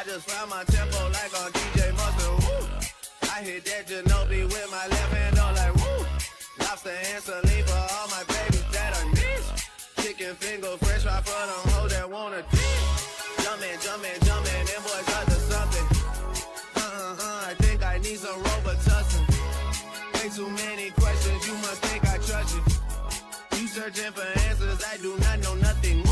just found my tempo like on DJ Mustard. Woo! I hit that Ginobili with my left hand on like woo. Lobster and saline for all my babies that are niche. Chicken finger fresh fry for them hoes that wanna dip. Jumpin', them boys up to something. I think I need some Robitussin. Way too many questions, you must think I trust you. You searching for answers, I do not know nothing.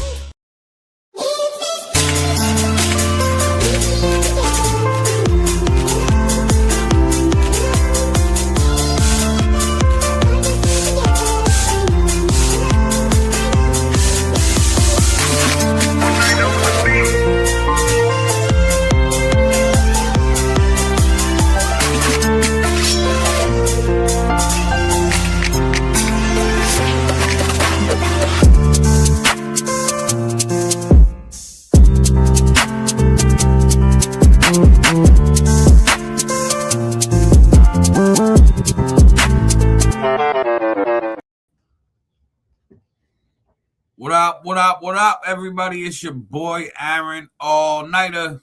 What up, everybody? It's your boy, Aaron All Niter.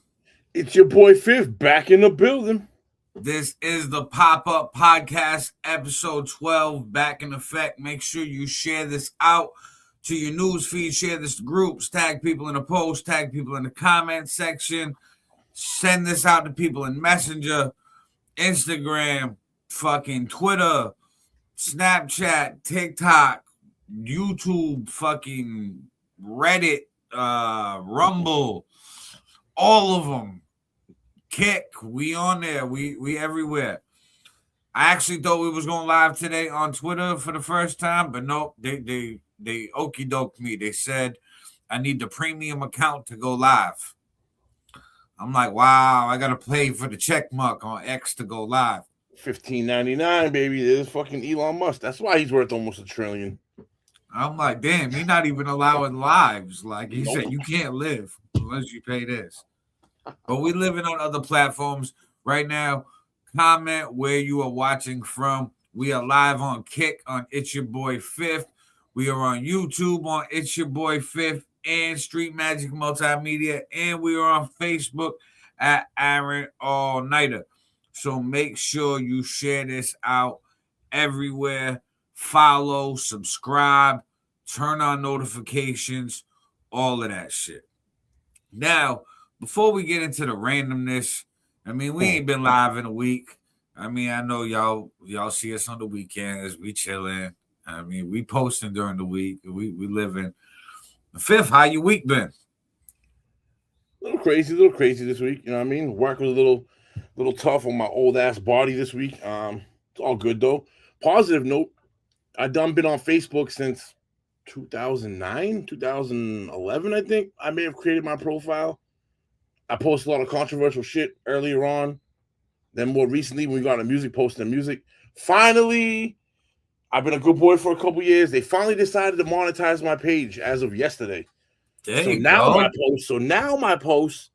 It's your boy, FiF, back in the building. This is the Pop-Up Podcast, episode 12, back in effect. Make sure you share this out to your news feed, share this to groups, tag people in the post, tag people in the comment section, send this out to people in Messenger, Instagram, fucking Twitter, Snapchat, TikTok, YouTube, fucking Reddit, Rumble, all of them. Kick, we on there. We everywhere. I actually thought we was going live today on Twitter for the first time, but nope, they okie doked me. They said I need the premium account to go live. I'm like, wow, I gotta pay for the check mark on X to go live. $15.99, baby. There's fucking Elon Musk. That's why he's worth almost $1 trillion. I'm like, damn, he's not even allowing lives. Like he said, you can't live unless you pay this. But we living on other platforms right now. Comment where you are watching from. We are live on Kick on It's Your Boy FiF. We are on YouTube on It's Your Boy FiF and Street Magic Multimedia. And we are on Facebook at Aaron All Niter. So make sure you share this out everywhere. Follow, subscribe, turn on notifications, all of that shit. Now, before we get into the randomness, I mean, we ain't been live in a week. I mean, I know y'all see us on the weekends. We chilling. I mean, we posting during the week. We living. FiF, how your week been? A little crazy this week. You know what I mean? Work was a little tough on my old ass body this week. It's all good though. Positive note, I done been on Facebook since 2009, 2011, I think. I may have created my profile. I posted a lot of controversial shit earlier on. Then more recently, when we got into music, posting music. Finally, I've been a good boy for a couple years. They finally decided to monetize my page as of yesterday. So now my posts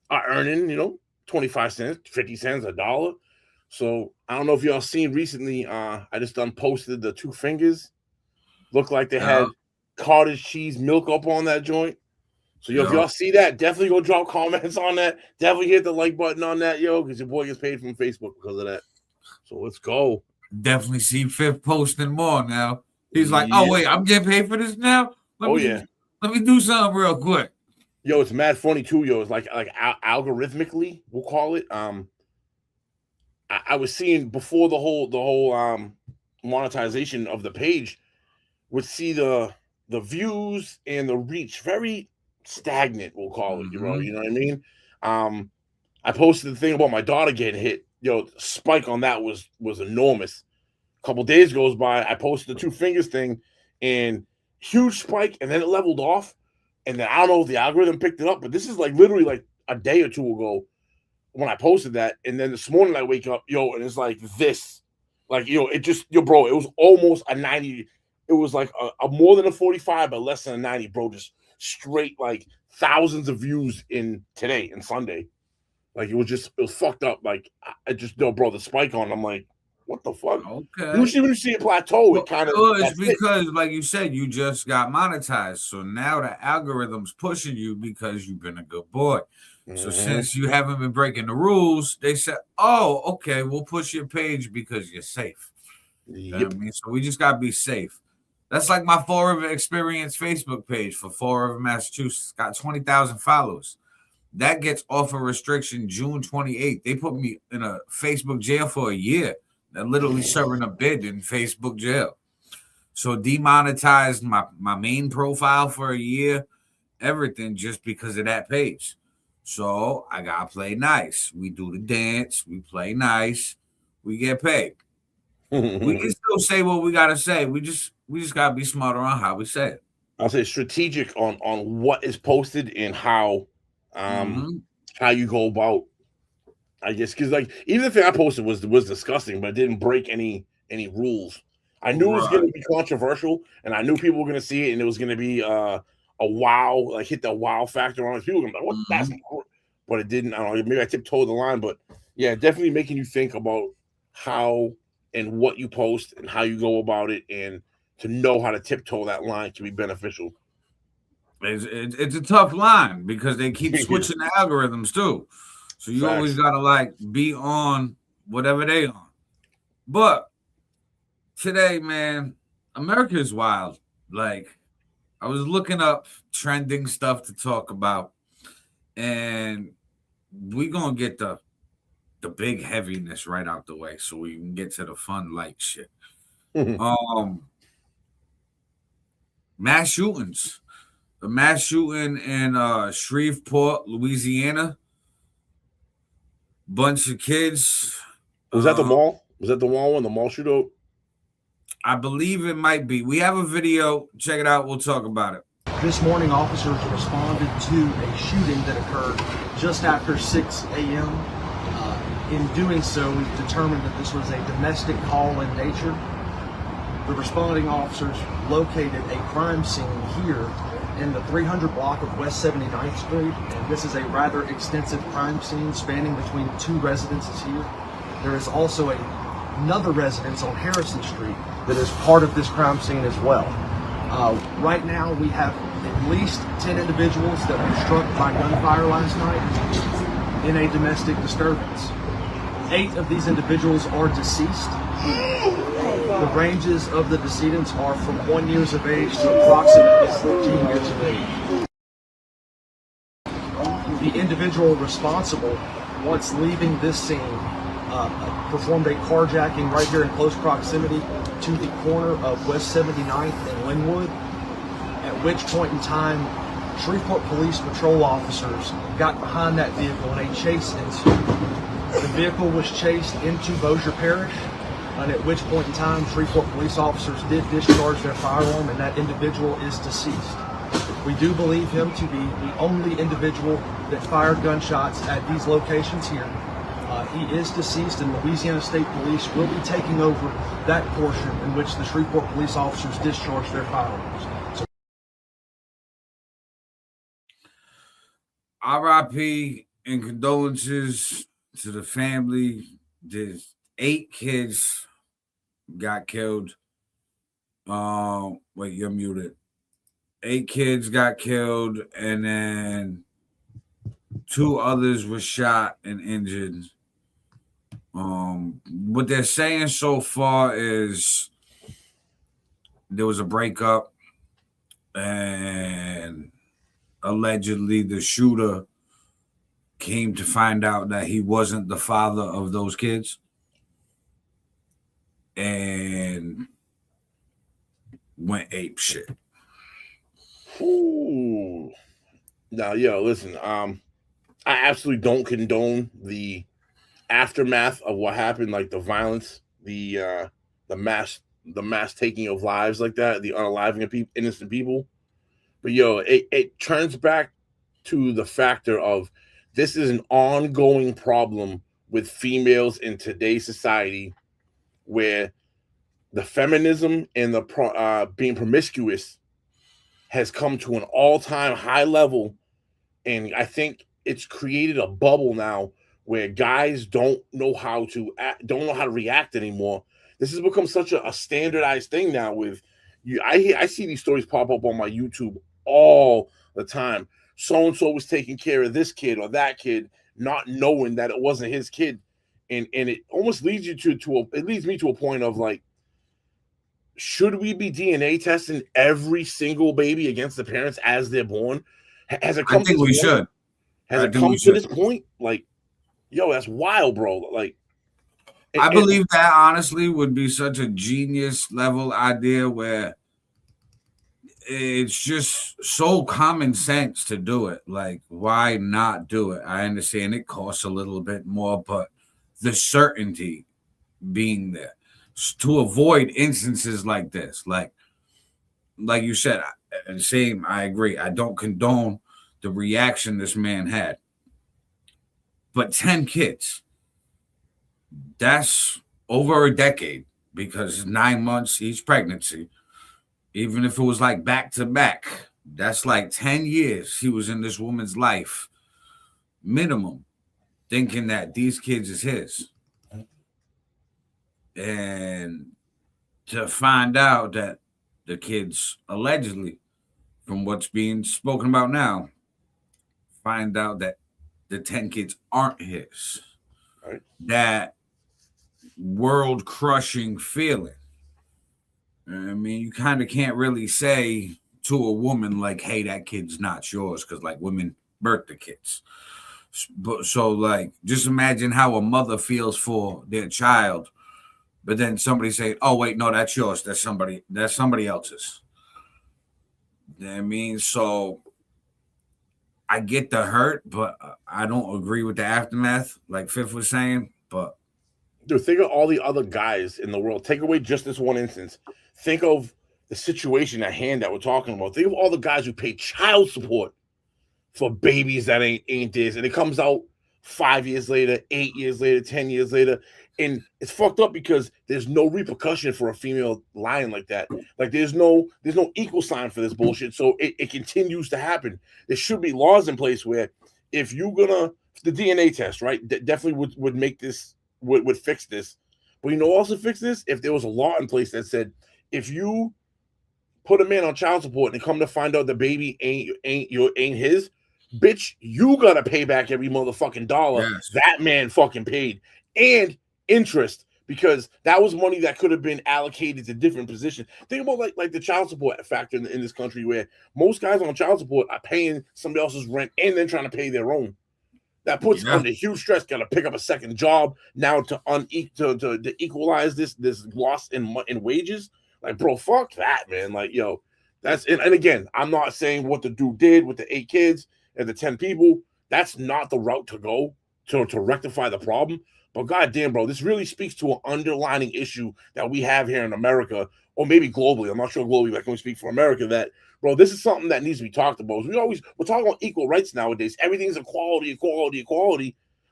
are earning, 25 cents, 50 cents, $1. So I don't know if y'all seen recently. I just done posted the 2 fingers. Looked like they had cottage cheese milk up on that joint. So if y'all see that, definitely go drop comments on that. Definitely hit the like button on that, because your boy gets paid from Facebook because of that. So let's go. Definitely see FiF posting more now. He's like, oh wait, I'm getting paid for this now. Let me do something real quick. Yo, it's mad funny too. It's like algorithmically, we'll call it. I was seeing before the whole monetization of the page, would see the views and the reach very stagnant, we'll call it. You know what I mean? I posted the thing about my daughter getting hit. The spike on that was enormous. A couple days goes by, I posted the 2 fingers thing, and huge spike, and then it leveled off. And then I don't know if the algorithm picked it up, but this is like literally like a day or 2 ago when I posted that. And then this morning I wake up, and it's like this. Like, it just, bro, it was almost a 90. It was like a more than a 45, but less than a 90, bro. Just straight, like, thousands of views in today and Sunday. Like, it was fucked up. Like, I just, bro, the spike on, I'm like, what the fuck? Okay. Usually when you see a plateau, it kind of. It's because, like you said, you just got monetized. So now the algorithm's pushing you because you've been a good boy. So since you haven't been breaking the rules, they said, "Oh, okay, we'll push your page because you're safe." You know what I mean? So we just gotta be safe. That's like my Fall River Experience Facebook page for Fall River, Massachusetts. Got 20,000 followers. That gets off of restriction June 28th. They put me in a Facebook jail for a year. They're literally serving a bid in Facebook jail. So demonetized my main profile for a year, everything just because of that page. So I gotta play nice. We do the dance, we play nice, we get paid. We can still say what we gotta say. We just gotta be smarter on how we say it. I'll say strategic on what is posted and how you go about. I guess because like even the thing I posted was disgusting, but it didn't break any rules. I knew it was going to be controversial, and I knew people were going to see it, and it was going to be a wow, like hit the wow factor on it. People were going to be like, "What? That's not," but it didn't. I don't know. Maybe I tiptoed the line, but yeah, definitely making you think about how and what you post and how you go about it, and to know how to tiptoe that line can be beneficial. It's a tough line because they keep switching the algorithms too. So you always gotta like be on whatever they on. But today, man, America is wild. Like I was looking up trending stuff to talk about, and we're gonna get the big heaviness right out the way so we can get to the fun light shit. Mass shootings. The mass shooting in Shreveport, Louisiana. Bunch of kids. Was that the mall? Was that the mall one? The mall shootout? I believe it might be. We have a video. Check it out. We'll talk about it. This morning, officers responded to a shooting that occurred just after 6 a.m. In doing so, we've determined that this was a domestic call in nature. The responding officers located a crime scene here in the 300 block of West 79th Street, and this is a rather extensive crime scene spanning between two residences here. There is also another residence on Harrison Street that is part of this crime scene as well. Right now we have at least 10 individuals that were struck by gunfire last night in a domestic disturbance. 8 of these individuals are deceased. The ranges of the decedents are from 1 year of age to approximately 14 years of age. The individual responsible, once leaving this scene, performed a carjacking right here in close proximity to the corner of West 79th and Linwood, at which point in time, Shreveport Police patrol officers got behind that vehicle and a chase ensued. The vehicle was chased into Bossier Parish, and at which point in time, Shreveport police officers did discharge their firearm, and that individual is deceased. We do believe him to be the only individual that fired gunshots at these locations here. He is deceased, and Louisiana State Police will be taking over that portion in which the Shreveport police officers discharged their firearms. RIP and condolences to the family. There's 8 kids got killed. Wait, you're muted. 8 kids got killed, and then 2 others were shot and injured. What they're saying so far is there was a breakup, and allegedly the shooter came to find out that he wasn't the father of those kids and went ape shit. Ooh. Now, listen, I absolutely don't condone the aftermath of what happened, like the violence, the mass taking of lives like that, the unaliving of innocent people. But it turns back to the factor of this is an ongoing problem with females in today's society, where the feminism and the being promiscuous has come to an all-time high level, and I think it's created a bubble now where guys don't know how to react anymore. This has become such a standardized thing now. With you, I see these stories pop up on my YouTube all the time. so and so was taking care of this kid or that kid, not knowing that it wasn't his kid, and it almost leads you it leads me to a point of like, should we be DNA testing every single baby against the parents as they're born? Has it come I think to we this point? should. Has I it think come we to should. this point? Like, yo, that's wild, bro. Like, I believe that honestly would be such a genius level idea where it's just so common sense to do it. Like, why not do it? I understand it costs a little bit more, but the certainty being there to avoid instances like this, like you said, and same, I agree. I don't condone the reaction this man had, but 10 kids, that's over a decade because 9 months each pregnancy. Even if it was like back to back, that's like 10 years he was in this woman's life, minimum, thinking that these kids is his. And to find out that the kids allegedly, from what's being spoken about now, find out that the 10 kids aren't his. Right. That world crushing feeling. I mean, you kind of can't really say to a woman like, hey, that kid's not yours, because like women birth the kids. But so like just imagine how a mother feels for their child, but then somebody say, oh wait, no, that's yours. That's somebody else's. You know what I mean? So I get the hurt, but I don't agree with the aftermath, like FiF was saying. But dude, think of all the other guys in the world. Take away just this one instance. Think of the situation at hand that we're talking about. Think of all the guys who pay child support for babies that ain't theirs, and it comes out 5 years later, 8 years later, 10 years later, and it's fucked up because there's no repercussion for a female lying like that. Like there's no equal sign for this bullshit, so it continues to happen. There should be laws in place where if you're gonna the DNA test, right, definitely would make this would fix this. But you know, also fix this if there was a law in place that said if you put a man on child support and come to find out the baby ain't his, bitch, you gotta pay back every motherfucking dollar that man fucking paid, and interest, because that was money that could have been allocated to different positions. Think about like the child support factor in this country, where most guys on child support are paying somebody else's rent and then trying to pay their own. That puts under huge stress. Got to pick up a second job now to equalize this loss in wages. Like, bro, fuck that, man. Like, yo, that's and again, I'm not saying what the dude did with the 8 kids and the 10 people. That's not the route to go to rectify the problem. But goddamn, bro, this really speaks to an underlying issue that we have here in America, or maybe globally. I'm not sure globally, but I can speak for America that, bro, this is something that needs to be talked about. We're talking about equal rights nowadays. Everything's equality,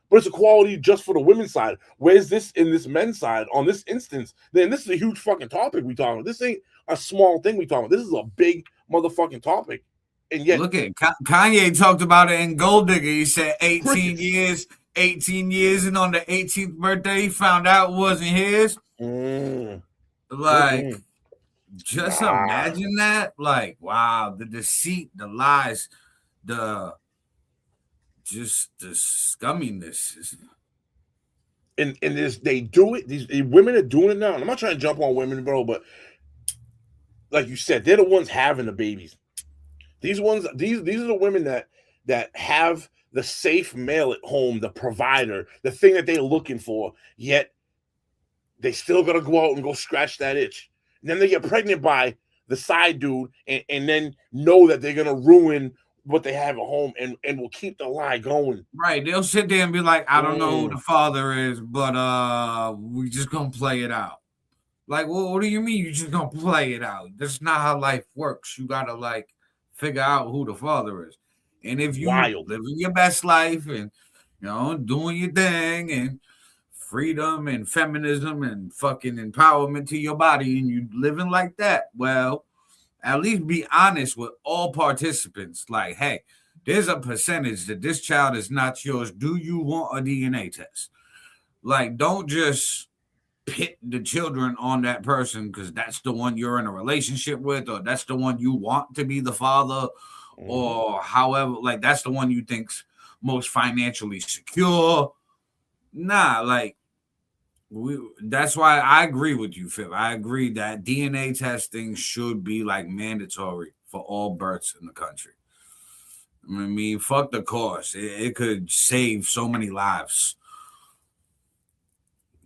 but it's equality just for the women's side. Where's this in this men's side on this instance? Then this is a huge fucking topic we talking about. This ain't a small thing we talking about. This is a big motherfucking topic. And yet, look at Kanye talked about it in Gold Digger. He said 18 years, and on the 18th birthday, he found out it wasn't his. Just imagine that. Like, wow, the deceit, the lies, the scumminess. And they do it. These women are doing it now. And I'm not trying to jump on women, bro, but like you said, they're the ones having the babies. These are the women that have the safe male at home, the provider, the thing that they're looking for, yet they still gotta go out and go scratch that itch. And then they get pregnant by the side dude and then know that they're gonna ruin what they have at home and will keep the lie going. Right. They'll sit there and be like, I don't know who the father is, but we just gonna play it out. Like, well, what do you mean you just gonna play it out? That's not how life works. You gotta like figure out who the father is. And if you living your best life and doing your thing and freedom and feminism and fucking empowerment to your body and you living like that, well, at least be honest with all participants. Like, hey, there's a percentage that this child is not yours. Do you want a DNA test? Like, don't just pit the children on that person because that's the one you're in a relationship with, or that's the one you want to be the father, or however, like that's the one you think's most financially secure. Nah, like that's why I agree with you, Fif. I agree that DNA testing should be like mandatory for all births in the country. I mean, fuck the cost. It could save so many lives.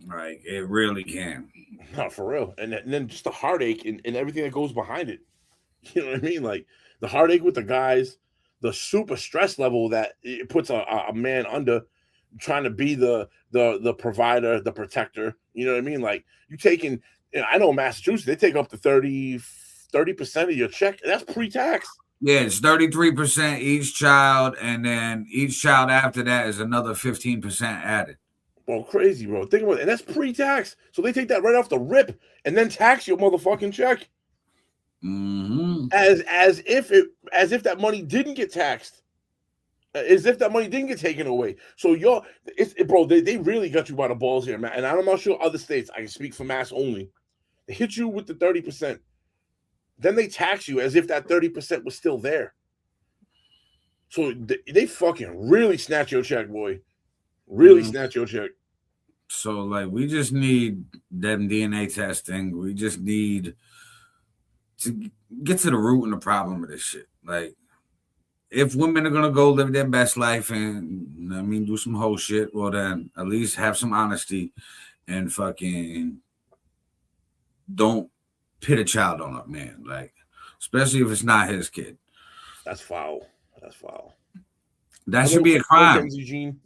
Like it really can. Not for real. And then just the heartache and everything that goes behind it. You know what I mean? Like the heartache with the guys, the super stress level that it puts a man under trying to be the provider, the protector. You know what I mean? Like you taking, I know Massachusetts, they take up to 30% of your check. That's pre-tax. Yeah, it's 33% each child, and then each child after that is another 15% added. Bro, crazy, bro. Think about it. And that's pre-tax. So they take that right off the rip and then tax your motherfucking check. Mm-hmm. As if that money didn't get taxed. As if that money didn't get taken away. So bro, they really got you by the balls here, man. And I'm not sure other states. I can speak for Mass only. They hit you with the 30%. Then they tax you as if that 30% was still there. So they fucking really snatch your check, boy. Really snatch your check. So, like, we just need them DNA testing. We just need to get to the root and the problem of this shit. Like, if women are going to go live their best life and, I mean, do some whole shit, well, then at least have some honesty and fucking don't pit a child on a man. Like, especially if it's not his kid. That's foul. That's foul. That should be a crime. Eugene.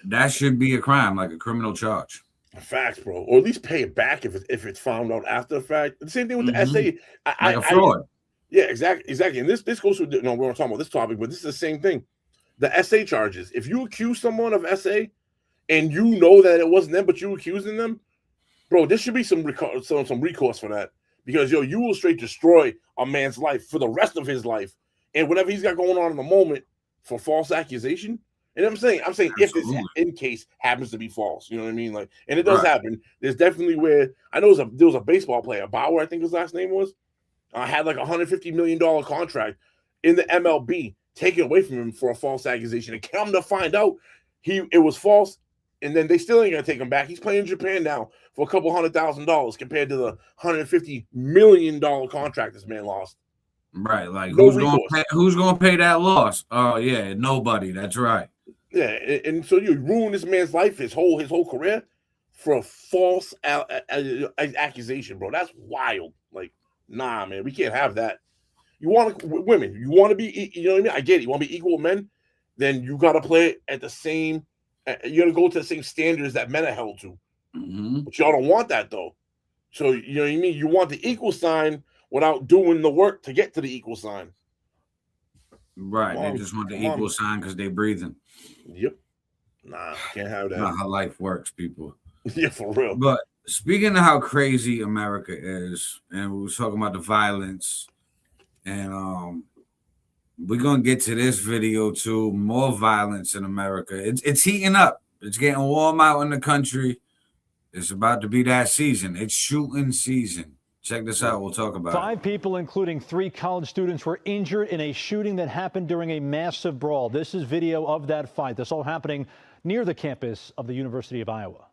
That should be a crime, like a criminal charge. Facts, bro. Or at least pay it back if it's found out after the fact. The same thing with the SA. Like a fraud. Yeah, exactly. And this goes to no, we're not talking about this topic, but this is the same thing. The SA charges. If you accuse someone of SA and you know that it wasn't them, but you accusing them, bro, there should be some recourse for that. Because you will straight destroy a man's life for the rest of his life. And whatever he's got going on in the moment for false accusation. And I'm saying if this in case happens to be false, you know what I mean? Like, and it does happen. There's definitely where I know there was a baseball player, Bauer, I think his last name was, had like $150 million contract in the MLB taken away from him for a false accusation. And come to find out, it was false, and then they still ain't gonna take him back. He's playing in Japan now for a couple $100,000 compared to the $150 million contract this man lost. Right, like who's gonna pay that loss? Oh yeah, nobody. That's right. Yeah, and so you ruin this man's life, his whole career, for a false accusation, bro. That's wild. Like, nah, man, we can't have that. You want women, you want to be, you know what I mean? I get it. You want to be equal with men, then you got to play at the same. You got to go to the same standards that men are held to. Mm-hmm. But y'all don't want that though. So you know what I mean? You want the equal sign without doing the work to get to the equal sign. Right. They just want the equal sign because they're breathing. Yep. Nah, can't have that. Not how life works, people. Yeah, for real. But speaking of how crazy America is, and we were talking about the violence, and we're gonna get to this video too. More violence in America. It's heating up. It's getting warm out in the country. It's about to be that season. It's shooting season. Check this out. We'll talk about it. 5 people, including 3 college students, were injured in a shooting that happened during a massive brawl. This is video of that fight. This all happening near the campus of the University of Iowa.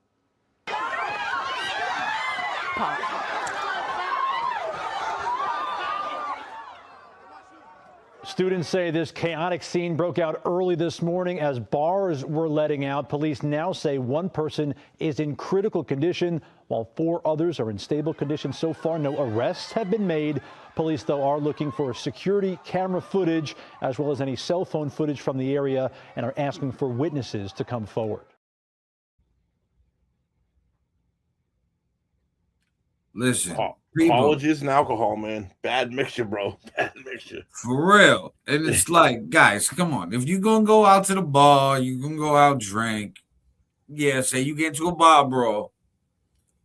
Students say this chaotic scene broke out early this morning as bars were letting out. Police now say 1 person is in critical condition, while 4 others are in stable condition. So far, no arrests have been made. Police, though, are looking for security camera footage as well as any cell phone footage from the area and are asking for witnesses to come forward. Listen, colleges and alcohol, man. Bad mixture, bro. Bad mixture. For real. And it's like, guys, come on. If you're going to go out to the bar, you're going to go out drink. Yeah, say you get to a bar, bro.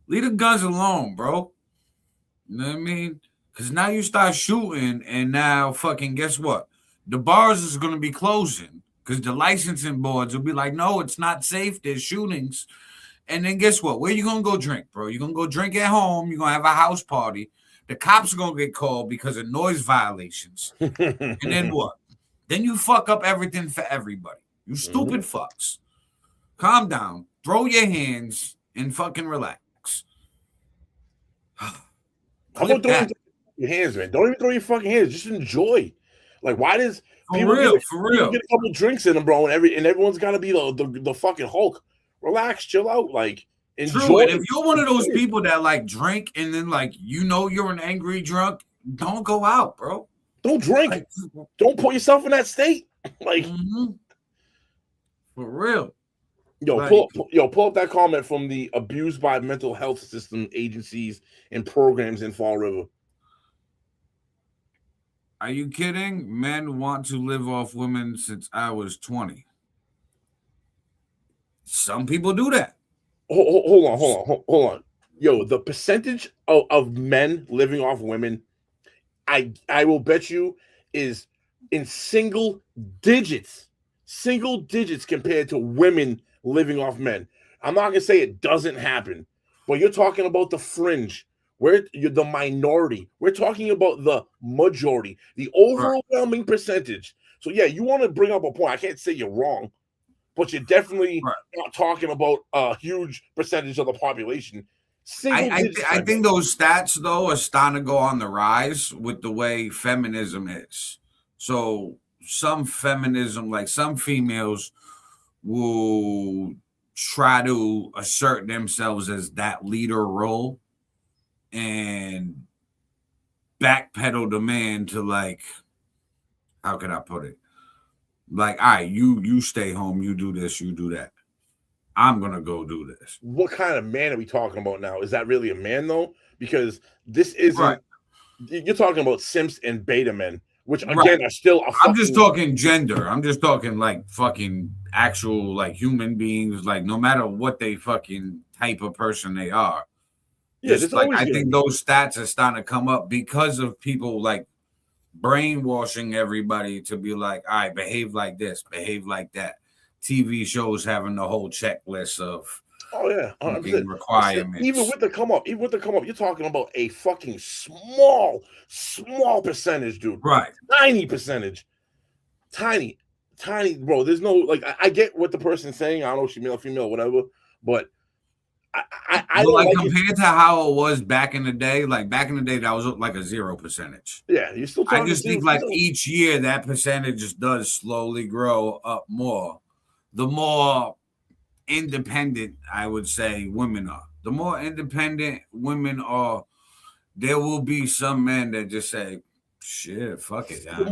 Leave the guns alone, bro. You know what I mean? Because now you start shooting, and now fucking guess what? The bars is going to be closing because the licensing boards will be like, no, it's not safe. There's shootings. And then guess what? Where you going to go drink, bro? You're going to go drink at home. You're going to have a house party. The cops are going to get called because of noise violations. And then what? then you fuck up everything for everybody. You stupid fucks. Calm down. Throw your hands and fucking relax. How about throwing your hands, man? Don't even throw your fucking hands. Just enjoy. Like, why does people get a couple drinks in them, bro, and everyone's got to be the fucking Hulk? Relax, chill out, like enjoy. True. And if you're one of those people that like drink and then like you're an angry drunk, don't go out, bro. Don't drink. Like, don't put yourself in that state. Like, for real. Yo, like, pull up that comment from the abused by mental health system agencies and programs in Fall River. Are you kidding? Men want to live off women since I was 20. Some people do that. Hold on. Yo, the percentage of men living off women, I will bet you is in single digits compared to women living off men. I'm not gonna say it doesn't happen, but you're talking about the fringe. You're the minority. We're talking about the majority, the overwhelming percentage. So yeah, you want to bring up a point. I can't say you're wrong, but you're definitely not talking about a huge percentage of the population. I think those stats though are starting to go on the rise with the way feminism is. So some feminism, like some females will try to assert themselves as that leader role and backpedal the man to, like, how can I put it? Like, all right, you stay home, you do this, you do that. I'm gonna go do this. What kind of man are we talking about now? Is that really a man though? Because this isn't. You're talking about simps and beta men, which again are still. I'm just talking gender. I'm just talking like fucking actual like human beings. Like no matter what they fucking type of person they are. Yeah, like I think those stats are starting to come up because of people like brainwashing everybody to be like, all right, behave like this, behave like that. TV shows having the whole checklist of requirements. Even with the come up, you're talking about a fucking small percentage, dude. Right. Tiny percentage. Tiny, bro. There's no like I get what the person's saying. I don't know if she's male or female, whatever, but I don't like compared to how it was back in the day. Like back in the day, that was like a 0%. Yeah, you're still talking. I just think like each year that percentage does slowly grow up more. The more independent, I would say, women are. The more independent women are, there will be some men that just say, shit, fuck it. The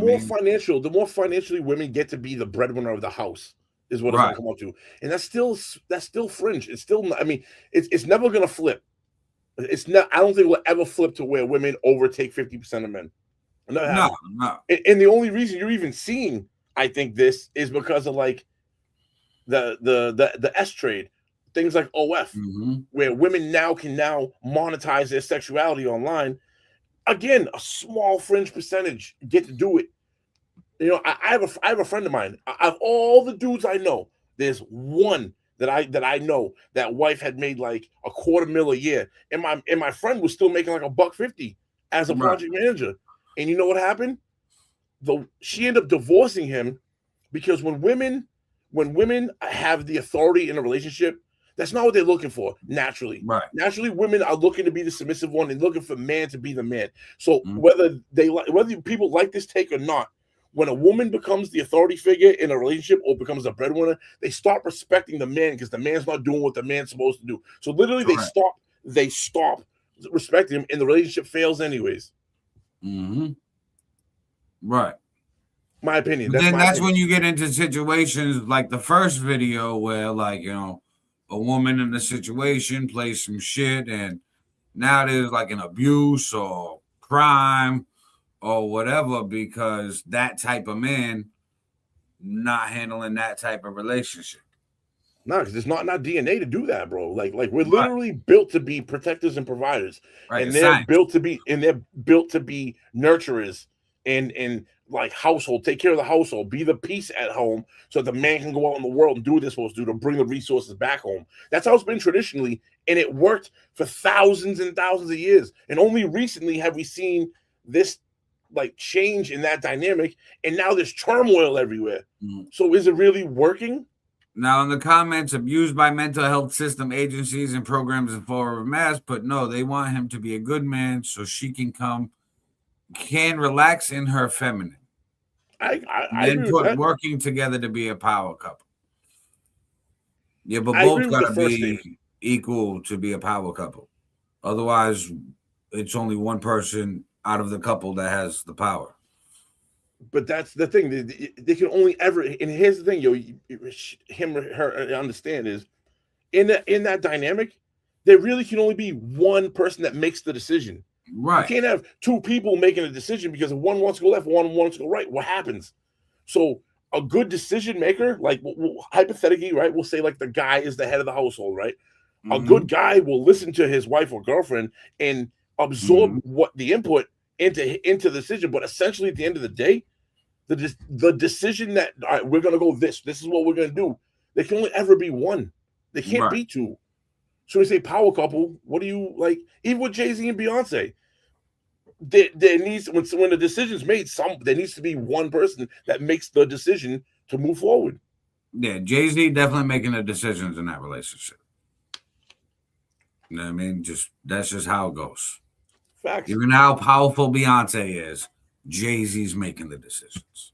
more financially women get to be the breadwinner of the house is what it's going to come up to. And that's still fringe. It's still not, I mean, it's never going to flip. It's not, I don't think it will ever flip to where women overtake 50% of men. No. And the only reason you're even seeing, I think, this is because of like the S trade, things like OF, where women can monetize their sexuality online. Again, a small fringe percentage get to do it. You know, I have a friend of mine. Of all the dudes I know, there's one that I know that wife had made like $250,000 a year, and my friend was still making like $150 as a project manager. And you know what happened? She ended up divorcing him because when women have the authority in a relationship, that's not what they're looking for naturally. Right. Naturally, women are looking to be the submissive one and looking for man to be the man. So whether people like this take or not, when a woman becomes the authority figure in a relationship or becomes a breadwinner, they start respecting the man because the man's not doing what the man's supposed to do. So literally, they stop respecting him, and the relationship fails anyways. Right. My opinion. That's when you get into situations like the first video where, like, you know, a woman in the situation plays some shit, and now there's like an abuse or crime or whatever because that type of man not handling that type of relationship. No, because it's not DNA to do that, bro. Like we're literally built to be protectors and providers, and they're built to be nurturers and like household, take care of the household, be the peace at home, so the man can go out in the world and do what they're supposed to do to bring the resources back home. That's how it's been traditionally, and it worked for thousands and thousands of years. And only recently have we seen this like change in that dynamic, and now there's turmoil everywhere. Mm. So is it really working? Now, in the comments, abused by mental health system agencies and programs in favor of mass, but no, they want him to be a good man so she can relax in her feminine. I Then agree with that. working together to be a power couple. Yeah, but I both agree with gotta the first be statement. equal to be a power couple. Otherwise, it's only one person out of the couple that has the power. But that's the thing. They can only ever. And here's the thing, him or her understand is in that dynamic, there really can only be one person that makes the decision. Right. You can't have two people making a decision because if one wants to go left, one wants to go right. What happens? So a good decision maker, like hypothetically, right? We'll say like the guy is the head of the household, right? Mm-hmm. A good guy will listen to his wife or girlfriend and absorb what the input into the decision. But essentially, at the end of the day, the decision that all right, we're gonna go this is what we're gonna do. There can only ever be one. There can't be two. So we say power couple. What do you like? Even with Jay-Z and Beyonce, there needs when the decision's made, there needs to be one person that makes the decision to move forward. Yeah, Jay-Z definitely making the decisions in that relationship. You know what I mean? That's just how it goes. Facts. Even how powerful Beyonce is, Jay-Z's making the decisions.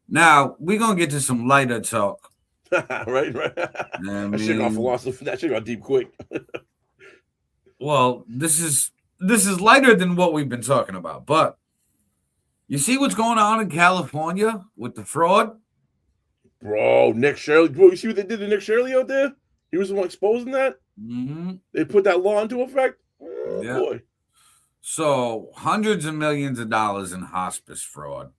Now, we're going to get to some lighter talk. right. That shit got philosophy. That shit got deep quick. Well, this is lighter than what we've been talking about, but you see what's going on in California with the fraud? Bro, Nick Shirley. Bro, you see what they did to Nick Shirley out there? He was the one exposing that? Mm-hmm. They put that law into effect? Yeah. Boy. So, hundreds of millions of dollars in hospice fraud.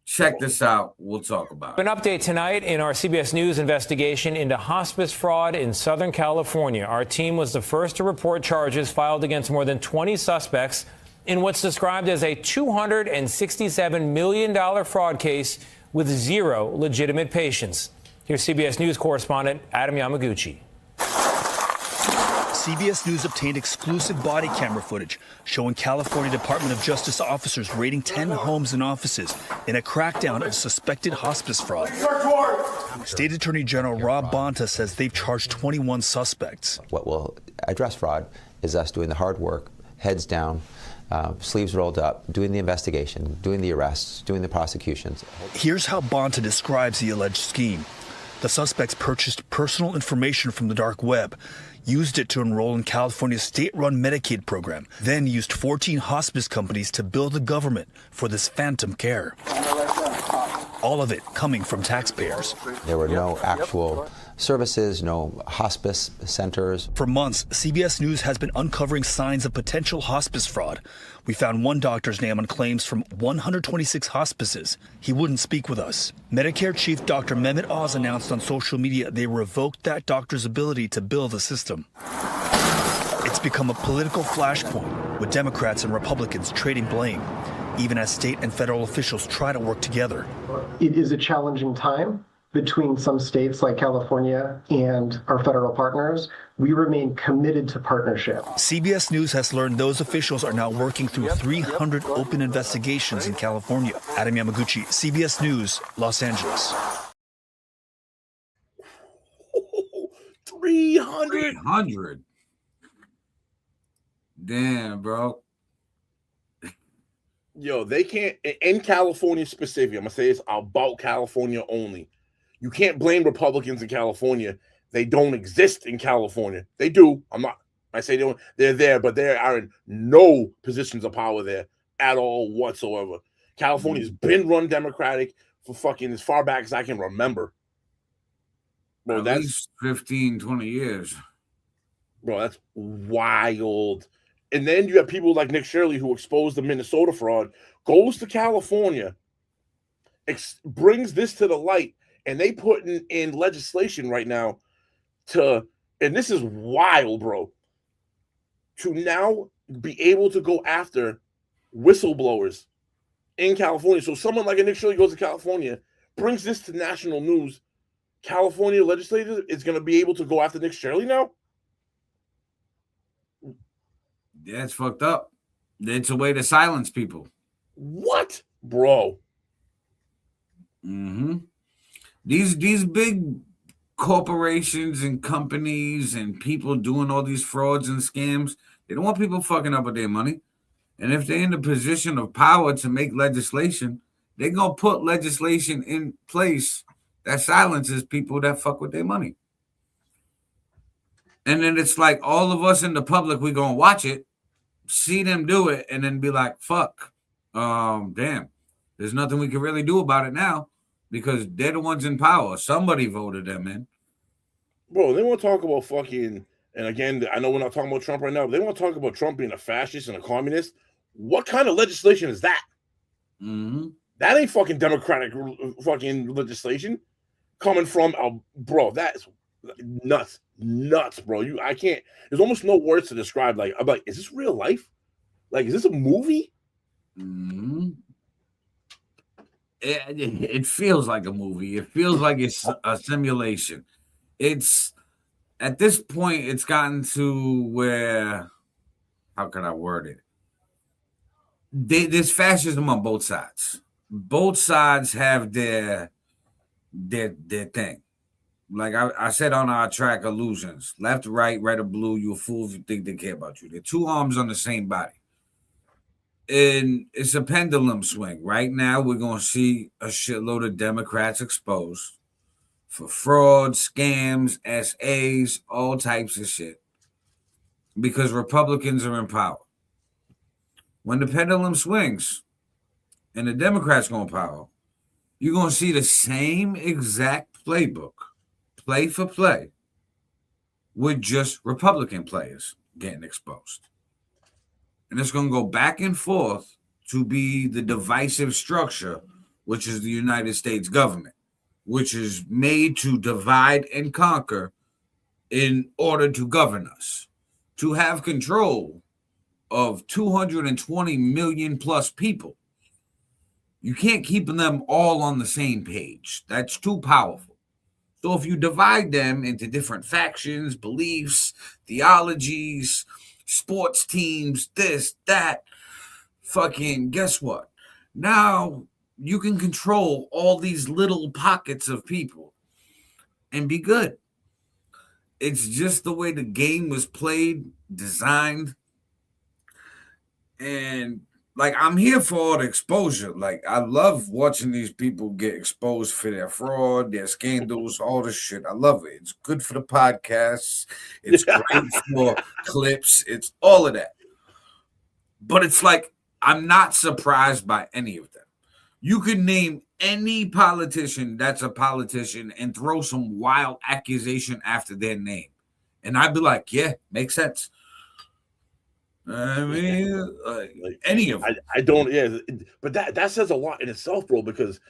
Check this out. We'll talk about it. An update tonight in our CBS News investigation into hospice fraud in Southern California. Our team was the first to report charges filed against more than 20 suspects in what's described as a $267 million fraud case with zero legitimate patients. Here's CBS News correspondent Adam Yamaguchi. CBS News obtained exclusive body camera footage showing California Department of Justice officers raiding 10 homes and offices in a crackdown of suspected hospice fraud. State Attorney General Rob Bonta says they've charged 21 suspects. What will address fraud is us doing the hard work, heads down, sleeves rolled up, doing the investigation, doing the arrests, doing the prosecutions. Here's how Bonta describes the alleged scheme. The suspects purchased personal information from the dark web, used it to enroll in California's state-run Medicaid program, then used 14 hospice companies to bill the government for this phantom care. All of it coming from taxpayers. There were no actual services, no hospice centers. For months, CBS News has been uncovering signs of potential hospice fraud. We found one doctor's name on claims from 126 hospices. He wouldn't speak with us. Medicare chief Dr. Mehmet Oz announced on social media they revoked that doctor's ability to bill the system. It's become a political flashpoint, with Democrats and Republicans trading blame, even as state and federal officials try to work together. It is a challenging time between some states like California and our federal partners. We remain committed to partnership. CBS News has learned those officials are now working through 300 open investigations in California. Adam Yamaguchi, CBS News, Los Angeles. 300. Damn, bro. Yo, they can't, in California specifically, I'm going to say this about California only. You can't blame Republicans in California. They don't exist in California. They do. I say they're there, but they are in no positions of power there at all whatsoever. California's been run Democratic for fucking as far back as I can remember. Bro, At least 15, 20 years. Bro, that's wild. And then you have people like Nick Shirley who exposed the Minnesota fraud, goes to California, brings this to the light, and they put in legislation right now and this is wild, bro, to now be able to go after whistleblowers in California. So someone like a Nick Shirley goes to California, brings this to national news. California legislator is going to be able to go after Nick Shirley now? Yeah, it's fucked up. It's a way to silence people. What, bro? Mm-hmm. These big corporations and companies and people doing all these frauds and scams, they don't want people fucking up with their money. And if they're in the position of power to make legislation, they're going to put legislation in place that silences people that fuck with their money. And then it's like all of us in the public, we're going to watch it, see them do it, and then be like, fuck, damn, there's nothing we can really do about it now because they're the ones in power. Somebody voted them in. Bro, they want to talk about fucking, and again, I know we're not talking about Trump right now, but they want to talk about Trump being a fascist and a communist. What kind of legislation is that? Mm-hmm. That ain't fucking democratic fucking legislation coming from, bro, that is nuts, bro. I can't, there's almost no words to describe. Like, I'm like, is this real life? Like, is this a movie? Mm-hmm. It feels like a movie. It feels like it's a simulation. It's at this point, it's gotten to where, how can I word it? There's fascism on both sides. Both sides have their thing. Like I said on our track, Illusions, left, right, red or blue, you a fool if you think they care about you. They're two arms on the same body. And it's a pendulum swing. Right now, we're going to see a shitload of Democrats exposed for fraud, scams, SAs, all types of shit. Because Republicans are in power. When the pendulum swings and the Democrats go in power, you're going to see the same exact playbook, play for play, with just Republican players getting exposed. And it's going to go back and forth to be the divisive structure, which is the United States government, which is made to divide and conquer in order to govern us, to have control of 220 million plus people. You can't keep them all on the same page. That's too powerful. So if you divide them into different factions, beliefs, theologies, sports teams, this, that, fucking guess what? Now you can control all these little pockets of people and be good. It's just the way the game was played, designed. And like, I'm here for all the exposure. Like, I love watching these people get exposed for their fraud, their scandals, all this shit. I love it. It's good for the podcasts. It's great for clips. It's all of that. But it's like, I'm not surprised by any of them. You could name any politician that's a politician and throw some wild accusation after their name. And I'd be like, yeah, makes sense. I mean, like any of them. I don't, yeah, but that says a lot in itself, bro, because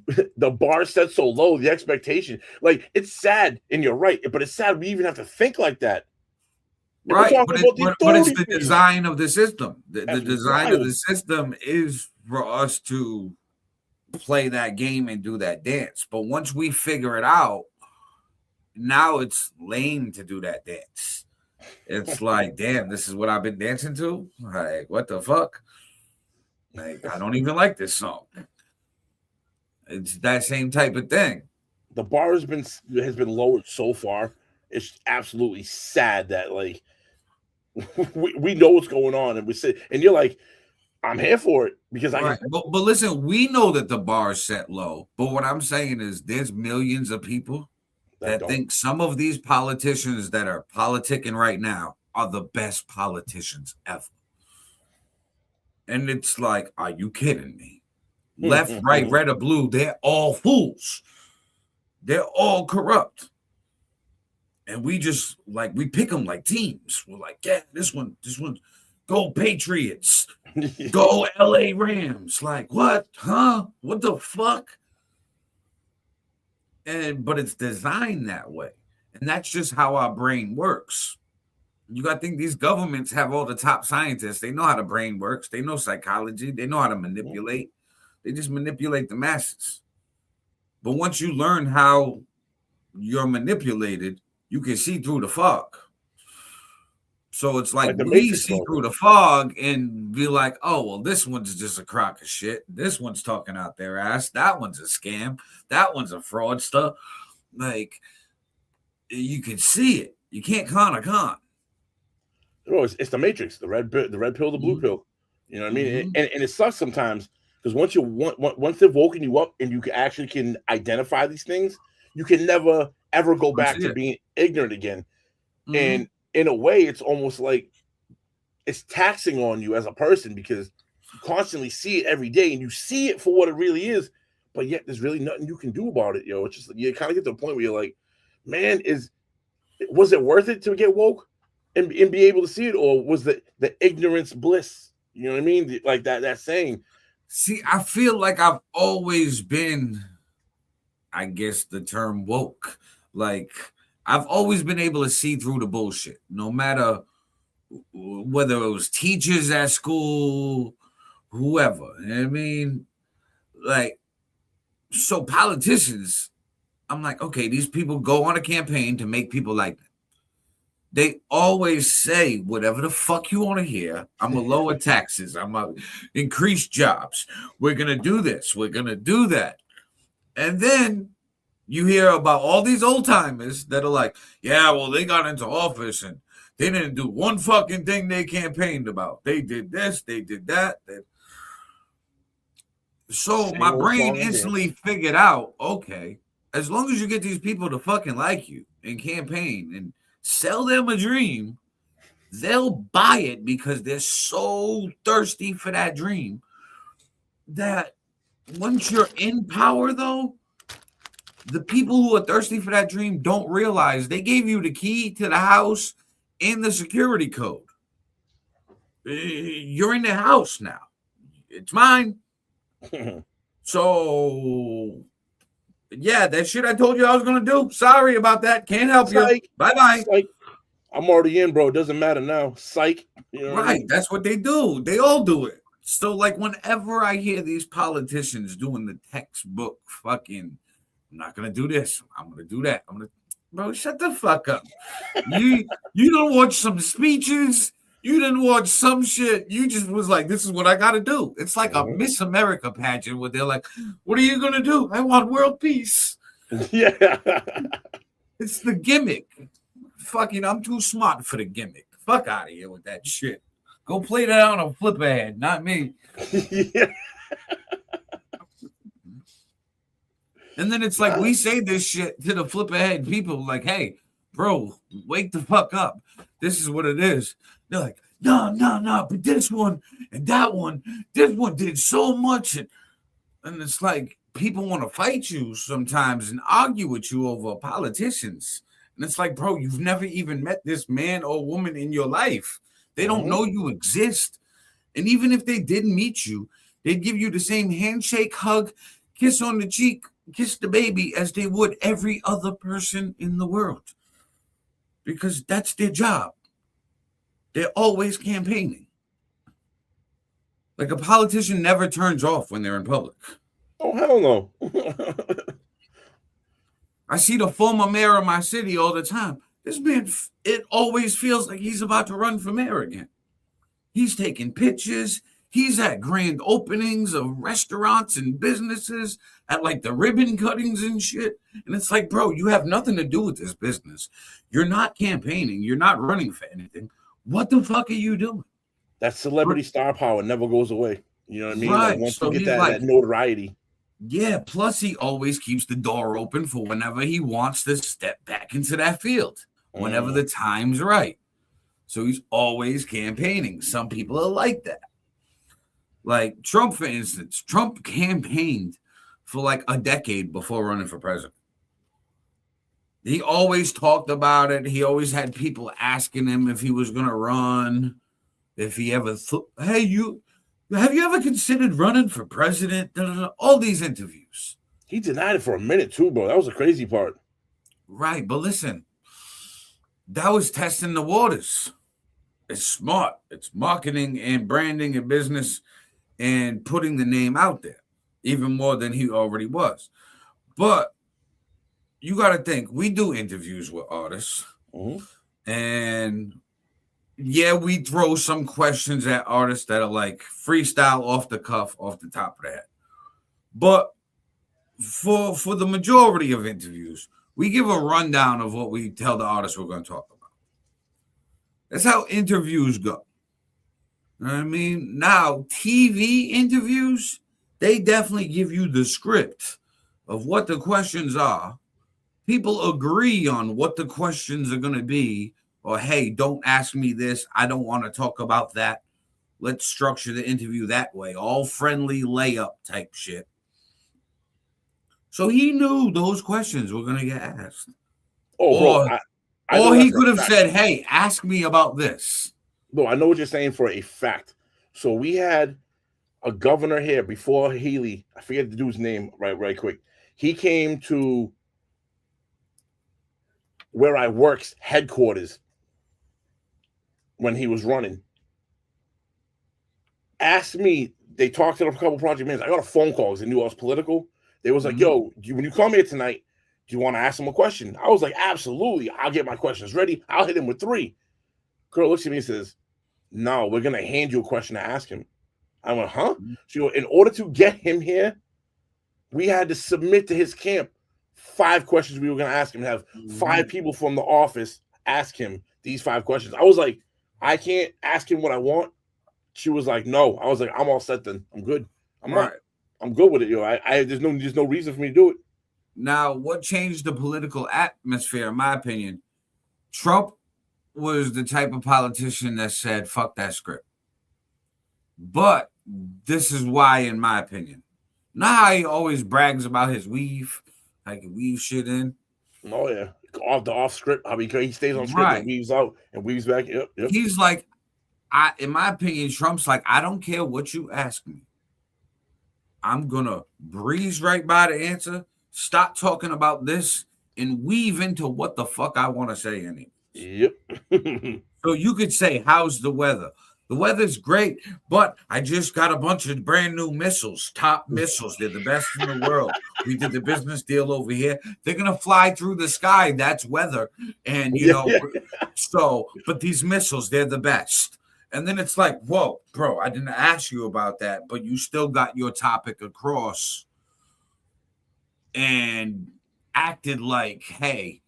the bar set so low, the expectation, like, it's sad, and you're right, but it's sad we even have to think like that. Right, but it's the design of the system. The design of the system is for us to play that game and do that dance. But once we figure it out, now it's lame to do that dance. It's like, damn, this is what I've been dancing to? Like, what the fuck? Like, I don't even like this song. It's that same type of thing. The bar has been lowered so far. It's absolutely sad that, like, we know what's going on, and we say, and you're like, I'm here for it because right. But listen, we know that the bar is set low. But what I'm saying is, there's millions of people that think some of these politicians that are politicking right now are the best politicians ever. And it's like, are you kidding me? Left, right, red, or blue, they're all fools. They're all corrupt. And we just, like, we pick them like teams. We're like, yeah, this one, go Patriots, go LA Rams. Like, what? Huh? What the fuck? But it's designed that way. And that's just how our brain works. You got to think these governments have all the top scientists. They know how the brain works. They know psychology. They know how to manipulate. They just manipulate the masses. But once you learn how you're manipulated, you can see through the fog. So it's like the we Matrix see logo. through the fog and be like, oh, well, this one's just a crock of shit. This one's talking out their ass. That one's a scam. That one's a fraudster. Like, you can see it. You can't con a con. No, it's the Matrix, the red pill, the blue pill. You know what I mean? And it sucks sometimes because once they've woken you up and you can identify these things, you can never ever go back to being ignorant again. And in a way, it's almost like it's taxing on you as a person because you constantly see it every day and you see it for what it really is, but yet there's really nothing you can do about it. It's just you kind of get to the point where you're like, man, was it worth it to get woke and be able to see it, or was the ignorance bliss? You know what I mean? Like that saying. See, I feel like I've always been, I guess the term woke. Like, I've always been able to see through the bullshit, no matter whether it was teachers at school, whoever. You know what I mean? Like, so politicians, I'm like, okay, these people go on a campaign to make people like them. They always say whatever the fuck you want to hear. I'm going to lower taxes. I'm going to increase jobs. We're going to do this. We're going to do that. And then you hear about all these old timers that are like, yeah, well, they got into office and they didn't do one fucking thing they campaigned about. They did this, they did that. So my brain instantly figured out, okay, as long as you get these people to fucking like you and campaign and sell them a dream, they'll buy it because they're so thirsty for that dream that once you're in power, though, the people who are thirsty for that dream don't realize they gave you the key to the house and the security code. You're in the house now. It's mine. So, yeah, that shit I told you I was going to do. Sorry about that. Can't help you. Bye-bye. Psych. I'm already in, bro. It doesn't matter now. Psych. You know right. What I mean? That's what they do. They all do it. So, like, whenever I hear these politicians doing the textbook fucking, I'm not going to do this. I'm going to do that. Bro, shut the fuck up. You don't watch some speeches. You didn't watch some shit. You just was like, this is what I got to do. It's like a Miss America pageant where they're like, what are you going to do? I want world peace. Yeah. It's the gimmick. Fucking, I'm too smart for the gimmick. Fuck out of here with that shit. Go play that on a flipper head, not me. Yeah. And then it's like we say this shit to the flipper head people like, hey, bro, wake the fuck up. This is what it is. They're like, no, but this one and that one, this one did so much. And it's like people want to fight you sometimes and argue with you over politicians. And it's like, bro, you've never even met this man or woman in your life. They don't know you exist. And even if they didn't meet you, they'd give you the same handshake, hug, kiss on the cheek, kiss the baby as they would every other person in the world. Because that's their job. They're always campaigning. Like a politician never turns off when they're in public. Oh, hell no. I see the former mayor of my city all the time. This man, it always feels like he's about to run for mayor again. He's taking pictures. He's at grand openings of restaurants and businesses, at like the ribbon cuttings and shit. And it's like, bro, you have nothing to do with this business. You're not campaigning. You're not running for anything. What the fuck are you doing? That celebrity star power never goes away. You know what I mean? Right. Like once So you he's get like, that notoriety. Yeah, plus he always keeps the door open for whenever he wants to step back into that field, whenever the time's right. So he's always campaigning. Some people are like that. Like Trump, for instance. Trump campaigned for like a decade before running for president. He always talked about it. He always had people asking him if he was going to run, if he ever thought, hey, have you ever considered running for president? All these interviews. He denied it for a minute too, bro. That was the crazy part. Right, but listen, that was testing the waters. It's smart. It's marketing and branding and business and putting the name out there, even more than he already was. But you got to think, we do interviews with artists, and yeah, we throw some questions at artists that are like freestyle off the cuff, off the top of the head. But for the majority of interviews, we give a rundown of what we tell the artists we're going to talk about. That's how interviews go. You know what I mean? Now, TV interviews, they definitely give you the script of what the questions are. People agree on what the questions are going to be, or hey, don't ask me this. I don't want to talk about that. Let's structure the interview that way. All friendly layup type shit. So he knew those questions were going to get asked. Oh, bro, or he could have said, hey, ask me about this. No, I know what you're saying for a fact. So we had a governor here before Haley. I forget the dude's name right quick. He came to where I work's headquarters when he was running. Asked me, they talked to a couple project managers. I got a phone call because they knew I was political. They was like, yo, when you come here tonight, do you want to ask him a question? I was like, absolutely. I'll get my questions ready. I'll hit him with 3. Girl looks at me and says, no, we're going to hand you a question to ask him. I went, huh? She goes, in order to get him here, we had to submit to his camp 5 questions we were going to ask him, have 5 people from the office ask him these 5 questions. I was like, I can't ask him what I want. She was like, no. I was like, I'm all set then. I'm good. I'm good with it. There's no reason for me to do it. Now, what changed the political atmosphere, in my opinion? Trump was the type of politician that said, fuck that script. But this is why, in my opinion. Not how he always brags about his weave, like he weave shit in. Oh, yeah. Off script. I mean, he stays on script and weaves out and weaves back. Yep. He's like, in my opinion, Trump's like, I don't care what you ask me. I'm going to breeze right by the answer, stop talking about this, and weave into what the fuck I want to say anyway. Yep. So you could say, how's the weather? The weather's great, but I just got a bunch of brand new missiles, top missiles. They're the best in the world. We did the business deal over here. They're going to fly through the sky. That's weather. And, but these missiles, they're the best. And then it's like, whoa, bro, I didn't ask you about that, but you still got your topic across and acted like, hey,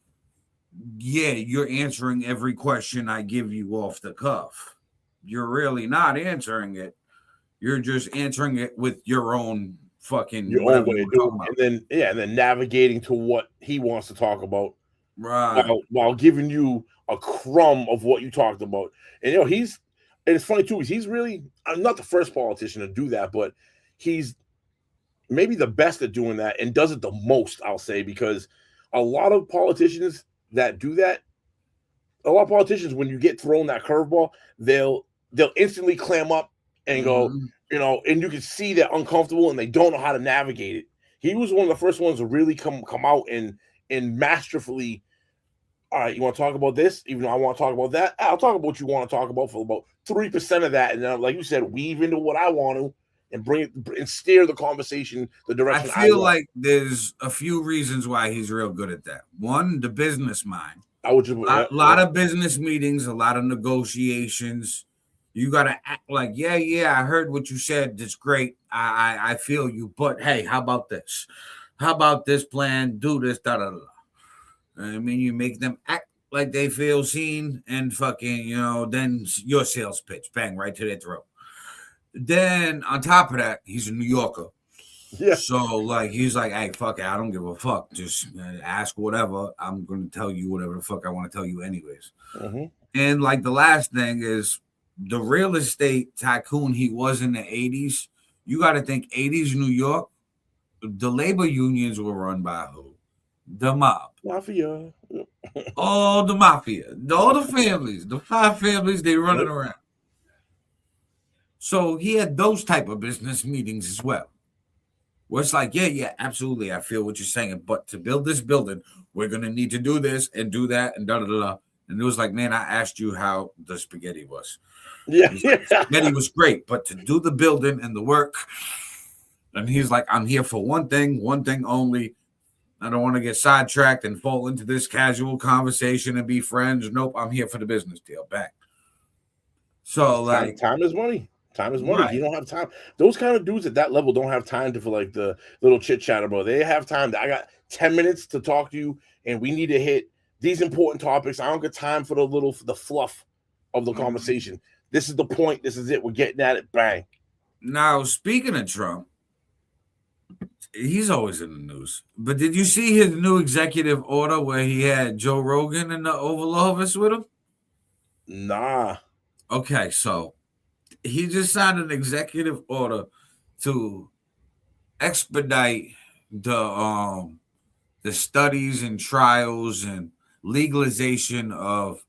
yeah, you're answering every question I give you off the cuff. You're really not answering it. You're just answering it with your own fucking way to do it. And then navigating to what he wants to talk about. Right. While giving you a crumb of what you talked about. And and it's funny too, he's really not the first politician to do that, but he's maybe the best at doing that and does it the most, I'll say, because a lot of politicians that do that, when you get thrown that curveball, they'll instantly clam up and go, and you can see they're uncomfortable and they don't know how to navigate it. He was one of the first ones to really come out and masterfully, all right, you want to talk about this? Even though I want to talk about that, I'll talk about what you want to talk about for about 3% of that. And then, like you said, weave into what I want to and bring it and steer the conversation the direction I feel want. like there's a few reasons why he's real good at that. One, the business mind. A lot of business meetings, a lot of negotiations. You got to act like, yeah, I heard what you said. That's great. I feel you. But hey, how about this? How about this plan? Do this, da-da-da. I mean, you make them act like they feel seen and fucking, then your sales pitch, bang, right to their throat. Then on top of that, he's a New Yorker. Yeah. So he's like, hey, fuck it, I don't give a fuck. Just ask whatever. I'm going to tell you whatever the fuck I want to tell you anyways. Mm-hmm. And the last thing is the real estate tycoon he was in the 80s. You got to think 80s New York, the labor unions were run by who? The mob. Mafia. All the mafia. All the families. The 5 families, they running around. So he had those type of business meetings as well. Where it's like, yeah, absolutely. I feel what you're saying. But to build this building, we're going to need to do this and do that and da-da-da-da. And it was like, man, I asked you how the spaghetti was. Yeah. Like, spaghetti was great. But to do the building and the work, and he's like, I'm here for one thing only. I don't want to get sidetracked and fall into this casual conversation and be friends. Nope, I'm here for the business deal. Back. So like time is money. Time is money. Right. You don't have time. Those kind of dudes at that level don't have time for like the little chit chat about. They have time. I got 10 minutes to talk to you, and we need to hit these important topics. I don't get time for the fluff of the conversation. This is the point. This is it. We're getting at it. Bang. Now, speaking of Trump, he's always in the news. But did you see his new executive order where he had Joe Rogan in the Oval Office with him? Nah. Okay, so he just signed an executive order to expedite the studies and trials and legalization of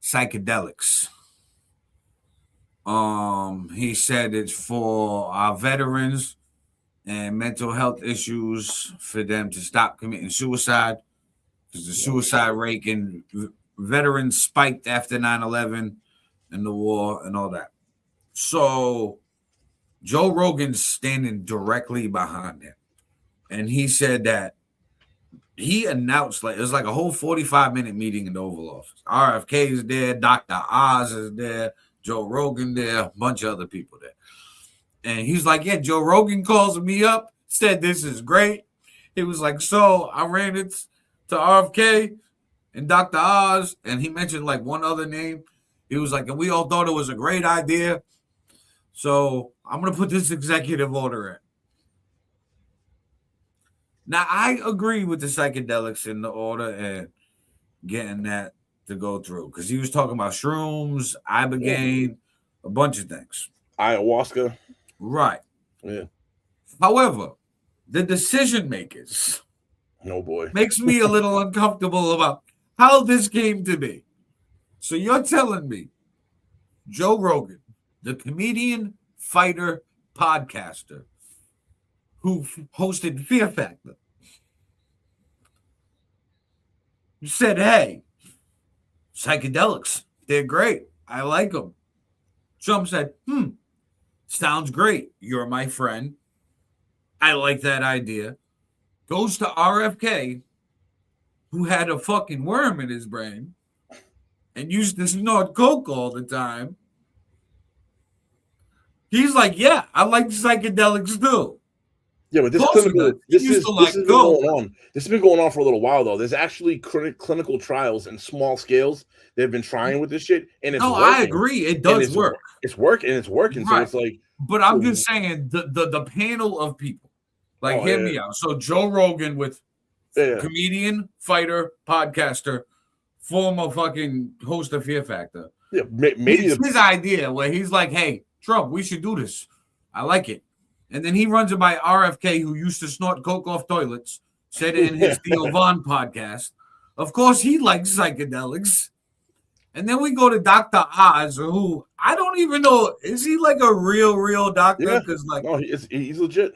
psychedelics. He said it's for our veterans and mental health issues for them to stop committing suicide because the suicide rate in veterans spiked after 9/11 and the war and all that. So Joe Rogan's standing directly behind him. And he said that he announced, like, it was like a whole 45-minute meeting in the Oval Office. RFK is there, Dr. Oz is there, Joe Rogan there, a bunch of other people there. And he's like, yeah, Joe Rogan calls me up, said this is great. He was like, so I ran it to RFK and Dr. Oz, and he mentioned like one other name. He was like, and we all thought it was a great idea. So I'm going to put this executive order in. Now, I agree with the psychedelics in the order and getting that to go through because he was talking about shrooms, ibogaine, a bunch of things. Ayahuasca. Right. Yeah. However, the decision makers makes me a little uncomfortable about how this came to be. So you're telling me Joe Rogan, the comedian, fighter, podcaster who hosted Fear Factor, said, hey, psychedelics, they're great. I like them. Trump said, sounds great. You're my friend. I like that idea. Goes to RFK, who had a fucking worm in his brain and used to snort coke all the time. He's like, yeah, I like psychedelics too. Yeah, but this has been going on for a little while though. There's actually clinical trials and small scales they've been trying with this shit, and it's working. I agree, it does work. It's working. Right. So it's like, but I'm just saying the panel of people, like, hear me out. So Joe Rogan with comedian, fighter, podcaster, former fucking host of Fear Factor. Yeah, maybe it's his idea where he's like, hey, Trump, we should do this. I like it. And then he runs it by RFK, who used to snort coke off toilets, said it in his Theo Von podcast. Of course, he likes psychedelics. And then we go to Dr. Oz, who I don't even know. Is he like a real doctor? Because he's legit.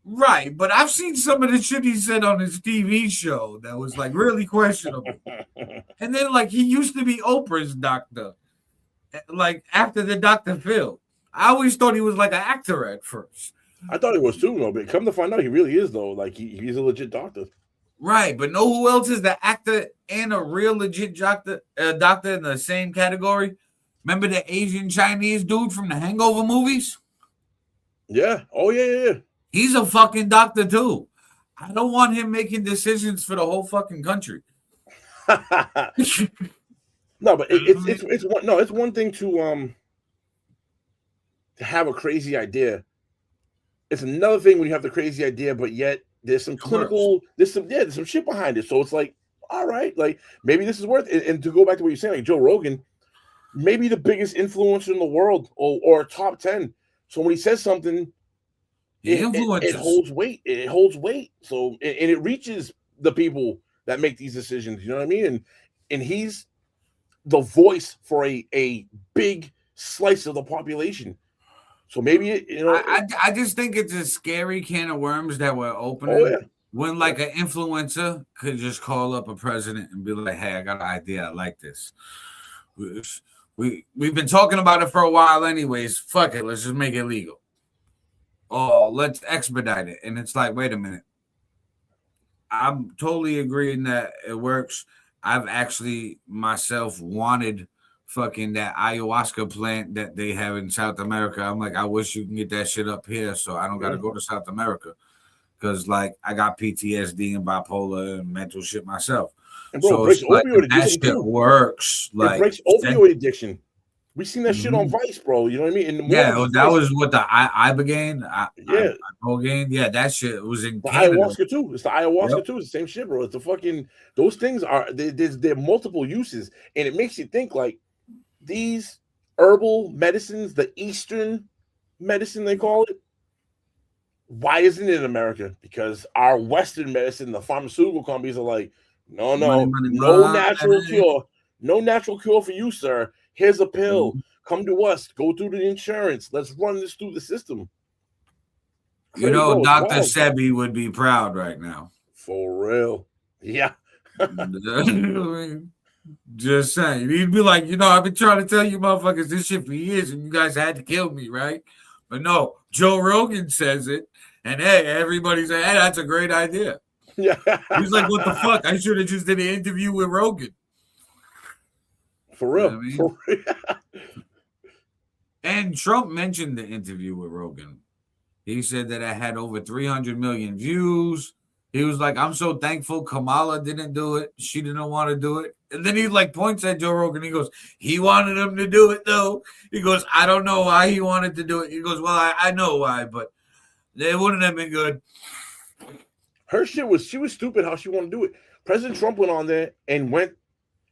Right. But I've seen some of the shit he said on his TV show that was like really questionable. And then like he used to be Oprah's doctor. Like after the Dr. Phil. I always thought he was like an actor at first. I thought he was too, though. But come to find out, he really is, though. Like he's a legit doctor. Right, but know who else is the actor and a real legit doctor in the same category? Remember the Asian Chinese dude from the Hangover movies? Yeah. Oh yeah. He's a fucking doctor too. I don't want him making decisions for the whole fucking country. No, but it's one thing to have a crazy idea. It's another thing when you have the crazy idea, but yet there's some there's some shit behind it. So it's like, all right, like maybe this is worth it. And to go back to what you're saying, like Joe Rogan, maybe the biggest influencer in the world or top 10. So when he says something, it holds weight. It holds weight. So and it reaches the people that make these decisions. You know what I mean? And he's the voice for a big slice of the population. So maybe I just think it's a scary can of worms that we're opening. When like an influencer could just call up a president and be like, "Hey, I got an idea. I like this. We've been talking about it for a while, anyways. Fuck it, let's just make it legal. Oh, let's expedite it." And it's like, wait a minute. I'm totally agreeing that it works. I've actually myself wanted fucking that ayahuasca plant that they have in South America. I'm like, I wish you can get that shit up here so I don't got to go to South America. Because, like, I got PTSD and bipolar and mental shit myself. And bro, so it breaks like, opioid that addiction shit too. works. Like, it breaks opioid addiction. We seen that shit on Vice, bro. You know what I mean? And that was what the Ibogaine. Ibogaine. Yeah, that shit was in the Canada. ayahuasca too. It's the ayahuasca too. It's the same shit, bro. It's the fucking those things are there are multiple uses, and it makes you think like these herbal medicines, the Eastern medicine they call it. Why isn't it in America? Because our Western medicine, the pharmaceutical companies are like, no natural cure, no natural cure for you, sir. Here's a pill. Come to us. Go through the insurance. Let's run this through the system. You know, Dr. Sebi would be proud right now. For real. Yeah. Just saying. He'd be like, I've been trying to tell you motherfuckers this shit for years and you guys had to kill me, right? But no, Joe Rogan says it. And hey, everybody's like, hey, that's a great idea. Yeah. He's like, what the fuck? I should have just did an interview with Rogan. For real. For real. And Trump mentioned the interview with Rogan. He said that it had over 300 million views. He was like, I'm so thankful Kamala didn't do it. She didn't want to do it. And then he like points at Joe Rogan. He goes, he wanted him to do it though. He goes, I don't know why he wanted to do it. He goes, well, I know why, but it wouldn't have been good. Her shit she was stupid how she wanted to do it. President Trump went on there and went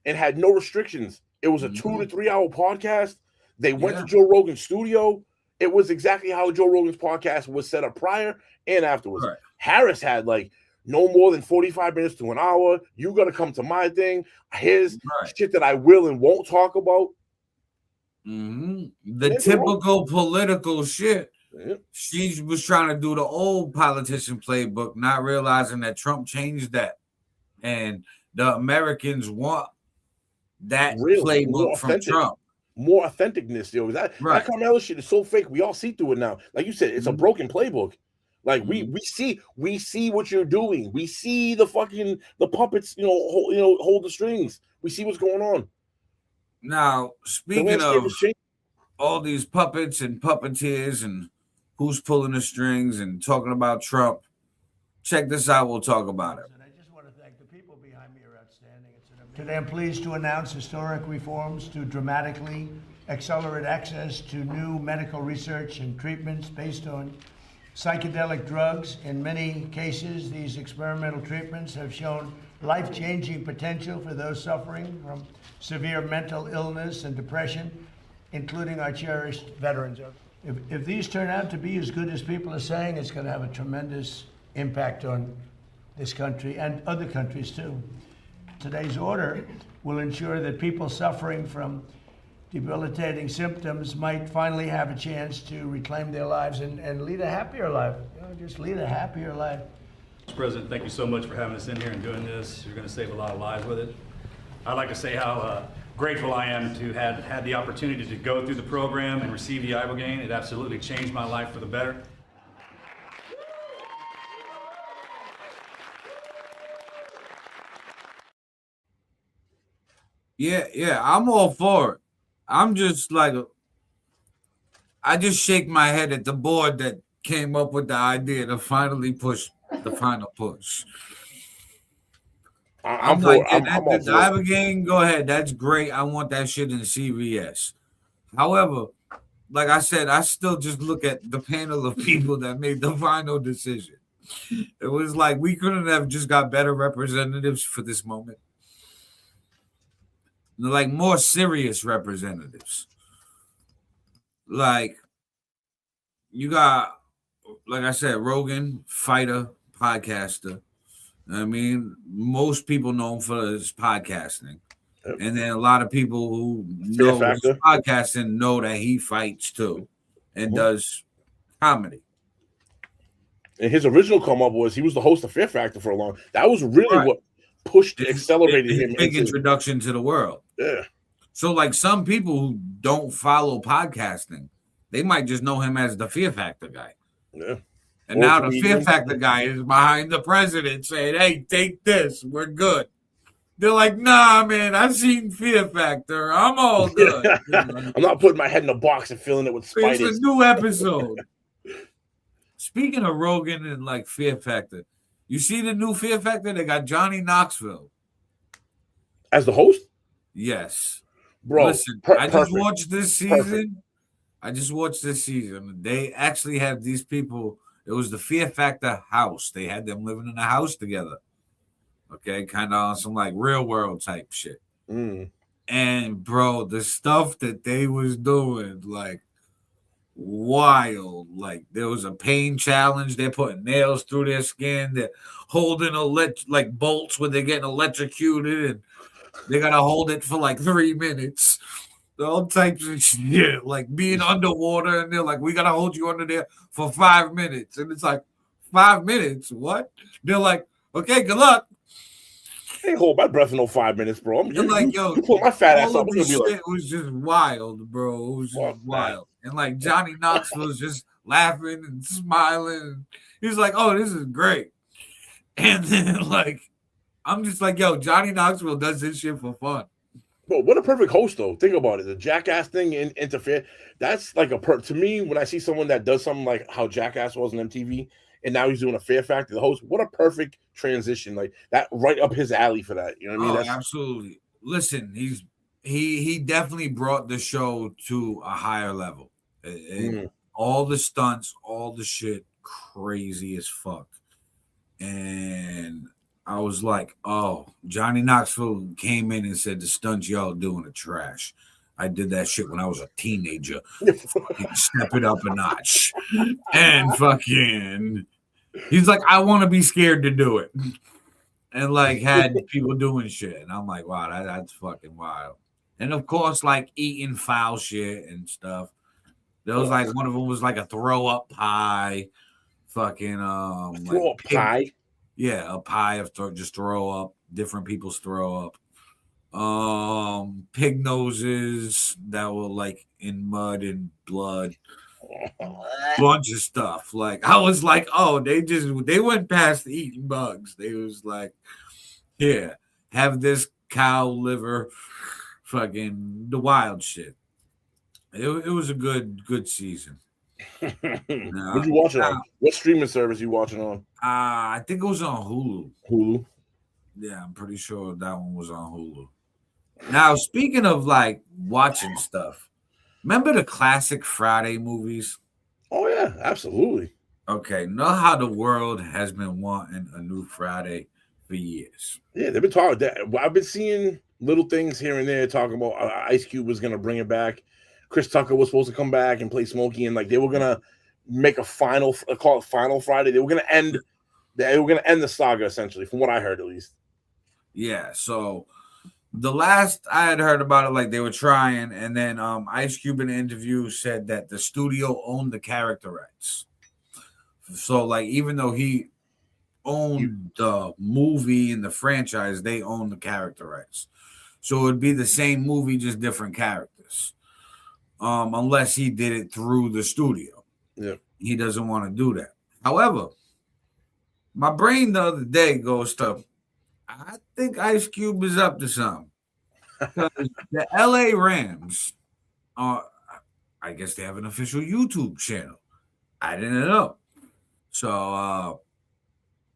and had no restrictions. It was a 2 to 3 hour podcast. They went to Joe Rogan's studio. It was exactly how Joe Rogan's podcast was set up prior and afterwards. Right. Harris had like no more than 45 minutes to an hour. You got to come to my thing. Here's shit that I will and won't talk about. The typical political shit. She was trying to do the old politician playbook, not realizing that Trump changed that. And the Americans want that playbook from Trump. More authenticness, yo. That Carmelo shit is so fake. We all see through it now. Like you said, it's a broken playbook. Like we see what you're doing. We see the puppets, hold the strings. We see what's going on. Now, speaking of all these puppets and puppeteers and who's pulling the strings and talking about Trump, check this out. We'll talk about it. I just want to thank the people behind me are outstanding. Today I'm pleased to announce historic reforms to dramatically accelerate access to new medical research and treatments based on psychedelic drugs. In many cases, these experimental treatments have shown life-changing potential for those suffering from severe mental illness and depression, including our cherished veterans. If these turn out to be as good as people are saying, it's going to have a tremendous impact on this country and other countries too. Today's order will ensure that people suffering from debilitating symptoms might finally have a chance to reclaim their lives and lead a happier life. Just lead a happier life. Mr. President, thank you so much for having us in here and doing this. You're going to save a lot of lives with it. I'd like to say how grateful I am to have had the opportunity to go through the program and receive the Ibogaine. It absolutely changed my life for the better. Yeah, I'm all for it. I'm just like, I just shake my head at the board that came up with the idea to finally push the final push. I'm like, the Ibogaine, go ahead. That's great. I want that shit in CVS. However, like I said, I still just look at the panel of people that made the final decision. It was like, we couldn't have just got better representatives for this moment. Like more serious representatives. Like you got, like I said, Rogan, fighter, podcaster. I mean, most people know him for his podcasting. Yep. And then a lot of people who know his podcasting know that he fights too and does comedy. And his original come up was he was the host of Fear Factor for a long. That was really what pushed, accelerated him. Big introduction to the world. Yeah. So like some people who don't follow podcasting, they might just know him as the Fear Factor guy. Yeah. And now the Fear Factor guy is behind the president saying, hey, take this. We're good. They're like, nah, man, I've seen Fear Factor. I'm all good. I'm not putting my head in a box and filling it with spiders. It's a new episode. Speaking of Rogan and like Fear Factor, you see the new Fear Factor? They got Johnny Knoxville as the host. Yes, bro. Listen, I just watched this season. They actually had these people. It was the Fear Factor house. They had them living in a house together. Okay, kind of on some like real world type shit. And bro, the stuff that they was doing, like wild. Like there was a pain challenge. They're putting nails through their skin. They're holding like bolts where they're getting electrocuted, and they gotta hold it for like 3 minutes. All types of shit, like being underwater, and they're like, "We gotta hold you under there for 5 minutes," and it's like, 5 minutes? What? They're like, "Okay, good luck." Hey, hold my breath for no 5 minutes, bro. I'm like, yo, you pull my fat ass all up. of this shit was just wild, bro. It was just wild. And like Johnny Knoxville was just laughing and smiling. He was like, "Oh, this is great." And then like, I'm just like, yo, Johnny Knoxville does this shit for fun. Bro, what a perfect host, though. Think about it. The Jackass thing interfere. That's like to me, when I see someone that does something like how Jackass was on MTV, and now he's doing a Fear Factor, the host, what a perfect transition. Like that, right up his alley for that. You know what I mean? That's absolutely. Listen, he definitely brought the show to a higher level. All the stunts, all the shit, crazy as fuck. And I was like, oh, Johnny Knoxville came in and said the stunts y'all doing are trash. I did that shit when I was a teenager. Step it up a notch. And fucking, he's like, I want to be scared to do it. And like had people doing shit. And I'm like, wow, that's fucking wild. And of course, like eating foul shit and stuff. There was like one of them was like a throw up pie. Fucking throw up pie. Yeah, a pie of just throw up, different people's throw up. Pig noses that were like in mud and blood. Bunch of stuff. Like I was like, oh, they went past eating bugs. They was like, here, have this cow liver, fucking the wild shit. It was a good season. What you watching on? What streaming service you watching on? I think it was on Hulu. Hulu? Yeah, I'm pretty sure that one was on Hulu. Now, speaking of like watching stuff, remember the classic Friday movies? Oh yeah, absolutely. Okay, know how the world has been wanting a new Friday for years. Yeah, they've been talking that. I've been seeing little things here and there talking about Ice Cube was gonna bring it back. Chris Tucker was supposed to come back and play Smokey, and like they were gonna make call it Final Friday. They were gonna end the saga essentially, from what I heard at least. Yeah, so the last I had heard about it, like they were trying, and then Ice Cube in an interview said that the studio owned the character rights. So like even though he owned the movie and the franchise, they own the character rights. So it would be the same movie, just different characters. Unless he did it through the studio. Yeah. He doesn't want to do that. However, my brain the other day goes to, I think Ice Cube is up to something. Because the LA Rams I guess they have an official YouTube channel. I didn't know. So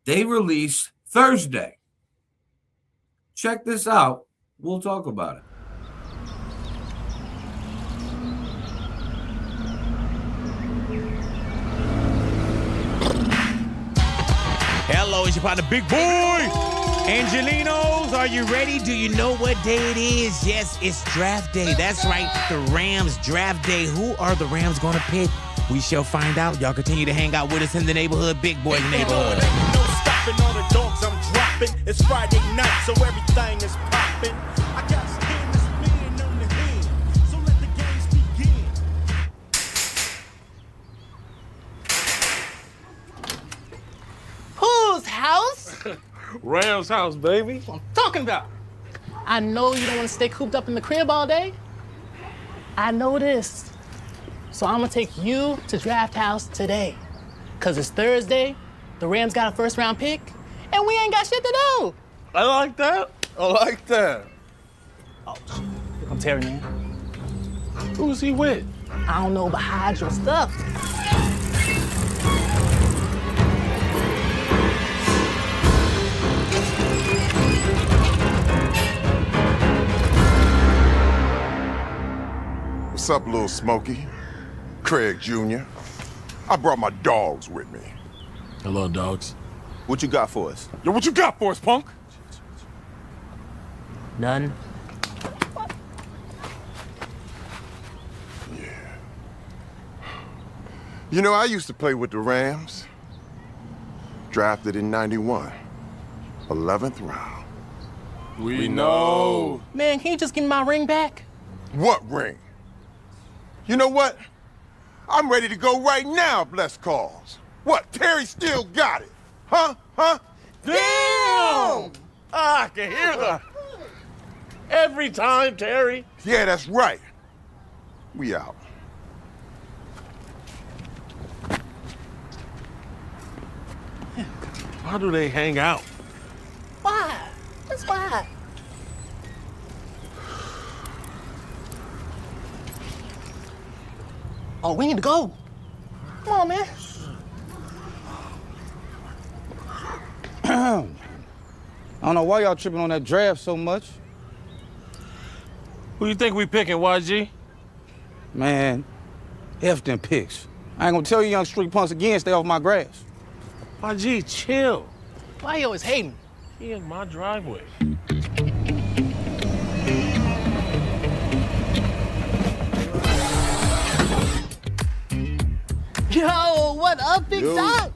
they released Thursday. Check this out. We'll talk about it. Hello, it's your partner, Big Boy. Angelinos, are you ready? Do you know what day it is? Yes, it's draft day. That's right, the Rams draft day. Who are the Rams going to pick? We shall find out. Y'all continue to hang out with us in the neighborhood, Big Boy's neighborhood. Ain't no stopping all the dogs I'm dropping. It's Friday night, so everything is popping. I got skinless men on the hand, so let the games begin. Whose house? Ram's house, baby. That's what I'm talking about. I know you don't want to stay cooped up in the crib all day. I know this. So I'm gonna take you to Draft House today. Cause it's Thursday, the Rams got a first round pick, and we ain't got shit to do. I like that. I like that. Oh, shit. Here come Terry, man. Who's he with? I don't know, but hide your stuff. What's up, little Smokey? Craig Jr. I brought my dogs with me. Hello, dogs. What you got for us? Yo, what you got for us, punk? None. You know, I used to play with the Rams. Drafted in 91. 11th round. We know. Man, can you just give me my ring back? What ring? You know what? I'm ready to go right now, bless cause. What, Terry still got it? Huh? Huh? Damn! I can hear that. Every time, Terry. Yeah, that's right. We out. Why do they hang out? Why? That's why. Oh, we need to go. Come on, man. I don't know why y'all tripping on that draft so much. Who you think we picking, YG? Man, F them picks. I ain't gonna tell you young street punks again, stay off my grass. YG, chill. Why you always hating? He in my driveway. Yo, what up, Big Yo. Dog?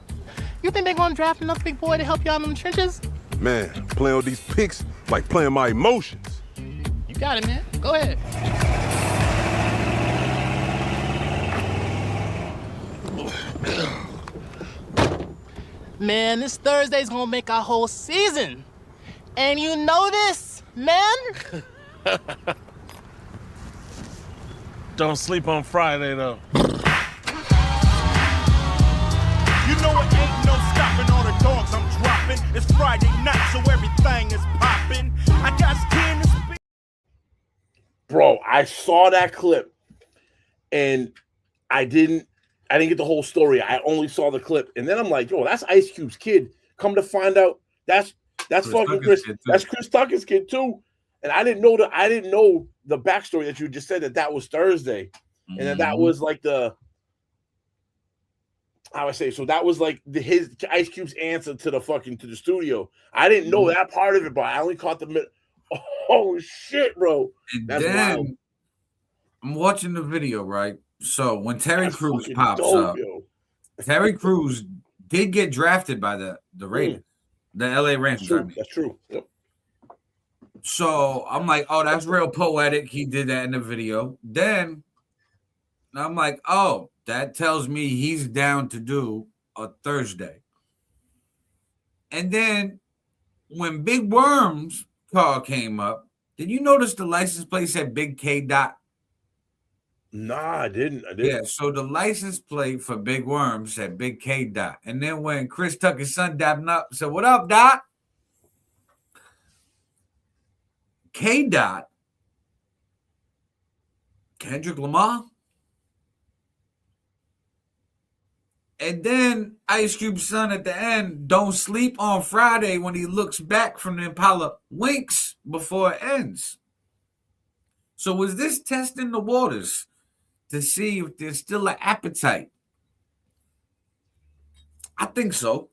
You think they gonna draft another big boy to help y'all in them trenches? Man, playing with these picks like playing my emotions. You got it, man. Go ahead. Man, this Thursday's gonna make our whole season. And you know this, man? Don't sleep on Friday, though. You know it ain't no stopping all the dogs I'm dropping. It's Friday night, so everything is popping. I got skin to speak. Bro, I saw that clip and I didn't get the whole story. I only saw the clip. And then I'm like, yo, that's Ice Cube's kid. Come to find out, that's fucking Chris. That's Chris Tucker's kid too. And I didn't know the backstory that you just said that was Thursday. And then that was like how I say, so that was like his Ice Cube's answer to the studio. I didn't know that part of it, but I only caught the mid. Oh shit, bro. That's wild. I'm watching the video, right? So when Terry Crews pops up, Terry Crews did get drafted by the Raiders, the LA Rams. That's true. Yep. So I'm like, oh, that's real poetic. He did that in the video. Then I'm like, oh, that tells me he's down to do a Thursday. And then when Big Worm's car came up, did you notice the license plate said Big K Dot? Nah, I didn't. Yeah, so the license plate for Big Worm said Big K Dot. And then when Chris Tucker's son dapped up, said, what up, Dot? K Dot, Kendrick Lamar. And then Ice Cube's son at the end, don't sleep on Friday when he looks back from the Impala, winks before it ends. So was this testing the waters to see if there's still an appetite? I think so.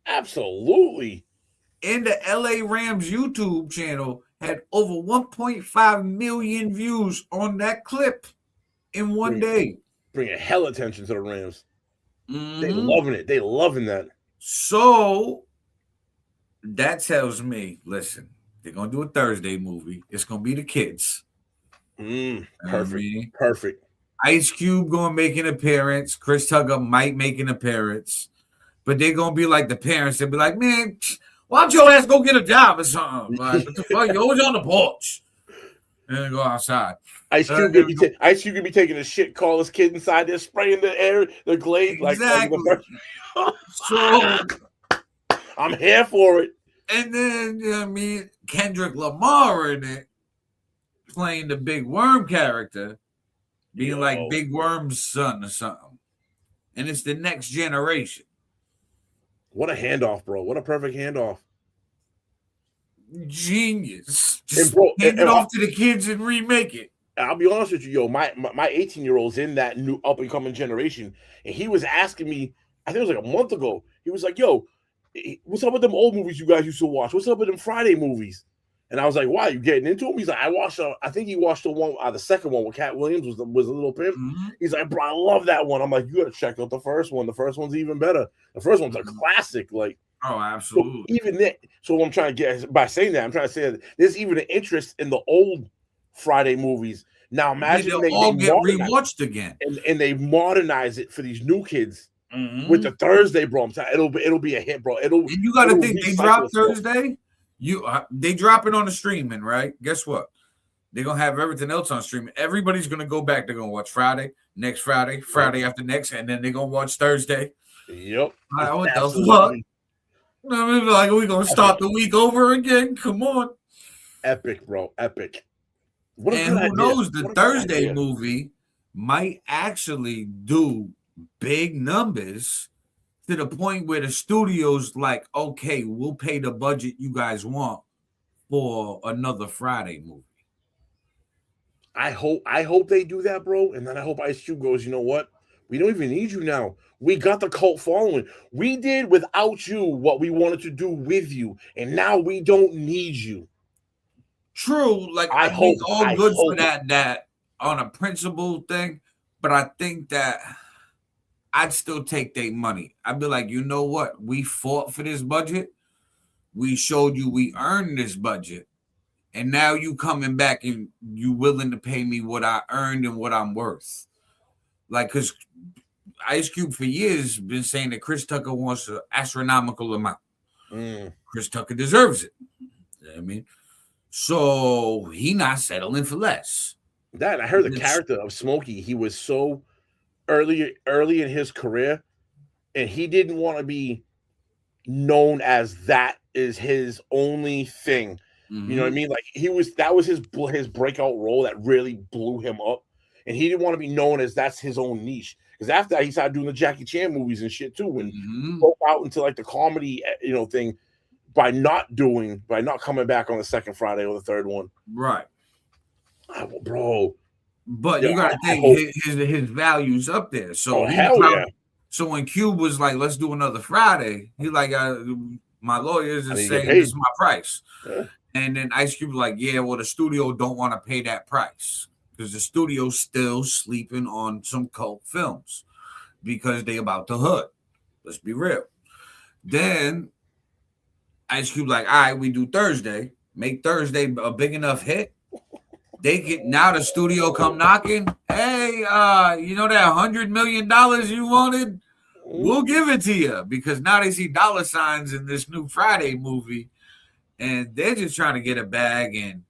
Absolutely. And the LA Rams YouTube channel had over 1.5 million views on that clip in one day. Bringing hell attention to the Rams. They loving it. They loving that. So that tells me, listen, they're going to do a Thursday movie. It's going to be the kids. Perfect. Perfect. Ice Cube going to make an appearance. Chris Tucker might make an appearance. But they're going to be like the parents. They'll be like, man, why don't your ass go get a job or something? Like, what the fuck? You're always on the porch. And then go outside. Ice Cube could be taking a shit, call his kid inside there, spraying the air, the glade. Exactly. So I'm here for it. And then, you know what I mean, Kendrick Lamar in it, playing the Big Worm character, being like Big Worm's son or something. And it's the next generation. What a handoff, bro. What a perfect handoff. Genius. Just And bro, hand it off to the kids and remake it. I'll be honest with you, yo. My 18-year-old's in that new up and coming generation, and he was asking me, I think it was like a month ago. He was like, "Yo, what's up with them old movies you guys used to watch? What's up with them Friday movies?" And I was like, "Why, you getting into them?" He's like, "I watched. I think he watched the one, the second one where Cat Williams was a little pimp." Mm-hmm. He's like, "Bro, I love that one." I'm like, "You got to check out the first one. The first one's even better. The first one's a classic." Like, oh, absolutely. So even that. So what I'm trying to get by saying that, I'm trying to say that there's even an interest in the old Friday movies. Now imagine they all get rewatched again, and they modernize it for these new kids with the Thursday, bro. It'll be a hit, bro. And you got to think they drop Thursday. They drop it on the streaming, right? Guess what? They're gonna have everything else on streaming. Everybody's gonna go back. They're gonna watch Friday, next Friday, Friday after next, and then they're gonna watch Thursday. Yep. What the fuck? I mean, like, we gonna start the week over again? Come on. Epic, bro. Epic. And who knows, the Thursday movie might actually do big numbers to the point where the studio's like, okay, we'll pay the budget you guys want for another Friday movie. I hope they do that, bro. And then I hope Ice Cube goes, you know what? We don't even need you now. We got the cult following. We did without you what we wanted to do with you, and now we don't need you. True, like I think all good for that on a principle thing, but I think that I'd still take their money. I'd be like, you know what? We fought for this budget. We showed you we earned this budget, and now you coming back and you willing to pay me what I earned and what I'm worth. Like, because Ice Cube for years been saying that Chris Tucker wants an astronomical amount. Chris Tucker deserves it. You know what I mean? So he not settling for less. That I heard the character of Smokey. He was so early in his career, and he didn't want to be known as that is his only thing. You know what I mean? Like that was his breakout role that really blew him up, and he didn't want to be known as that's his own niche. Because after that, he started doing the Jackie Chan movies and shit too, and broke out into like the comedy, thing. By not coming back on the second Friday or the third one. Right. Bro. But you got to think his value's up there. So So when Cube was like, let's do another Friday, he like, my lawyers are saying this is my price. Yeah. And then Ice Cube was like, yeah, well, the studio don't want to pay that price because the studio's still sleeping on some cult films because they about the hood. Let's be real. Then Ice Cube like, all right, we do Thursday. Make Thursday a big enough hit. They get now the studio come knocking. Hey, you know that $100 million you wanted? We'll give it to you because now they see dollar signs in this new Friday movie, and they're just trying to get a bag. And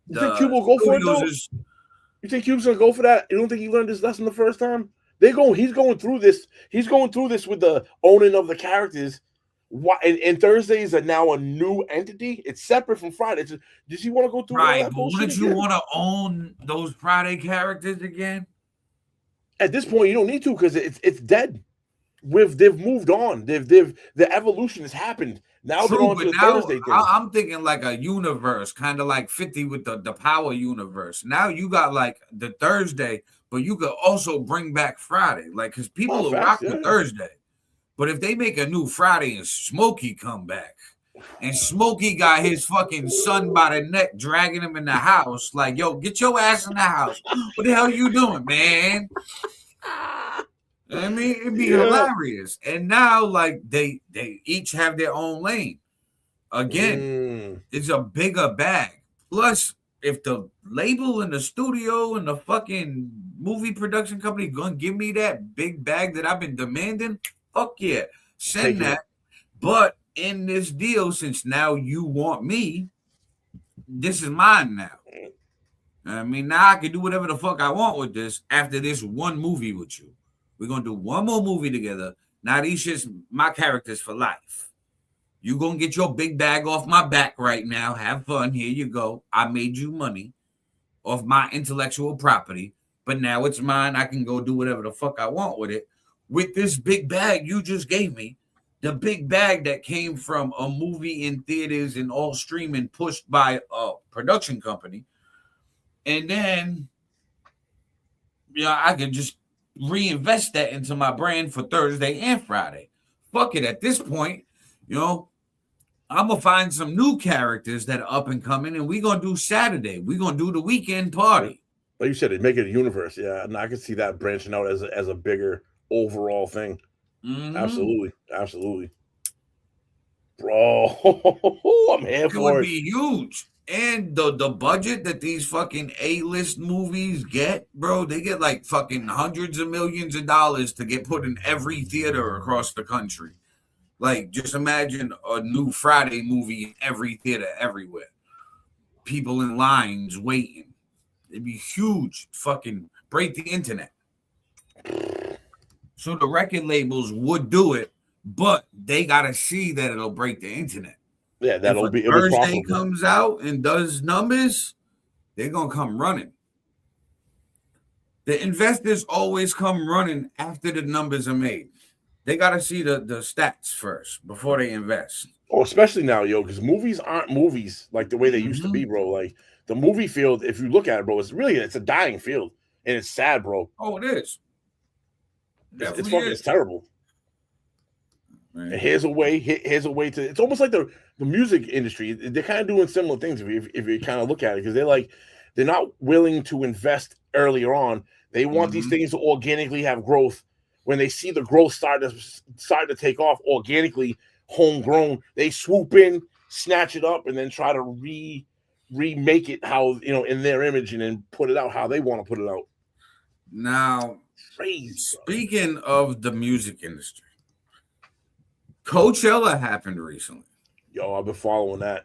you think Cube will go for it though? You think Cube's gonna go for that? You don't think he learned his lesson the first time? He's going through this. He's going through this with the owning of the characters. Why and Thursdays are now a new entity. It's separate from Friday. Does he want to go through? Right, but wouldn't you want to own those Friday characters again? At this point, you don't need to because it's dead. They've moved on. The evolution has happened. Now they're on to the Thursday thing. I'm thinking like a universe, kind of like 50 with the Power universe. Now you got like the Thursday, but you could also bring back Friday, like because people will rock the Thursday. But if they make a new Friday and Smokey come back, and Smokey got his fucking son by the neck, dragging him in the house, like, yo, get your ass in the house. What the hell are you doing, man? I mean, it'd be hilarious. And now, like, they each have their own lane. Again, it's a bigger bag. Plus, if the label and the studio and the fucking movie production company gonna give me that big bag that I've been demanding, fuck yeah, send that. But in this deal, since now you want me, this is mine now. I mean, now I can do whatever the fuck I want with this after this one movie with you. We're gonna do one more movie together. Now these shit's my characters for life. You gonna get your big bag off my back right now. Have fun. Here you go. I made you money off my intellectual property, but now it's mine. I can go do whatever the fuck I want with it. With this big bag you just gave me, the big bag that came from a movie in theaters and all streaming pushed by a production company. And then, I could just reinvest that into my brand for Thursday and Friday. Fuck it. At this point, I'm going to find some new characters that are up and coming, and we're going to do Saturday. We're going to do the weekend party. Like you said, make it a universe. Yeah, and I can see that branching out as a bigger overall thing. Mm-hmm. Absolutely. Bro, I'm here for it. It would be huge. And the budget that these fucking A-list movies get, bro, they get like fucking hundreds of millions of dollars to get put in every theater across the country. Like, just imagine a new Friday movie in every theater everywhere. People in lines waiting. It'd be huge. Fucking break the internet. So the record labels would do it, but they got to see that it'll break the internet. Yeah, that'll be Thursday comes out and does numbers, they're going to come running. The investors always come running after the numbers are made. They got to see the stats first before they invest. Oh, especially now, because movies aren't movies like the way they used to be, bro. Like, the movie field, if you look at it, bro, it's a dying field, and it's sad, bro. Oh, it is. It's terrible. And here's a way to. It's almost like the music industry. They're kind of doing similar things if you kind of look at it, because they're not willing to invest earlier on. They want these things to organically have growth. When they see the growth start to take off organically, homegrown, they swoop in, snatch it up, and then try to remake it how in their image, and then put it out how they want to put it out. Now, crazy. Speaking of the music industry, Coachella happened recently. Yo, I've been following that.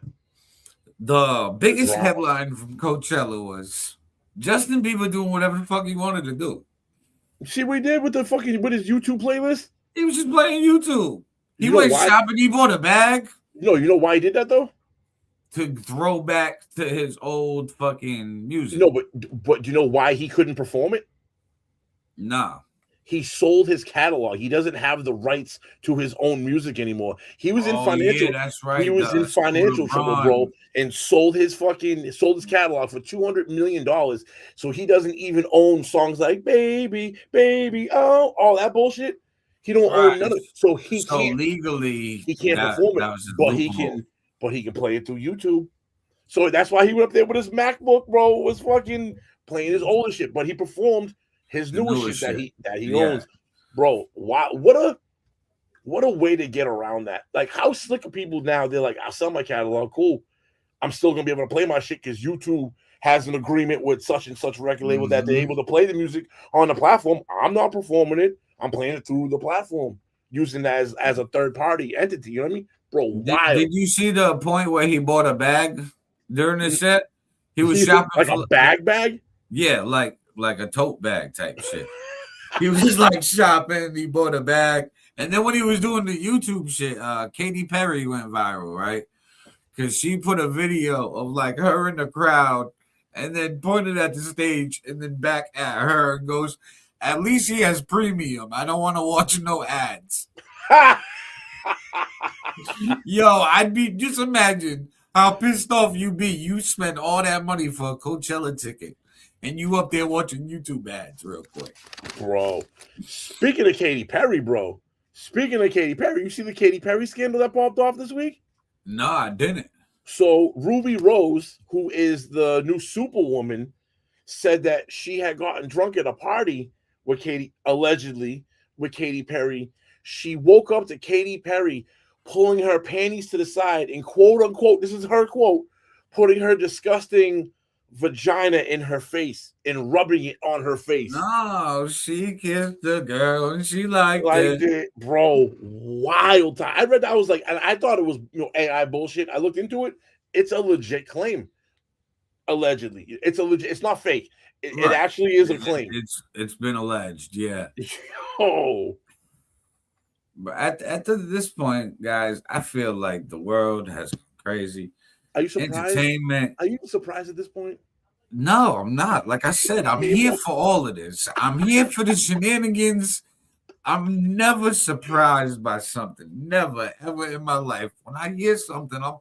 The biggest headline from Coachella was Justin Bieber doing whatever the fuck he wanted to do. See what he did with his YouTube playlist? He was just playing YouTube. He went shopping. He bought a bag. You know why he did that though? To throw back to his old fucking music. No, but do you know why he couldn't perform it? Nah. He sold his catalog. He doesn't have the rights to his own music anymore. He was in financial. Yeah, that's right. He was in financial trouble, bro, and sold his catalog for $200 million. So he doesn't even own songs like "Baby, Baby," all that bullshit. He don't own none of it. So he can't legally perform it, but he can play it through YouTube. So that's why he went up there with his MacBook, bro. Was fucking playing his older shit, but he performed his newest shit that he owns, bro. Wow, what a way to get around that. Like, how slick are people now? They're like, I'll sell my catalog, cool. I'm still gonna be able to play my shit because YouTube has an agreement with such and such record label that they're able to play the music on the platform. I'm not performing it. I'm playing it through the platform, using that as a third party entity. You know what I mean, bro? Wild. Did you see the point where he bought a bag during the set? He was shopping like a bag. Yeah, like a tote bag type shit. He was like shopping. He bought a bag, and then when he was doing the YouTube shit, Katy Perry went viral, right? Because she put a video of like her in the crowd, and then pointed at the stage, and then back at her and goes, "At least he has premium. I don't want to watch no ads." Yo, I'd be, just imagine how pissed off you be. You spend all that money for a Coachella ticket, and you up there watching YouTube ads real quick. Bro, speaking of Katy Perry, you see the Katy Perry scandal that popped off this week? No, I didn't. So Ruby Rose, who is the new Superwoman, said that she had gotten drunk at a party with allegedly with Katy Perry. She woke up to Katy Perry pulling her panties to the side and, quote unquote, this is her quote, putting her disgusting vagina in her face and rubbing it on her face. No, she kissed the girl and she liked it. Bro, wild time. I read that, I was like, and I thought it was AI bullshit. I looked into it. It's a legit claim. Allegedly. It's not fake. It actually is a claim. It's been alleged, yeah. Oh. But at this point, guys, I feel like the world has gone crazy. Are you surprised? Entertainment. Are you surprised at this point? No, I'm not. Like I said, I'm here for all of this. I'm here for the shenanigans. I'm never surprised by something. Never, ever in my life. When I hear something, I'm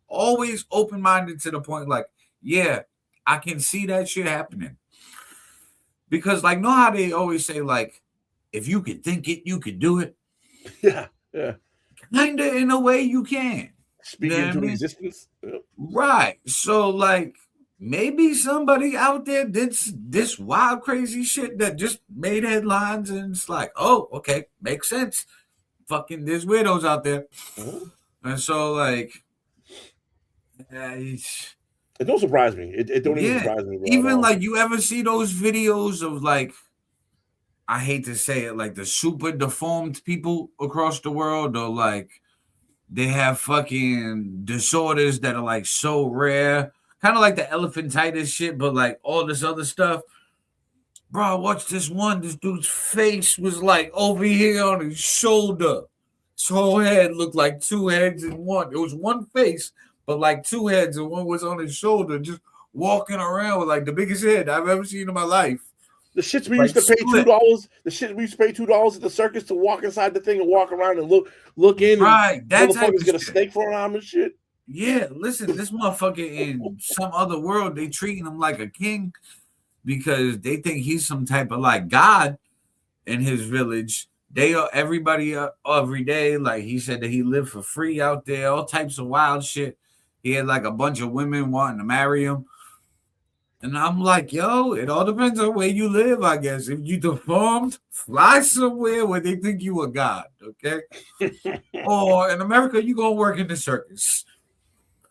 always open-minded to the point like, yeah, I can see that shit happening. Because, like, know how they always say, like, if you could think it, you could do it? Yeah, yeah. Kind of in a way you can. Speak into existence. Yep. Right. So, like, maybe somebody out there did this wild, crazy shit that just made headlines, and it's like, oh, okay, makes sense. Fucking, there's weirdos out there. And so, like, it don't surprise me. It don't even surprise me. Bro, even like, you ever see those videos of, like, I hate to say it, like the super deformed people across the world, or like they have fucking disorders that are like so rare, kind of like the elephantitis shit, but like all this other stuff. Bro, I watched this one. This dude's face was like over here on his shoulder. His whole head looked like two heads in one. It was one face, but like two heads, and one was on his shoulder, just walking around with like the biggest head I've ever seen in my life. The shits we used to pay $2. The shit we used to pay $2 at the circus to walk inside the thing and walk around and look in. Right, that motherfuckers get a snake for an arm and shit. Yeah, listen, this motherfucker in some other world, they treating him like a king because they think he's some type of like god in his village. They are everybody every day. Like he said that he lived for free out there, all types of wild shit. He had like a bunch of women wanting to marry him. And I'm like, yo, it all depends on where you live, I guess. If you deformed, fly somewhere where they think you a god, okay? Or in America, you gonna work in the circus.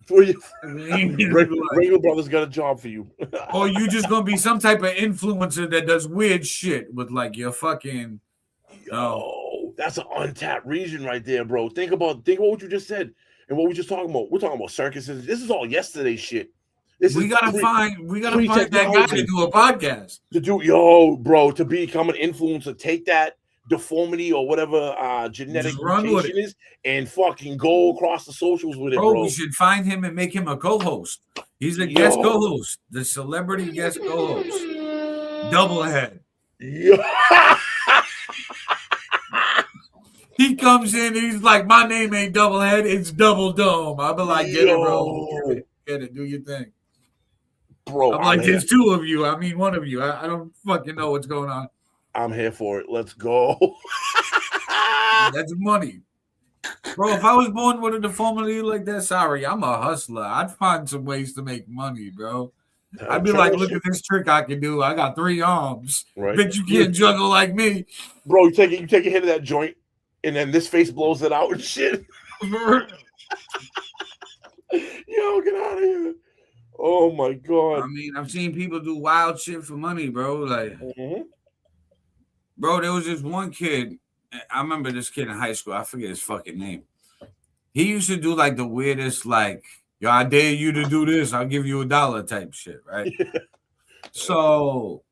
Regular Brothers got a job for you. Or you just gonna be some type of influencer that does weird shit with like your fucking. Oh, that's an untapped region right there, bro. Think about what you just said and what we just talking about. We're talking about circuses. This is all yesterday's shit. We gotta find that guy to do a podcast. To become an influencer, take that deformity or whatever genetic mutation is and fucking go across the socials with it, bro. We should find him and make him a co-host. He's a guest co-host, the celebrity guest co-host. Doublehead. He comes in and he's like, my name ain't Doublehead, it's Double Dome. I'll be like, get it, bro. Get it, do your thing. Bro, I'm like, there's two of you. I mean, one of you. I don't fucking know what's going on. I'm here for it. Let's go. That's money. Bro, if I was born with a deformity like that, sorry, I'm a hustler. I'd find some ways to make money, bro. I'd be like, look at this trick I can do. I got 3 arms. Right. Bet you can't juggle like me. Bro, you take a hit of that joint, and then this face blows it out and shit. Yo, get out of here. Oh my god! I mean, I've seen people do wild shit for money, bro. Like, bro, there was this one kid. I remember this kid in high school. I forget his fucking name. He used to do like the weirdest, like, yo, I dare you to do this. I'll give you $1 type shit, right? Yeah. So,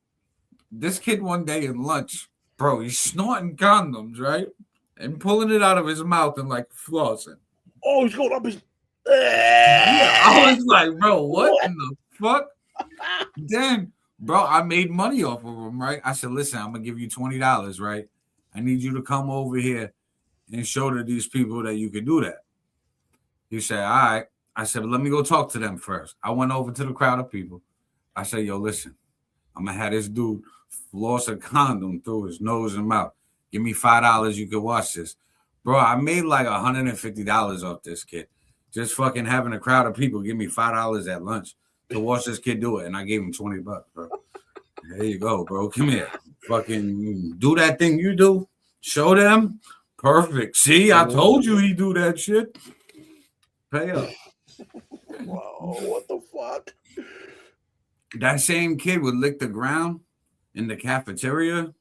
this kid one day in lunch, bro, he's snorting condoms, right, and pulling it out of his mouth and like flossing. Oh, he's going up his. Yeah, I was like, bro, what in the fuck? Then, bro, I made money off of him, right? I said, listen, I'm gonna give you $20, right? I need you to come over here and show to these people that you can do that. He said, all right. I said, let me go talk to them first. I went over to the crowd of people. I said, yo, listen, I'm gonna have this dude floss a condom through his nose and mouth. Give me $5, you can watch this. Bro, I made like $150 off this kid. Just fucking having a crowd of people give me $5 at lunch to watch this kid do it. And I gave him $20, bro. There you go, bro. Come here. Fucking do that thing you do. Show them. Perfect. See, I told you he do that shit. Pay up. Whoa, what the fuck? That same kid would lick the ground in the cafeteria.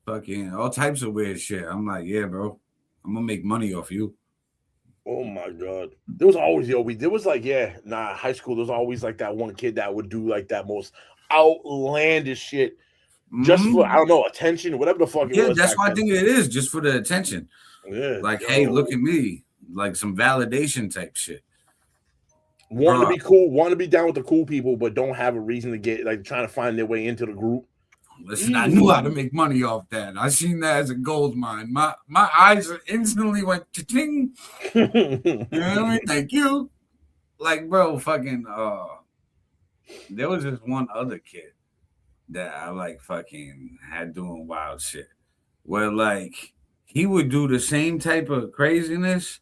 Fucking all types of weird shit. I'm like, yeah, bro. I'm gonna make money off you. Oh my god. There was always high school, there's always like that one kid that would do like that most outlandish shit. just for, I don't know, attention, whatever the fuck it Yeah, was. that's back why I then. think it is, just for the attention. Yeah, Like, yo. hey, look at me, like some validation type shit. Want to Bruh. be cool, want to be down with the cool people, but don't have a reason to get, like, trying to find their way into the group. Listen, I knew how to make money off that. I seen that as a gold mine. My eyes instantly went ting. You know what I mean? Thank you. Like, bro, fucking there was this one other kid that I like fucking had doing wild shit. Where like he would do the same type of craziness,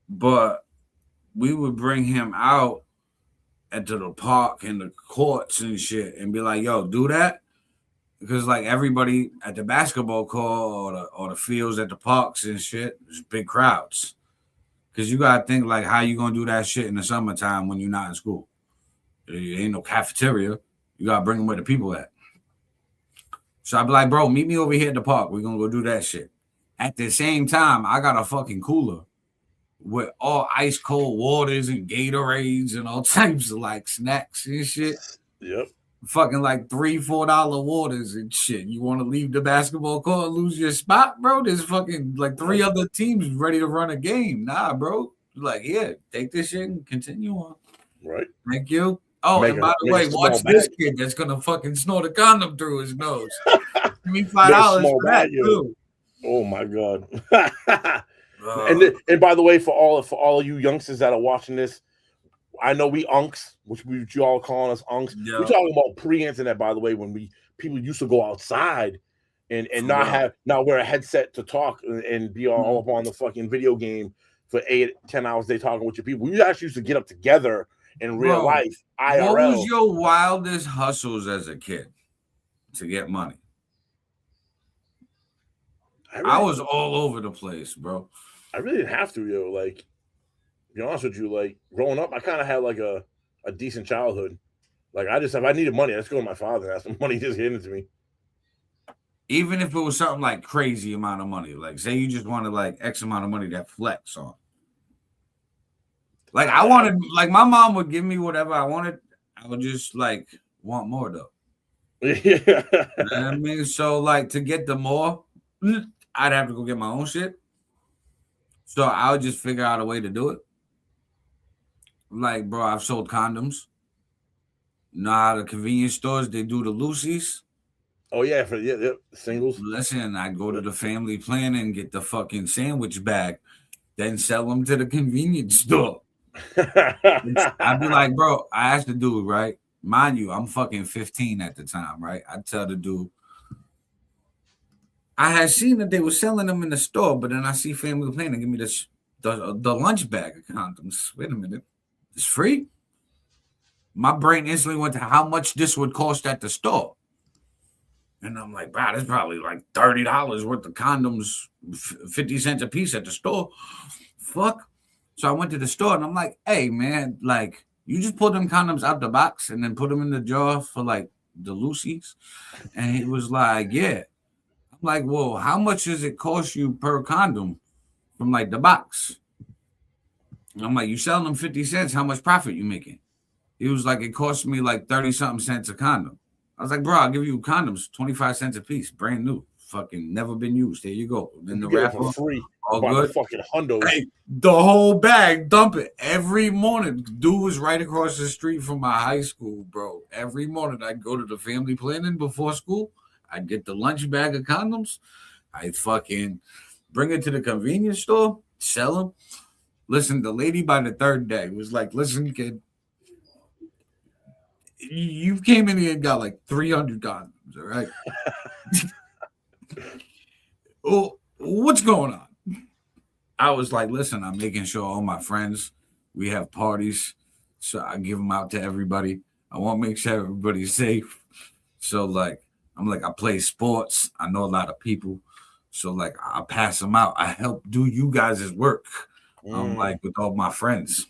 but we would bring him out into the park and the courts and shit and be like, yo, do that. Because like everybody at the basketball court or the fields at the parks and shit, there's big crowds. Because you gotta think like how you gonna do that shit in the summertime when you're not in school. There ain't no cafeteria. You gotta bring them where the people at. So I'd be like, bro, meet me over here at the park. We're gonna go do that shit. At the same time, I got a fucking cooler with all ice cold waters and Gatorades and all types of like snacks and shit. Yep. Fucking like $3-4 waters and shit. You want to leave the basketball court and lose your spot, bro? There's fucking like 3 other teams ready to run a game. Nah, bro. Like, yeah, take this shit and continue on. Right. Thank you. Oh, and by the way, watch this kid that's gonna fucking snort a condom through his nose. Give me $5 for that too. Oh my god. And by the way, for all of you youngsters that are watching this, I know we unks, which you all calling us unks. Yeah. We're talking about pre-internet, by the way, when people used to go outside and not wear a headset to talk and be all up on the fucking video game for 8-10 hours a day talking with your people. We actually used to get up together in real life. IRL. What was your wildest hustles as a kid to get money? I was all over the place, bro. I really didn't have to, yo. Like, to be honest with you, like growing up, I kind of had like a decent childhood. Like, if I needed money, I just go to my father and ask him money, just handed to me. Even if it was something like crazy amount of money, like say you just wanted like X amount of money that flex on. Like I wanted, like my mom would give me whatever I wanted. I would just like want more though. Yeah. You know what I mean, so like to get the more, I'd have to go get my own shit. So I would just figure out a way to do it. Like, bro, I've sold condoms. Nah, the convenience stores, they do the loosies. Oh, yeah, singles. Listen, I'd go to the family plan and get the fucking sandwich bag, then sell them to the convenience store. I'd be like, bro, I asked the dude, right? Mind you, I'm fucking 15 at the time, right? I'd tell the dude, I had seen that they were selling them in the store, but then I see family planning give me the lunch bag of condoms. Wait a minute, it's free? My brain instantly went to how much this would cost at the store. And I'm like, wow, that's probably like $30 worth of condoms, 50 cents a piece at the store. Fuck. So I went to the store and I'm like, hey, man, like, you just pull them condoms out the box and then put them in the jar for like the loosies? And he was like, yeah. I'm like, well, how much does it cost you per condom from like the box? And I'm like, you selling them 50 cents, how much profit you making? He was like, it cost me like 30-something cents a condom. I was like, bro, I'll give you condoms, 25 cents a piece, brand new, fucking never been used. There you go. Then the wrap for free. all good. Fucking hundos. Hey, the whole bag, dump it every morning. Dude was right across the street from my high school, bro. Every morning I'd go to the family planning before school. I'd get the lunch bag of condoms. I'd fucking bring it to the convenience store, sell them. Listen, the lady by the third day was like, listen, kid, you came in here and got like 300 condoms, all right? Oh, what's going on? I was like, listen, I'm making sure all my friends, we have parties, so I give them out to everybody. I want to make sure everybody's safe. So like, I'm like, I play sports. I know a lot of people. So like, I pass them out. I help do you guys' work. I'm like, with all my friends.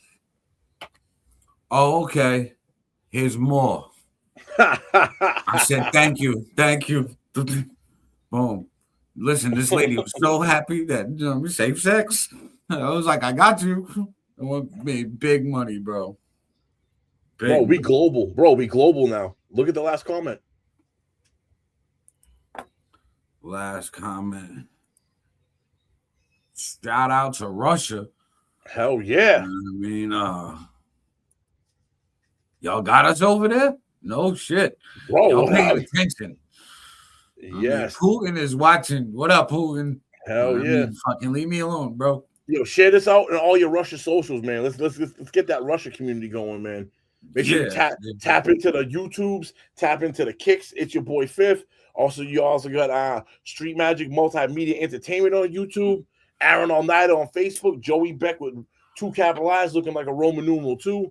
Oh, okay. Here's more. I said, thank you. Thank you. Boom. Listen, this lady was so happy that safe sex. I was like, I got you. I want made big money, bro. Bro, we global. Bro, we global now. Look at the last comment. Last comment. Shout out to Russia. Hell yeah. I mean, y'all got us over there? No shit. Bro, y'all paying attention. Yes. I mean, Putin is watching. What up, Putin? Hell yeah. Mean, fucking leave me alone, bro. Yo, share this out in all your Russia socials, man. Let's get that Russia community going, man. Make sure you tap into the YouTubes, tap into the Kicks. It's Your Boy FiF. Also, you also got Street Magic Multimedia Entertainment on YouTube. Aaron All Niter on Facebook. Joey Beck with 2 capital I's looking like a Roman numeral 2.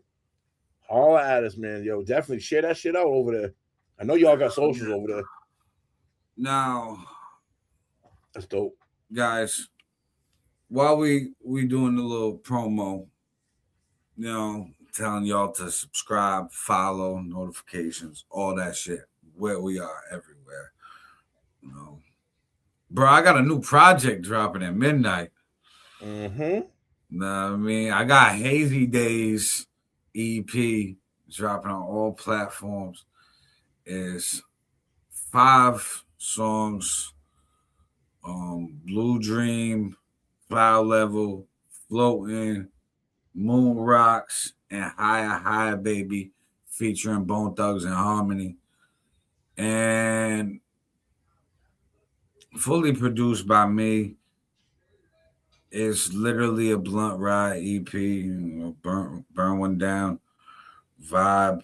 All at us, man. Yo, definitely share that shit out over there. I know y'all got socials over there. Now, that's dope, guys. While we doing the little promo, you know, telling y'all to subscribe, follow, notifications, all that shit. Where we are everywhere. You know, bro, I got a new project dropping at midnight. Mm-hmm. Know what I mean? I got Hazy Days EP dropping on all platforms. It's 5 songs. Blue Dream, Cloud Level, Floating, Moon Rocks, and Higher Baby, featuring Bone Thugs and Harmony. And fully produced by me. It's literally a blunt ride EP, you know, burn one down vibe.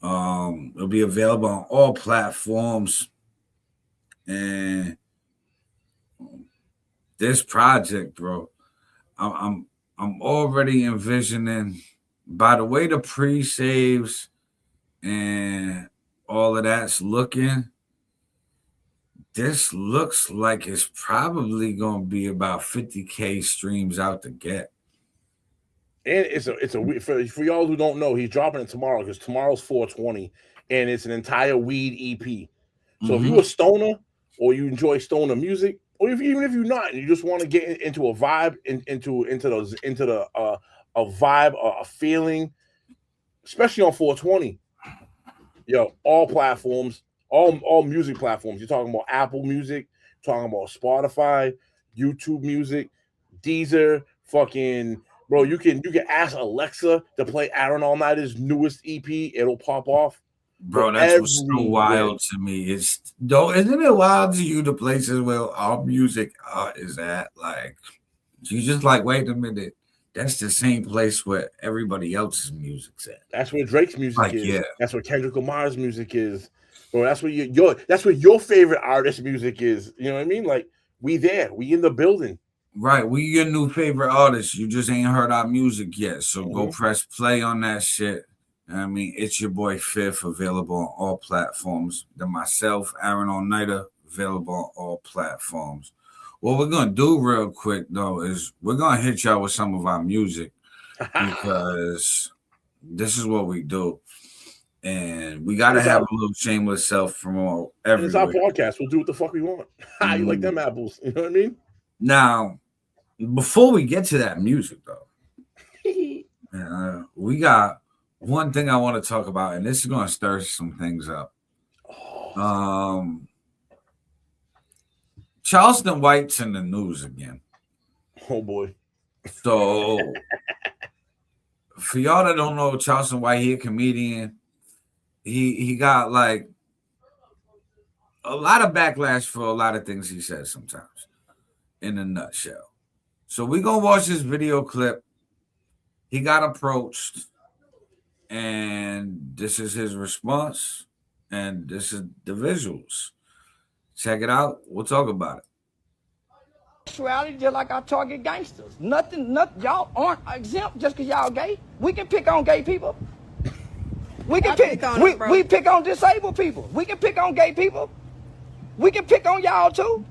It'll be available on all platforms. And this project, bro, I'm already envisioning, by the way the pre-saves and all of that's looking, this looks like it's probably going to be about 50K streams out the get. And it's a for y'all who don't know, he's dropping it tomorrow because tomorrow's 420, and it's an entire weed EP. So if you're a stoner or you enjoy stoner music, or even if you're not, and you just want to get into a vibe, into a vibe, a feeling, especially on 420, yo, all platforms. All music platforms. You're talking about Apple Music, talking about Spotify, YouTube Music, Deezer, fucking bro. You can ask Alexa to play Aaron All Niter's newest EP. It'll pop off. Bro, that's what's so wild to me. Isn't it wild to you the places where our music is at? Like, you just like, wait a minute. That's the same place where everybody else's music's at. That's where Drake's music is. Yeah. That's where Kendrick Lamar's music is. Bro, that's where your favorite artist music is. You know what I mean? Like, we in the building. Right. We your new favorite artist. You just ain't heard our music yet. So go press play on that shit. I mean, It's Your Boy FiF, available on all platforms. Then myself, Aaron All Niter, available on all platforms. What we're gonna do real quick though is we're gonna hit y'all with some of our music because this is what we do. And we gotta have a little shameless self promo everywhere. It's our podcast. We'll do what the fuck we want. You like them apples? You know what I mean? Now, before we get to that music, though, we got one thing I want to talk about, and this is going to stir some things up. Charleston White's in the news again. Oh boy! So, for y'all that don't know, Charleston White, he a comedian. He got like a lot of backlash for a lot of things he says sometimes, in a nutshell. So we gonna watch this video clip. He got approached, and this is his response, and this is the visuals. Check it out. We'll talk about it. Sexuality just like I target gangsters. Nothing, y'all aren't exempt just because y'all gay. We can pick on gay people. We can we pick on disabled people. We can pick on gay people. We can pick on y'all too.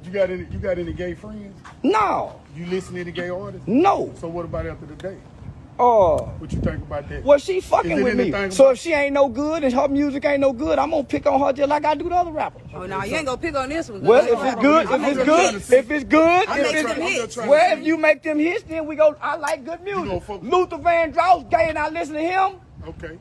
You got any gay friends? No. You listen to any gay artists? No. So what about after the day? What you think about that? Well, she fucking with me. So if she ain't no good and her music ain't no good, I'm gonna pick on her just like I do the other rappers. Oh no, you ain't gonna pick on this one. Well, if it's good, if you make them hits, then we go. I like good music. Luther Vandross, gay, and I listen to him. Okay.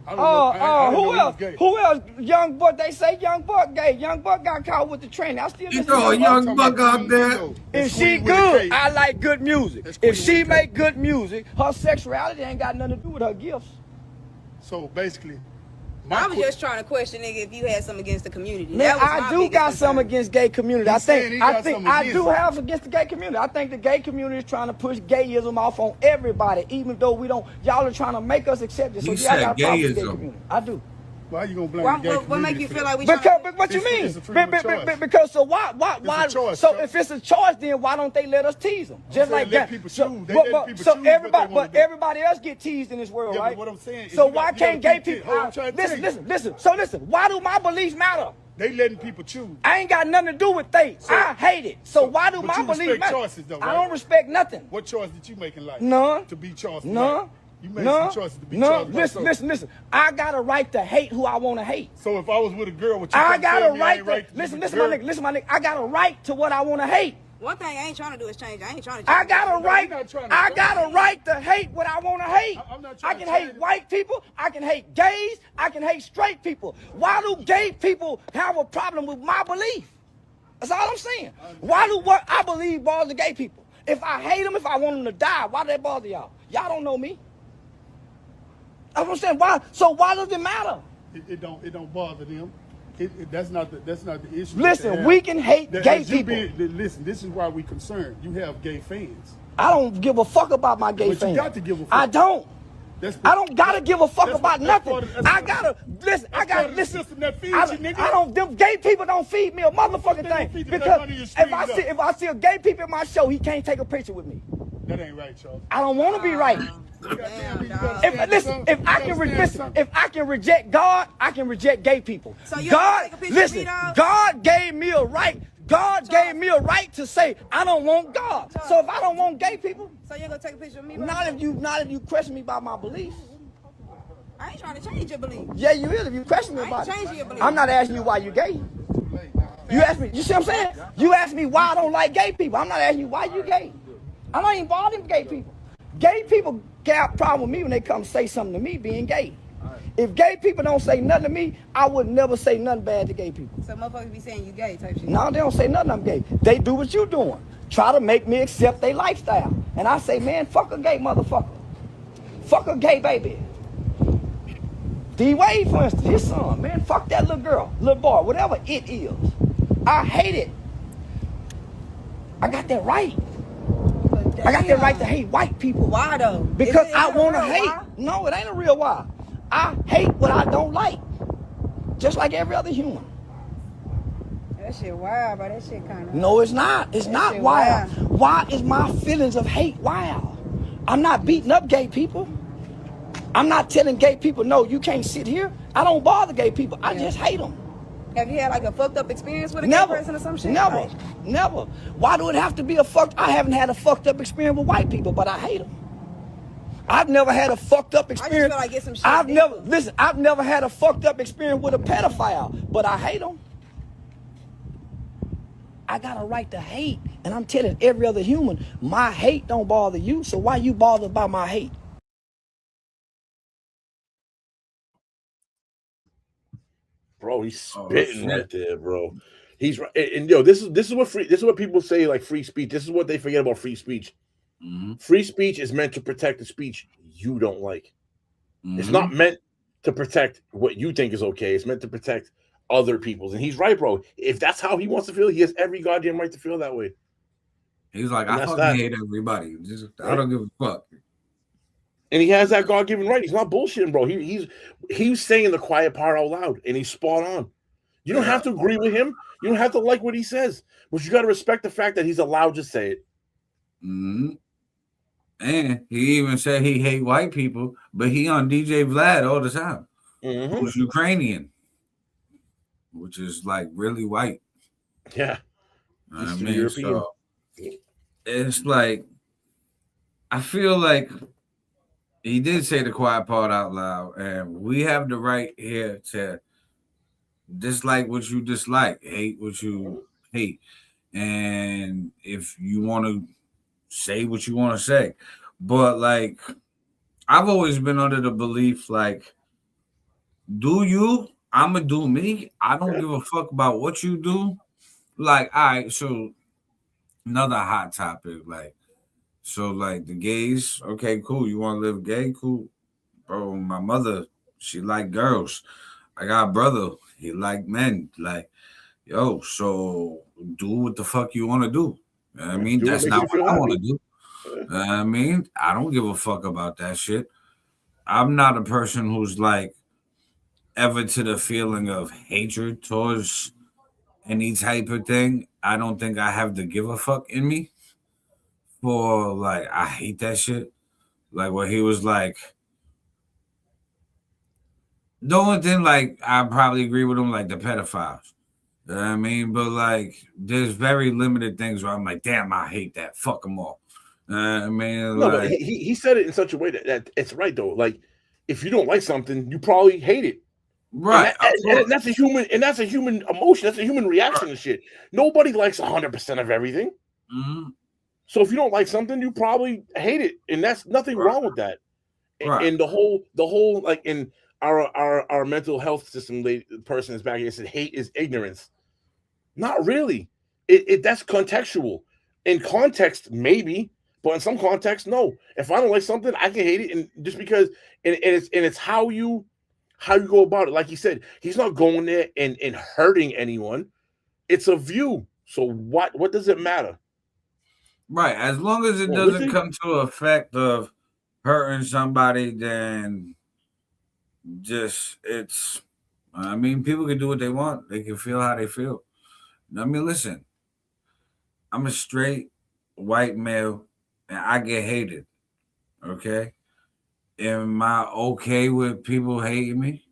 Who else? Who else? Young Buck. They say Young Buck gay. Young Buck got caught with the train. I still You throw a Young Buck out there. If she good, I like good music. If she make good music, her sexuality ain't got nothing to do with her gifts. So basically, I was just trying to question, nigga, if you had something against the community. Man, I do got something against gay community. I think I do have against the gay community. I think the gay community is trying to push gayism off on everybody, even though we don't. Y'all are trying to make us accept it. So You yeah, I said got problems with the gay gayism. community. I do. Why you gonna blame the gay community? What make you feel like we Because what you mean? It's a freedom of choice. Because so why It's a choice, so bro. if it's a choice, then why don't they let us tease them? Just like let that. people So, choose. They let people so choose what they everybody, wanna but do. everybody else get teased in this world, Yeah, but right? what I'm saying is so you why gotta can't gay keep it. people? Hold on, I'm trying to tell you. Listen. Why do my beliefs matter? They letting people choose. I ain't got nothing to do with things. I hate it. So why do but my you beliefs respect matter? choices, though, I right? don't respect nothing. What choice did you make in life? None. To be Charles. None. You made some choices to be None. Charles. Listen. I got a right to hate who I want to hate. So if I was with a girl, what you I couldn't got tell a me I right ain't to listen, my nigga. I got a right to what I want to hate. One thing I ain't trying to do is change. I ain't trying to I change. got a right to hate what I want to hate. I can hate white people. I can hate gays. I can hate straight people. Why do gay people have a problem with my belief? That's all I'm saying. Why do what I believe bother gay people? If I hate them, if I want them to die, why do that bother y'all? Y'all don't know me. That's what I'm saying. Why? So why does it matter? It don't bother them. That's not the issue. Listen, we can hate gay people. Listen, this is why we concerned. You have gay fans. I don't give a fuck about my gay But fans. you got to give a fuck. I don't. I don't gotta give a fuck about nothing. I gotta listen. I gotta listen. I don't. Them gay people don't feed me a motherfucking thing. Because if I see a gay people in my show, he can't take a picture with me. That ain't right, Charles. I don't want to be right. If I can reject God, I can reject gay people. So you God, take a picture listen. of me, dog? God gave me a right. God gave me a right to say I don't want God. So if I don't want gay people, So you gonna take a picture of me? bro? not if you question me about my beliefs. I ain't trying to change your belief. Yeah, you will if you question me I ain't about it. changing your belief. I'm not asking you why you gay. You ask me. You see what I'm saying? You ask me why I don't like gay people. I'm not asking you why you gay. I'm not even bothering gay people. Gay people got a problem with me when they come say something to me being gay. If gay people don't say nothing to me, I would never say nothing bad to gay people. So motherfuckers be saying you gay type shit. No, they don't say nothing I'm gay. They do what you doing. Try to make me accept their lifestyle. And I say, man, fuck a gay motherfucker. Fuck a gay baby. D-Wade, for instance, his son, man, fuck that little girl, little boy, whatever it is. I hate it. I got that right. I got that right to hate white people. Why though? Because Is it I a want to real hate. why? No, it ain't a real why. I hate what I don't like. Just like every other human. That shit wild, but that shit kind of. No, it's not. It's That not shit wild. Why is my feelings of hate wild? I'm not beating up gay people. I'm not telling gay people, no, you can't sit here. I don't bother gay people. I just hate them. Have you had like a fucked up experience with a Never. gay person or some shit? Never. Like, Never. Why do it have to be a fucked? I haven't had a fucked up experience with white people, but I hate them. I've never had a fucked up experience. feel like it's some shit I've deeper. never had a fucked up experience with a pedophile, but I hate them. I got a right to hate, and I'm telling every other human, my hate don't bother you, so why you bothered by my hate? Bro, he's spitting right there, bro. He's right, and yo, this is what people say, like free speech. This is what they forget about free speech. Free speech is meant to protect the speech you don't like. It's not meant to protect what you think is okay. It's meant to protect other people's. And he's right, bro. If that's how he wants to feel, he has every goddamn right to feel that way. He's like, And I that's fucking that. hate everybody. I don't give a fuck. And he has that God-given right. He's not bullshitting, bro. He's saying the quiet part out loud, and he's spot on. You don't have to agree with him. You don't have to like what he says, but you got to respect the fact that he's allowed to say it. And he even said he hate white people, but he on DJ Vlad all the time, who's Ukrainian, which is like really white. Yeah. I Eastern mean, European. so it's like, I feel like he did say the quiet part out loud, and we have the right here to dislike what you dislike, hate what you hate. And if you want to say what you want to say. But like, I've always been under the belief, like, Do you? I'ma do me. I don't give a fuck about what you do. Like, all right, so another hot topic, like, so like the gays, okay, cool. You want to live gay, cool, bro. My mother, she like girls. I got a brother, he like men. Like, yo, so do what the fuck you want to do. You know what I mean, Do what that's makes not you what feel I want to happy. do. You know what I mean, I don't give a fuck about that shit. I'm not a person who's like ever to the feeling of hatred towards any type of thing. I don't think I have the give a fuck in me for like I hate that shit. Like what he was like. The only thing like I probably agree with him, like the pedophiles. You know what I mean? But like there's very limited things where I'm like, damn, I hate that. Fuck them all. I mean, No, but like he said it in such a way that it's right though. Like if you don't like something, you probably hate it. And, right, and that's a human emotion. That's a human reaction to shit. Nobody likes 100% of everything. Mm-hmm. So if you don't like something, you probably hate it, and that's nothing wrong with that. Right. And the whole like in our mental health system, the person is back here said hate is ignorance. Not really. It that's contextual. In context, maybe, but in some context, no. If I don't like something, I can hate it, and just because and it's how you go about it. Like he said, he's not going there and hurting anyone. It's a view. So what does it matter? Right. As long as it doesn't come to effect of hurting somebody, then just it's I mean, people can do what they want. They can feel how they feel. I mean, listen, I'm a straight white male and I get hated. Okay. Am I okay with people hating me?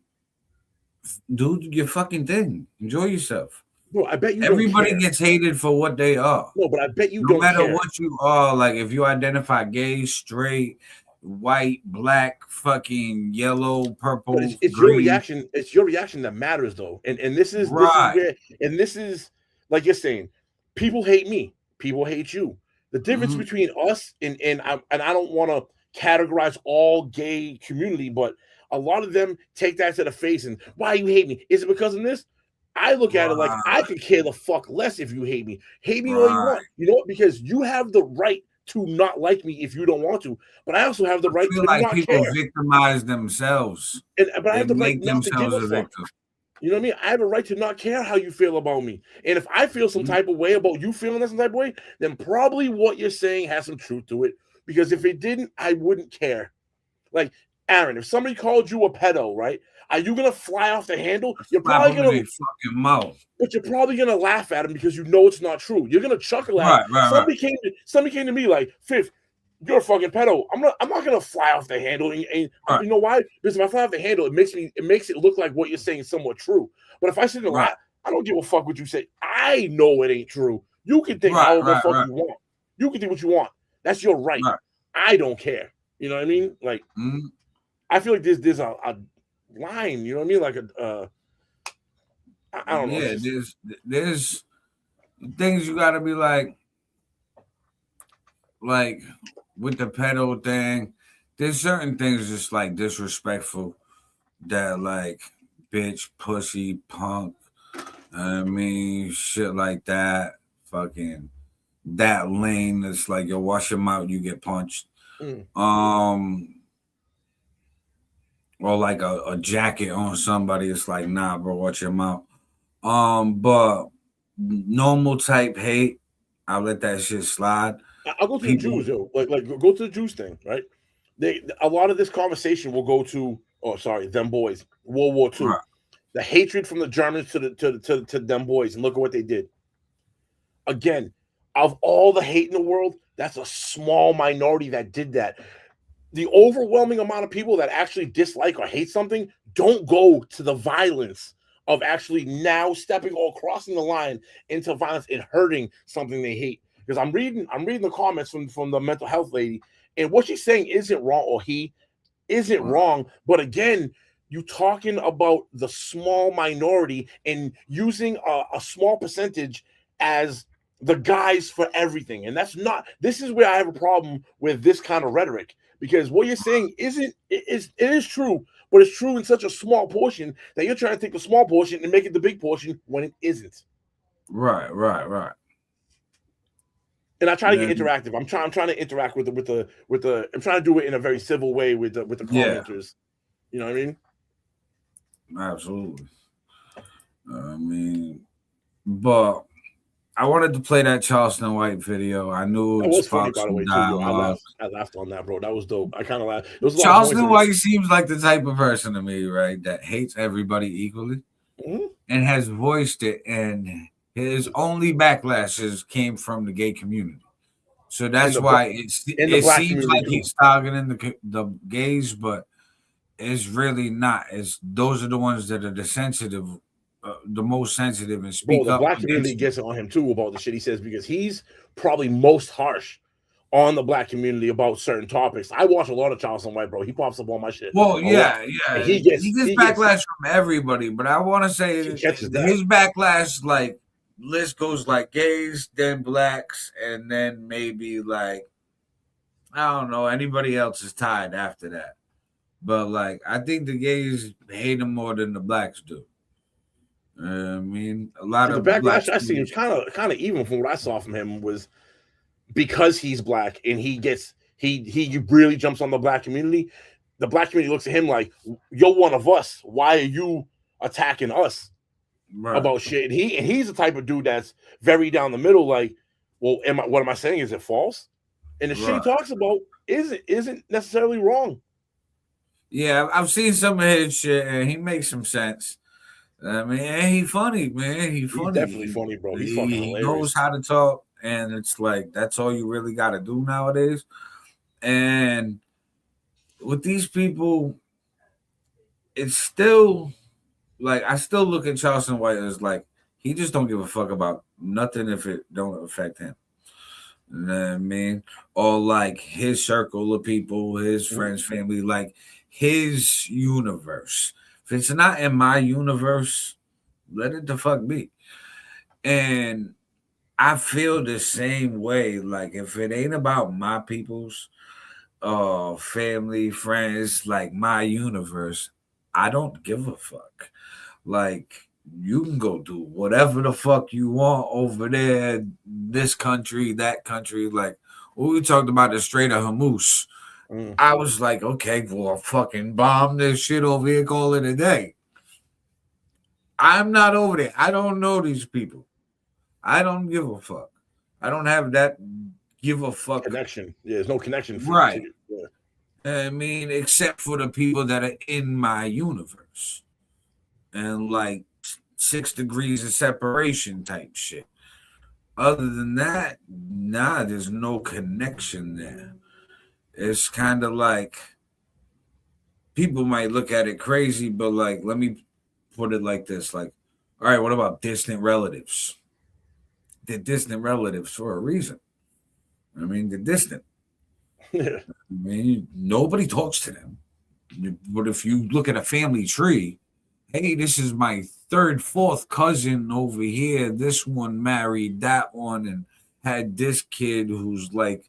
Do your fucking thing. Enjoy yourself. Bro, I bet you everybody don't care. gets hated for what they are. No, but I bet you no don't matter care. what you are, like if you identify gay, straight, white, black, fucking yellow, purple, But it's green. your reaction. It's your reaction that matters, though. And this is Right. where this is like you're saying, people hate me, people hate you. The difference between us and I don't want to categorize all gay community, but a lot of them take that to the face and why you hate me? Is it because of this? I look at it like I could care the fuck less if you hate me. Hate me all you want. You know what? Because you have the right to not like me if you don't want to, but I also have the right to like not people care. victimize themselves. But I have the right make not to give themselves a a fuck. victim. You know what I mean? I have a right to not care how you feel about me. And if I feel some type of way about you feeling that some type of way, then probably what you're saying has some truth to it. Because if it didn't, I wouldn't care. Like, Aaron, if somebody called you a pedo, right? Are you gonna fly off the handle? You're probably gonna fucking mouth. But you're probably gonna laugh at him because you know it's not true. You're gonna chuckle at him. Somebody came to me like, Fifth, you're a fucking pedo. I'm not gonna fly off the handle. And you know why? Because if I fly off the handle, it makes it look like what you're saying is somewhat true. But if I sit there and laugh, I don't give a fuck what you say. I know it ain't true. You can think however the fuck you want. You can think what you want. That's your right. I don't care. You know what I mean? Like, I feel like there's a line. You know what I mean? Like I don't know. Yeah, there's things you gotta be like with the pedo thing. There's certain things just like disrespectful that like bitch, pussy, punk. I mean, shit like that. Fucking that lane that's like you wash your mouth, you get punched. Or like a jacket on somebody, it's like, nah, bro, watch your mouth. But normal type hate, I'll let that shit slide. I'll go to the Jews, though. Like go to the Jews thing, right? A lot of this conversation will go to, them boys, World War II, the hatred from the Germans to them boys, and look at what they did. Again, of all the hate in the world, that's a small minority that did that. The overwhelming amount of people that actually dislike or hate something don't go to the violence of actually now stepping or crossing the line into violence and hurting something they hate. Because I'm reading the comments from the mental health lady, and what she's saying isn't wrong, or he isn't wrong. But again, you talking about the small minority and using a small percentage as the guys for everything. And this is where I have a problem with this kind of rhetoric. because what you're saying it is true, but it's true in such a small portion that you're trying to take the small portion and make it the big portion when it isn't. Right. And I try to get interactive. I'm trying to interact with the. I'm trying to do it in a very civil way with the commenters. You know what I mean? Absolutely. I mean, but I wanted to play that Charleston White video. I knew it was funny, by the way, too. I laughed on that, bro. That was dope. I kind of laughed. Charleston White seems like the type of person to me, right, that hates everybody equally and has voiced it, and his only backlashes came from the gay community. So that's why it seems like he's targeting the gays, but it's really not. Those are the ones that are the most sensitive and speak up. The black community gets on him too about the shit he says, because he's probably most harsh on the black community about certain topics. I watch a lot of Charleston White, bro. He pops up on my shit. Well, yeah. He gets backlash from everybody, but I want to say his backlash, like, list goes like gays, then blacks, and then maybe like, I don't know, anybody else is tied after that. But like, I think the gays hate him more than the blacks do. I mean, a lot of the backlash I see was kind of even from what I saw from him, was because he's black and he really jumps on the black community. The black community looks at him like, you're one of us. Why are you attacking us about shit? And he's the type of dude that's very down the middle. Like, well, what am I saying? Is it false? And the shit he talks about isn't necessarily wrong. Yeah, I've seen some of his shit and he makes some sense. I mean, he's funny, man. He's funny. Definitely funny, bro. He's fucking hilarious. He knows how to talk, and it's like that's all you really got to do nowadays. And with these people, it's still like I still look at Charleston White as like he just don't give a fuck about nothing if it don't affect him. You know what I mean? Or like his circle of people, his friends, family, like his universe. If it's not in my universe, let it the fuck be. And I feel the same way. Like if it ain't about my people's family, friends, like my universe, I don't give a fuck. Like you can go do whatever the fuck you want over there, this country, that country. Like what we talked about the Strait of Hormuz. I was like, okay, well, I'll fucking bomb this shit over here, call it a day. I'm not over there. I don't know these people. I don't give a fuck. I don't have that give a fuck connection. Yeah, there's no connection. Right. I mean, except for the people that are in my universe. And like 6 degrees of separation type shit. Other than that, nah, there's no connection there. It's kind of like people might look at it crazy, but like, let me put it like this. Like, all right, what about distant relatives? They're distant relatives for a reason. I mean, they're distant. I mean, nobody talks to them. But if you look at a family tree, hey, this is my 3rd, 4th cousin over here. This one married that one and had this kid who's like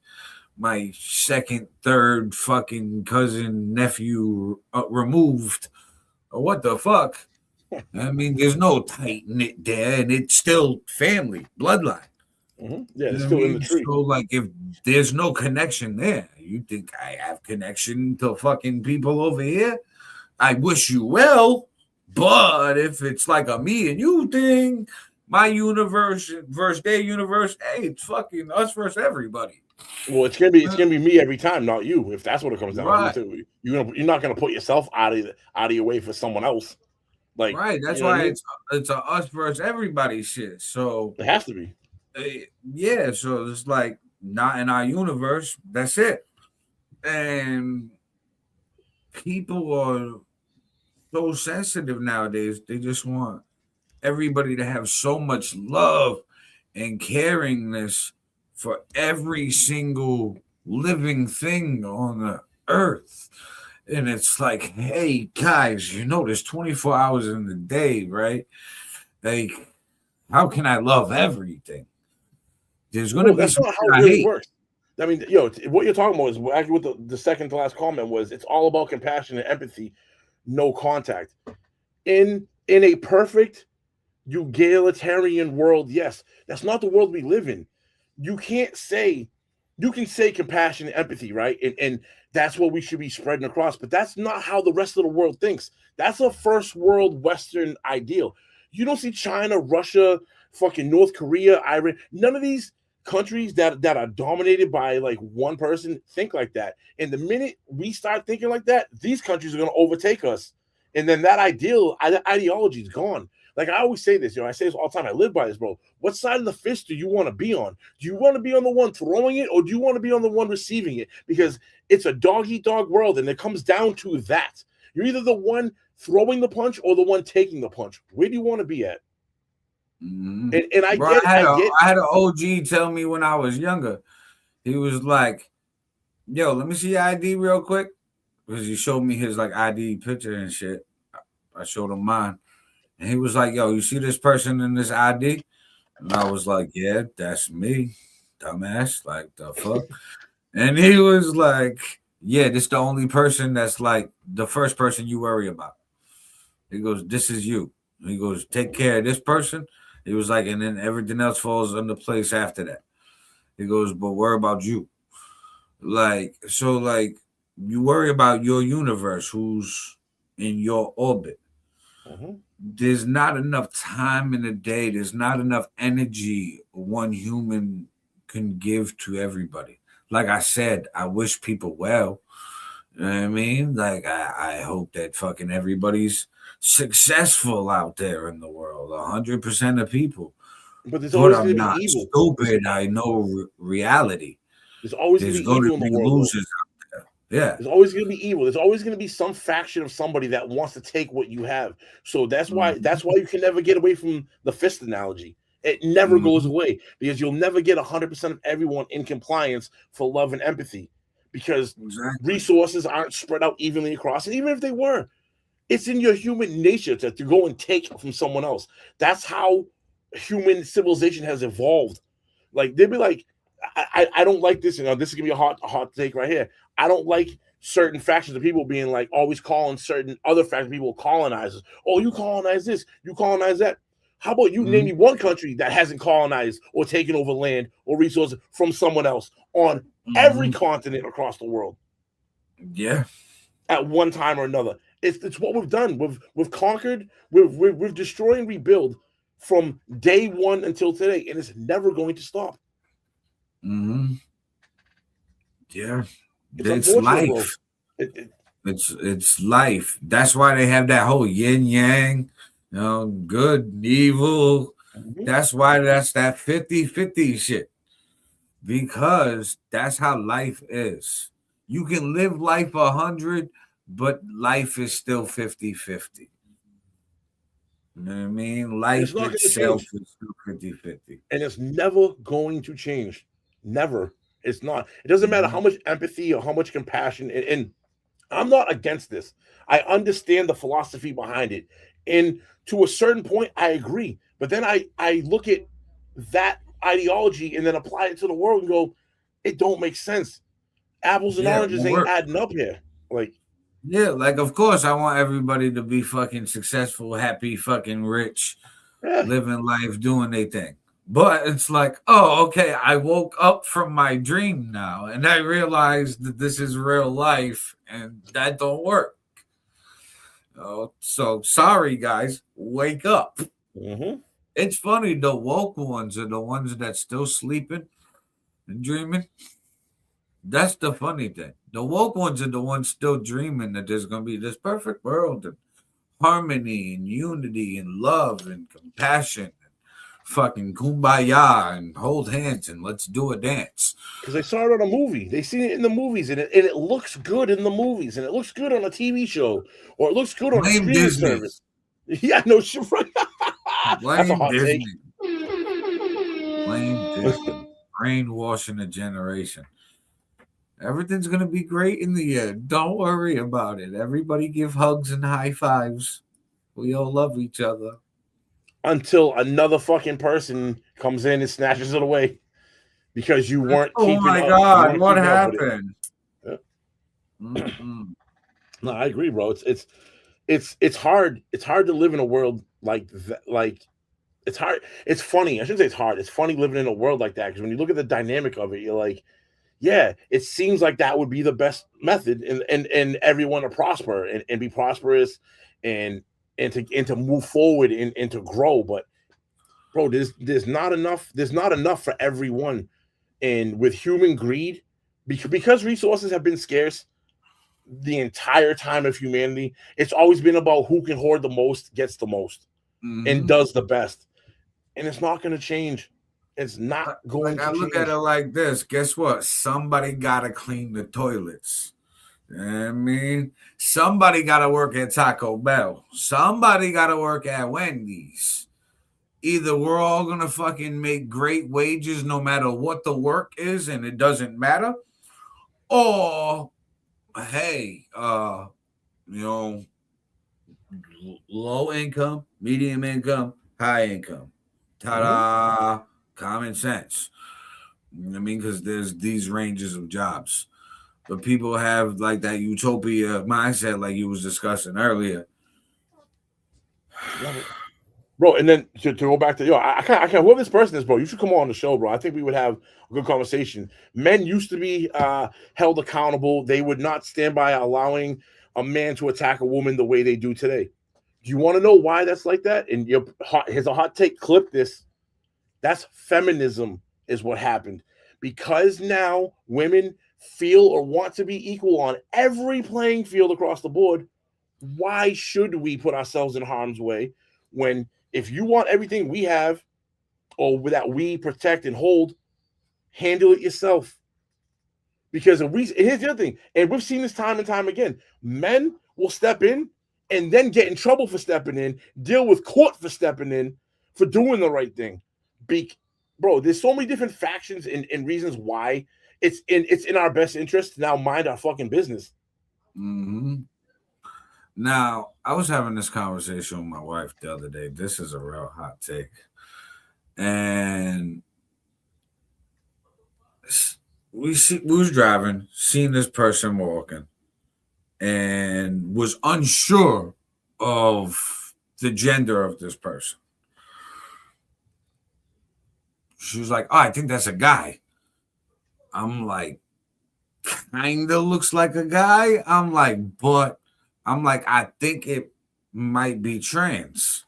my 2nd, 3rd fucking cousin, nephew removed. What the fuck? I mean, there's no tight knit there, and it's still family, bloodline. Yeah, it's still in the tree. So, like, if there's no connection there, you think I have connection to fucking people over here? I wish you well, but if it's like a me and you thing, my universe versus their universe, hey, it's fucking us versus everybody. Well, it's gonna be me every time, not you. If that's what it comes down to, you're not gonna put yourself out of your way for someone else. Like right, that's why it's a us versus everybody shit. So it has to be. Yeah, so it's like not in our universe. That's it. And people are so sensitive nowadays. They just want everybody to have so much love and caringness for every single living thing on the earth. And it's like, hey, guys, you know, there's 24 hours in the day, right? Like, how can I love everything? There's going to be that's some not how it really works. I mean, what you're talking about is actually what the second to last comment was. It's all about compassion and empathy, no contact. In a perfect egalitarian world, yes, that's not the world we live in. You can say compassion and empathy, right? And that's what we should be spreading across. But that's not how the rest of the world thinks. That's a first world Western ideal. You don't see China, Russia, fucking North Korea, Iran. None of these countries that are dominated by like one person think like that. And the minute we start thinking like that, these countries are going to overtake us. And then that ideology is gone. Like I always say this, I say this all the time. I live by this, bro. What side of the fist do you want to be on? Do you want to be on the one throwing it, or do you want to be on the one receiving it? Because it's a dog-eat-dog world, and it comes down to that. You're either the one throwing the punch or the one taking the punch. Where do you want to be at? Mm-hmm. And I Bro, get, I had an OG tell me when I was younger. He was like, "Yo, let me see your ID real quick," because he showed me his like ID picture and shit. I showed him mine. And he was like, "Yo, you see this person in this ID?" And I was like, "Yeah, that's me, dumbass. Like, the fuck?" And he was like, "Yeah, this the only person that's like the first person you worry about." He goes, "This is you." He goes, "Take care of this person." He was like, and then everything else falls into place after that. He goes, "But worry about you." Like, so like you worry about your universe, who's in your orbit. Mm-hmm. There's not enough time in the day. There's not enough energy one human can give to everybody. Like I said, I wish people well. You know what I mean? Like I hope that fucking everybody's successful out there in the world. 100% of people. But there's always going to I'm be not evil. stupid. I know reality. There's always going to be evil in the world. Losers out there. Yeah. There's always going to be evil. There's always going to be some faction of somebody that wants to take what you have. So that's why you can never get away from the fist analogy. It never goes away because you'll never get 100% of everyone in compliance for love and empathy because resources aren't spread out evenly across. And even if they were, it's in your human nature to go and take from someone else. That's how human civilization has evolved. Like they'd be like, I don't like this. This is gonna be a hot take right here. I don't like certain factions of people being like always calling certain other factions of people colonizers. Oh, you colonize this, you colonize that. How about you name me one country that hasn't colonized or taken over land or resources from someone else on every continent across the world? Yeah. At one time or another. It's what we've done. We've conquered, we've destroyed and rebuild from day one until today, and it's never going to stop. Mm-hmm. Yeah. It's life. It's life. That's why they have that whole yin yang, good and evil. That's why that's that 50-50 shit. Because that's how life is. You can live life 100, but life is still 50-50. You know what I mean? Life itself is still 50-50. And it's never going to change. Never. It's not. It doesn't matter how much empathy or how much compassion. And I'm not against this. I understand the philosophy behind it. And to a certain point, I agree. But then I look at that ideology and then apply it to the world and go, it don't make sense. Apples and oranges ain't adding up here. Like, of course, I want everybody to be fucking successful, happy, fucking rich, living life, doing their thing. But it's like, oh, okay, I woke up from my dream now, and I realized that this is real life, and that don't work. So sorry, guys, wake up. Mm-hmm. It's funny, the woke ones are the ones that's still sleeping and dreaming. That's the funny thing. The woke ones are the ones still dreaming that there's going to be this perfect world and harmony and unity and love and compassion. Fucking kumbaya and hold hands and let's do a dance. Because they saw it on a movie. They seen it in the movies, and it looks good in the movies, and it looks good on a TV show, or it looks good on a streaming service. Yeah, no shit. That's a hot take. Blame Disney. Brainwashing a generation. Everything's gonna be great in the end. Don't worry about it. Everybody give hugs and high fives. We all love each other. Until another fucking person comes in and snatches it away. because you weren't Oh keeping my up. God, You what weren't keeping up with happened? it. Yeah. No, I agree, bro. It's hard. It's hard to live in a world like that. Like, it's hard. It's funny. I shouldn't say it's hard. It's funny living in a world like that, because when you look at the dynamic of it, you're like, yeah, it seems like that would be the best method, and everyone to prosper and be prosperous and to move forward and to grow. But bro, there's not enough. There's not enough for everyone. And with human greed, because resources have been scarce the entire time of humanity, it's always been about who can hoard the most, gets the most, and does the best. And it's not going to change. It's not going to I look change. at it like this. Guess what? Somebody got to clean the toilets. You know what I mean, somebody got to work at Taco Bell. Somebody got to work at Wendy's. Either we're all going to fucking make great wages no matter what the work is, and it doesn't matter, or hey, low income, medium income, high income. Ta-da! Common sense. You know what I mean? Because there's these ranges of jobs. But people have like that utopia mindset, like you was discussing earlier. Bro, and then to go back to I can't whoever this person is, bro, you should come on the show, bro. I think we would have a good conversation. Men used to be held accountable. They would not stand by allowing a man to attack a woman the way they do today. Do you want to know why that's like that? And here's a hot take. Clip this. That's feminism is what happened. Because now women feel or want to be equal on every playing field across the board. Why should we put ourselves in harm's way when, if you want everything we have or that we protect and hold, handle it yourself? Because here's the other thing, and we've seen this time and time again, men will step in and then get in trouble for stepping in, deal with court for stepping in, for doing the right thing. Bro, there's so many different factions and reasons why it's in our best interest to now mind our fucking business. Now, I was having this conversation with my wife the other day. This is a real hot take. And we was driving, seen this person walking, and was unsure of the gender of this person. She was like, oh, I think that's a guy. I'm like, kind of looks like a guy. I think it might be trans.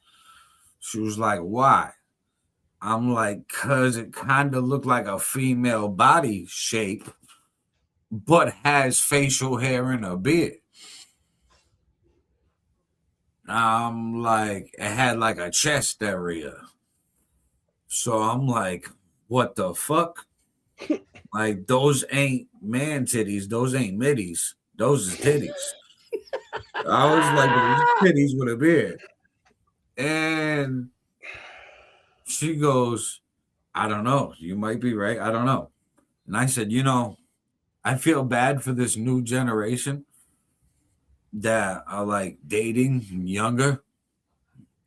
She was like, why? I'm like, because it kind of looked like a female body shape, but has facial hair and a beard. I'm like, it had like a chest area. So I'm like, what the fuck? Like, those ain't man titties. Those ain't middies. Those is titties. I was like, those titties with a beard. And she goes, I don't know. You might be right. I don't know. And I said, I feel bad for this new generation that are like dating younger.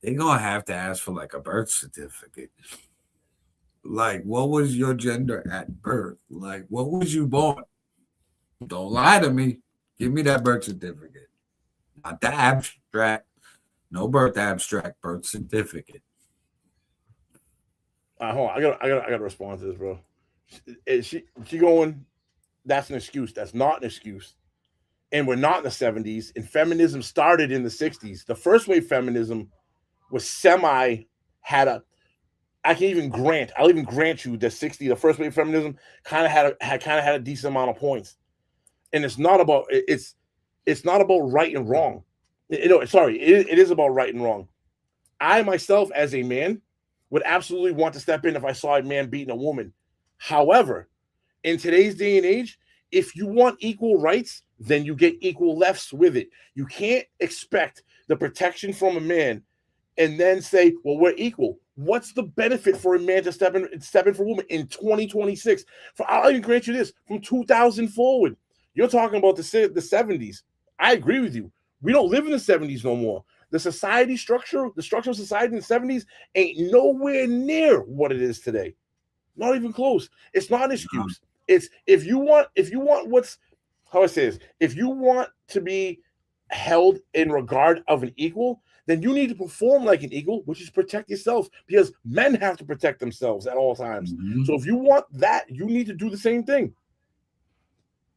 They're going to have to ask for like a birth certificate. Like, what was your gender at birth? Like, what was you born? Don't lie to me. Give me that birth certificate. Not the abstract. No birth abstract, birth certificate. Hold on. I gotta respond to this, bro. She going, that's an excuse. That's not an excuse. And we're not in the 70s. And feminism started in the 60s. The first wave feminism was I'll even grant you that the first wave feminism kind of had a decent amount of points. And it's not about right and wrong. It is about right and wrong. I myself, as a man, would absolutely want to step in if I saw a man beating a woman. However, in today's day and age, if you want equal rights, then you get equal lefts with it. You can't expect the protection from a man and then say, well, we're equal. What's the benefit for a man to step in for a woman in 2026? I'll even grant you this, from 2000 forward. You're talking about the 70s. I agree with you. We don't live in the 70s no more. The structure of society in the 70s ain't nowhere near what it is today. Not even close. It's not an excuse. It's if you want what's how I say this, if you want to be held in regard of an equal, then you need to perform like an equal, which is protect yourself, because men have to protect themselves at all times. So if you want that, you need to do the same thing.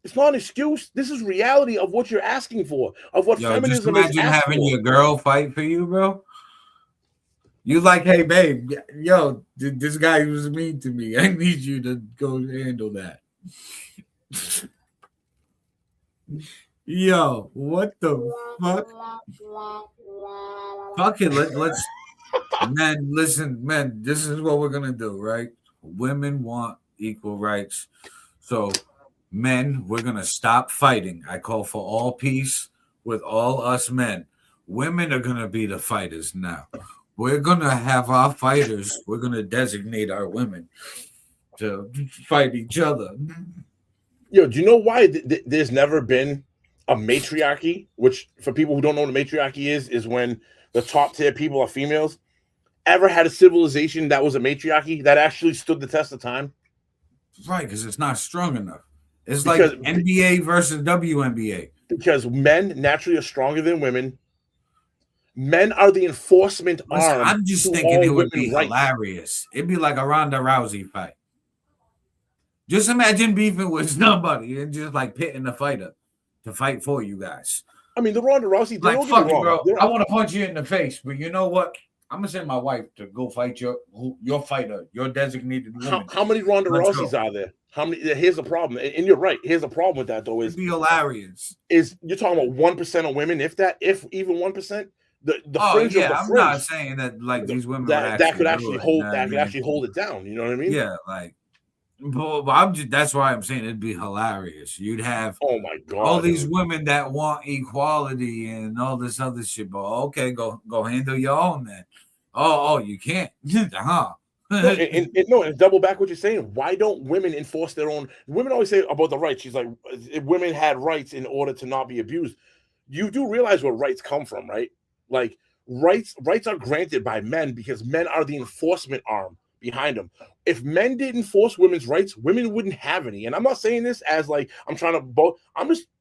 It's not an excuse. This is reality of what you're asking for, of what feminism is. Just imagine having your girl fight for you, bro. You like, hey, babe, yo, this guy was mean to me. I need you to go handle that. Yo, what the fuck? Fuck it, let's man, listen, man, this is what we're gonna do, right? Women want equal rights. So men, we're gonna stop fighting. I call for all peace with all us men. Women are gonna be the fighters now. We're gonna have our fighters. We're gonna designate our women to fight each other. Yo, do you know why there's never been a matriarchy? Which, for people who don't know what a matriarchy is when the top tier people are females. Ever had a civilization that was a matriarchy that actually stood the test of time? Right, because it's not strong enough. It's because, like NBA versus WNBA. Because men naturally are stronger than women. Men are the enforcement arm. I'm just thinking it would be hilarious. It'd be like a Ronda Rousey fight. Just imagine beefing with somebody and just like pitting a fighter to fight for you guys. I mean, the Ronda Rousey, like, fuck you, bro. I want to punch you in the face, but you know what? I'm gonna send my wife to go fight your fighter, your designated woman. How many Ronda Rouseys are there? How many? Here's the problem, and you're right. Here's the problem with that, though. It'd be hilarious. Is you're talking about 1% of women, if even 1%. The fringe of the I'm fringe, not saying that like these women that could actually hold actually hold it down. You know what I mean? Yeah, like. But that's why I'm saying it'd be hilarious. You'd have all these women that want equality and all this other shit. But okay, go handle your own then. Oh, you can't, huh? and double back what you're saying. Why don't women enforce their own? Women always say about the rights. She's like, if women had rights in order to not be abused. You do realize where rights come from, right? Like rights are granted by men because men are the enforcement arm behind them. If men didn't enforce women's rights, women wouldn't have any. And I'm not saying this as like I'm trying to both.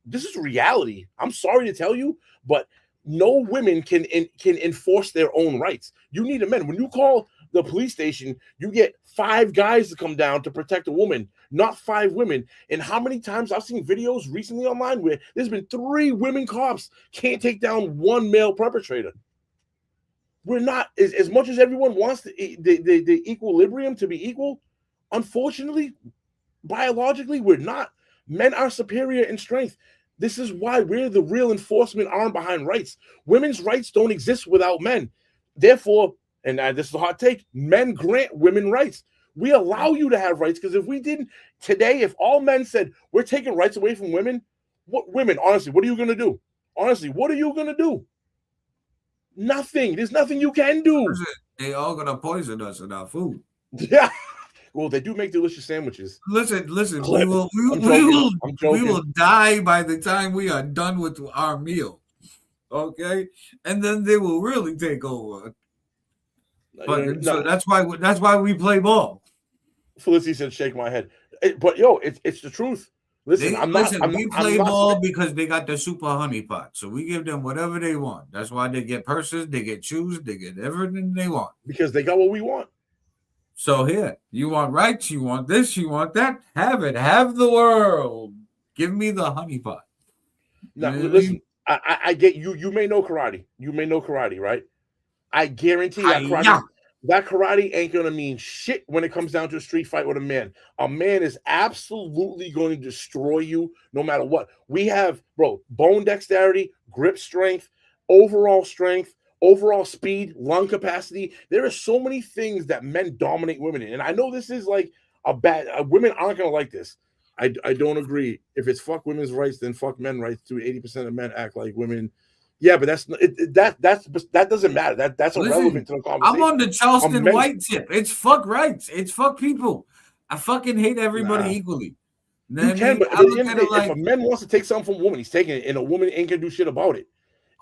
This is reality. I'm sorry to tell you, but no women can enforce their own rights. You need a man. When you call the police station, you get 5 guys to come down to protect a woman, not 5 women. And how many times I've seen videos recently online where there's been 3 women cops can't take down 1 male perpetrator. We're not, as much as everyone wants the equilibrium to be equal, unfortunately, biologically, we're not. Men are superior in strength. This is why we're the real enforcement arm behind rights. Women's rights don't exist without men. Therefore, and this is a hot take, men grant women rights. We allow you to have rights because if we didn't, today, if all men said, we're taking rights away from women, honestly, what are you going to do? Honestly, what are you going to do? Nothing. There's nothing you can do. They all going to poison us in our food. Yeah. Well, they do make delicious sandwiches. Listen. We will die by the time we are done with our meal. Okay, and then they will really take over. But so that's why we play ball. Felicity said, "Shake my head," but yo, it's the truth. Listen, we play ball because they got the super honey pot, so we give them whatever they want. That's why they get purses, they get shoes, they get everything they want because they got what we want. So here, you want rights, you want this, you want that. Have it. Have the world. Give me the honey pot. Now, listen, I get you. You may know karate. You may know karate, right? I guarantee that karate ain't going to mean shit when it comes down to a street fight with a man. A man is absolutely going to destroy you no matter what. We have, bone dexterity, grip strength, overall speed, lung capacity. There are so many things that men dominate women in. And I know this is like women aren't going to like this. I don't agree. If it's fuck women's rights, then fuck men rights too. 80% of men act like women. Yeah, but that doesn't matter. That's irrelevant to the conversation. I'm on the Charleston White tip. It's fuck rights. It's fuck people. I fucking hate everybody equally. You can, but at the end of the day, if a man wants to take something from a woman, he's taking it, and a woman ain't gonna do shit about it.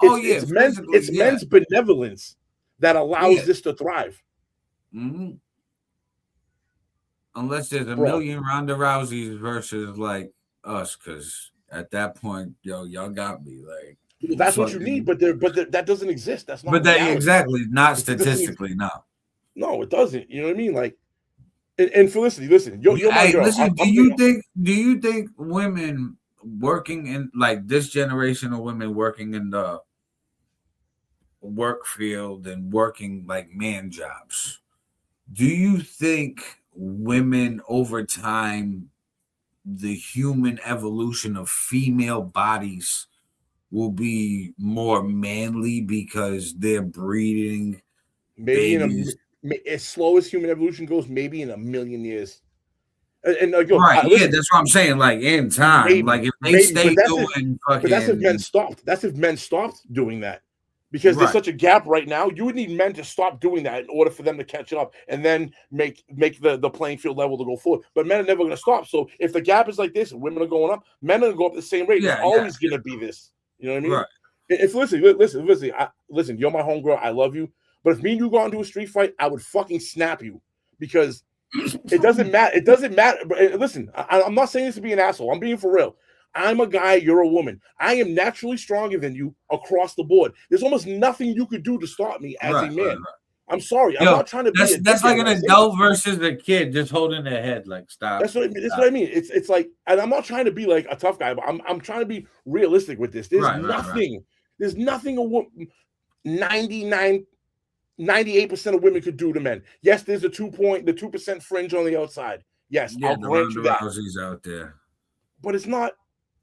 It's men's benevolence that allows this to thrive. Mm-hmm. Unless there's a million Ronda Rouseys versus like us, because at that point, y'all got me like. That's what you need, but that doesn't exist. That's not. But that reality. exactly, not statistically, no. No, it doesn't. You know what I mean? Like, and Felicity, listen, you're my girl. Listen, do you think women working in like this generation of women working in the work field and working like man jobs, do you think women over time, the human evolution of female bodies will be more manly because they're breeding maybe as slow as human evolution goes, maybe in a million years. And right, that's what I'm saying. Like in time, maybe, like if they stay doing fucking, but that's if men stopped. That's if men stopped doing that, because there's such a gap right now. You would need men to stop doing that in order for them to catch up, and then make the playing field level to go forward. But men are never going to stop. So if the gap is like this, and women are going up, men are going to go up at the same rate. It's always going to be this. You know what I mean? Right. If listen, you're my homegirl. I love you. But if me and you go into a street fight, I would fucking snap you, because it doesn't matter. It doesn't matter. But listen, I'm not saying this to be an asshole. I'm being for real. I'm a guy. You're a woman. I am naturally stronger than you across the board. There's almost nothing you could do to stop me as a man. Right. I'm sorry. I'm not trying to be. That's like an adult versus a kid just holding their head. Like, stop. That's what I mean. It's like, and I'm not trying to be like a tough guy, but I'm trying to be realistic with this. There's nothing. Right. There's nothing 98% of women could do to men. Yes, there's the 2% fringe on the outside. Yes, I'll grant you that. Out there. But it's not,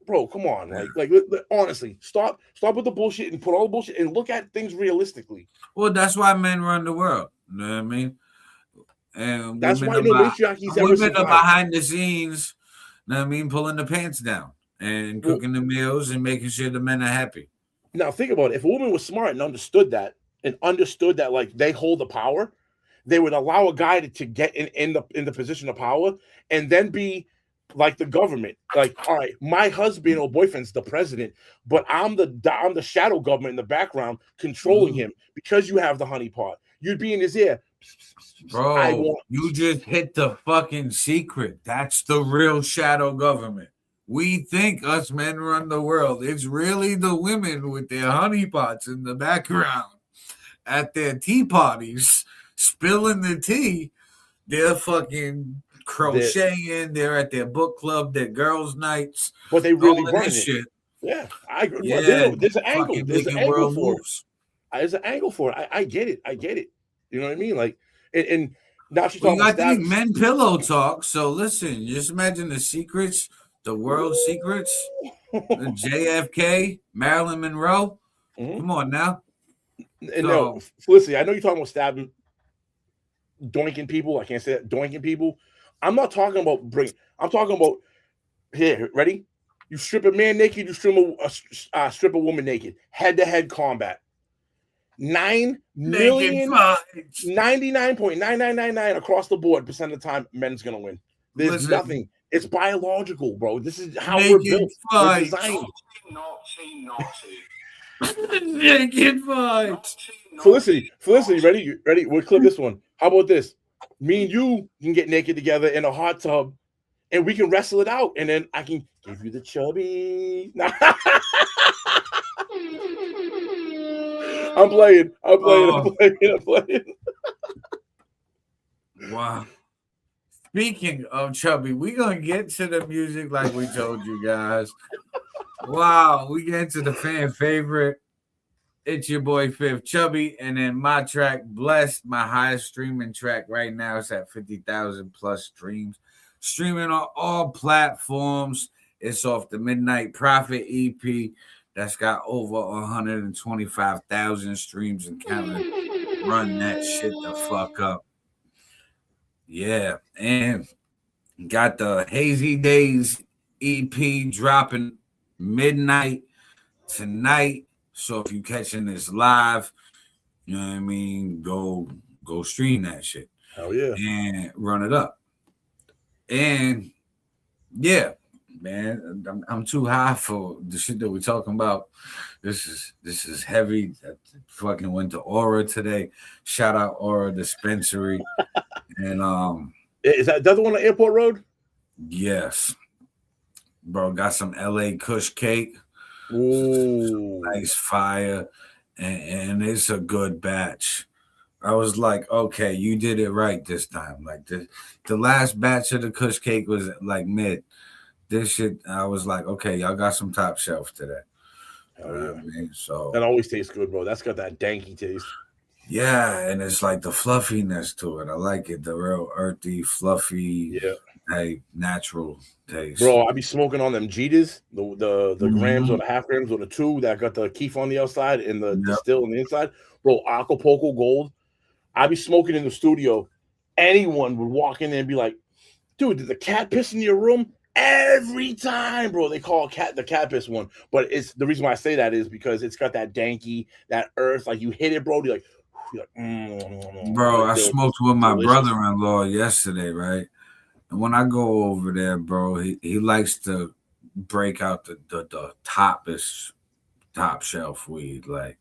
bro. Come on, like honestly, stop with the bullshit and put all the bullshit and look at things realistically. Well, that's why men run the world. You know what I mean? And that's why no matriarchy's ever women are behind the scenes. You know what I mean? Pulling the pants down and cooking the meals and making sure the men are happy. Now think about it. If a woman was smart and understood that like they hold the power, they would allow a guy to get in the position of power and then be like the government. Like, all right, my husband or boyfriend's the president, but I'm the shadow government in the background controlling him because you have the honeypot. You'd be in his ear. Bro, you just hit the fucking secret. That's the real shadow government. We think us men run the world. It's really the women with their honeypots in the background at their tea parties, spilling the tea. They're fucking crocheting. They're at their book club, their girls' nights. But they really run it. Shit. Yeah, I agree. Yeah, there's an angle. There's an angle for it. There's an angle for it. I get it. You know what I mean? Like, and now she's talking about I think men pillow talk. So listen, just imagine the secrets, the world secrets, the JFK, Marilyn Monroe. Come on now. And no, Felicity, I know you're talking about stabbing, doinking people. I can't say that, doinking people. I'm not talking about I'm talking about here. Ready? You strip a man naked. You strip a woman naked. Head-to-head combat. 99.9999 across the board percent of the time, men's gonna win. There's nothing. It's biological, bro. This is how we're built. We're designed. Naked fight. Felicity, ready? We'll clip this one. How about this? Me and you can get naked together in a hot tub, and we can wrestle it out, and then I can give you the chubby. I'm playing. Wow. Speaking of chubby, we're gonna get to the music like we told you guys. Wow, we get into the fan favorite. It's your boy FiF, Chubby, and then my track, Blessed, my highest streaming track right now. It's at 50,000 plus streams. Streaming on all platforms. It's off the Midnight Prophet EP that's got over 125,000 streams and counting. Run that shit the fuck up. Yeah, and got the Hazy Days EP dropping midnight tonight. So if you catching this live, you know what I mean, go stream that shit. Hell yeah. And run it up. And yeah, man, I'm too high for the shit that we're talking about. This is heavy. I fucking went to Aura today. Shout out Aura Dispensary. And Is that the other one on Airport Road? Yes. Bro, got some LA Kush cake. Ooh. Nice fire. And it's a good batch. I was like, okay, you did it right this time. Like the last batch of the Kush cake was like mid. This shit, I was like, okay, y'all got some top shelf today. Hell yeah. I mean, so that always tastes good, bro. That's got that danky taste. yeah, and it's like the fluffiness to it. I like it, the real earthy, fluffy, hey, natural taste. Bro, I be smoking on them Jetas, the grams or the half grams or the 2 that got the keef on the outside and the distill on the inside. Bro, Acapulco Gold. I be smoking in the studio. Anyone would walk in there and be like, dude, did the cat piss in your room? Every time, bro, they call the cat piss one. But it's the reason why I say that is because it's got that danky, that earth. Like you hit it, bro. You're like, bro, like, I smoked with my brother-in-law yesterday, right? And when I go over there, bro, he likes to break out the top shelf weed. Like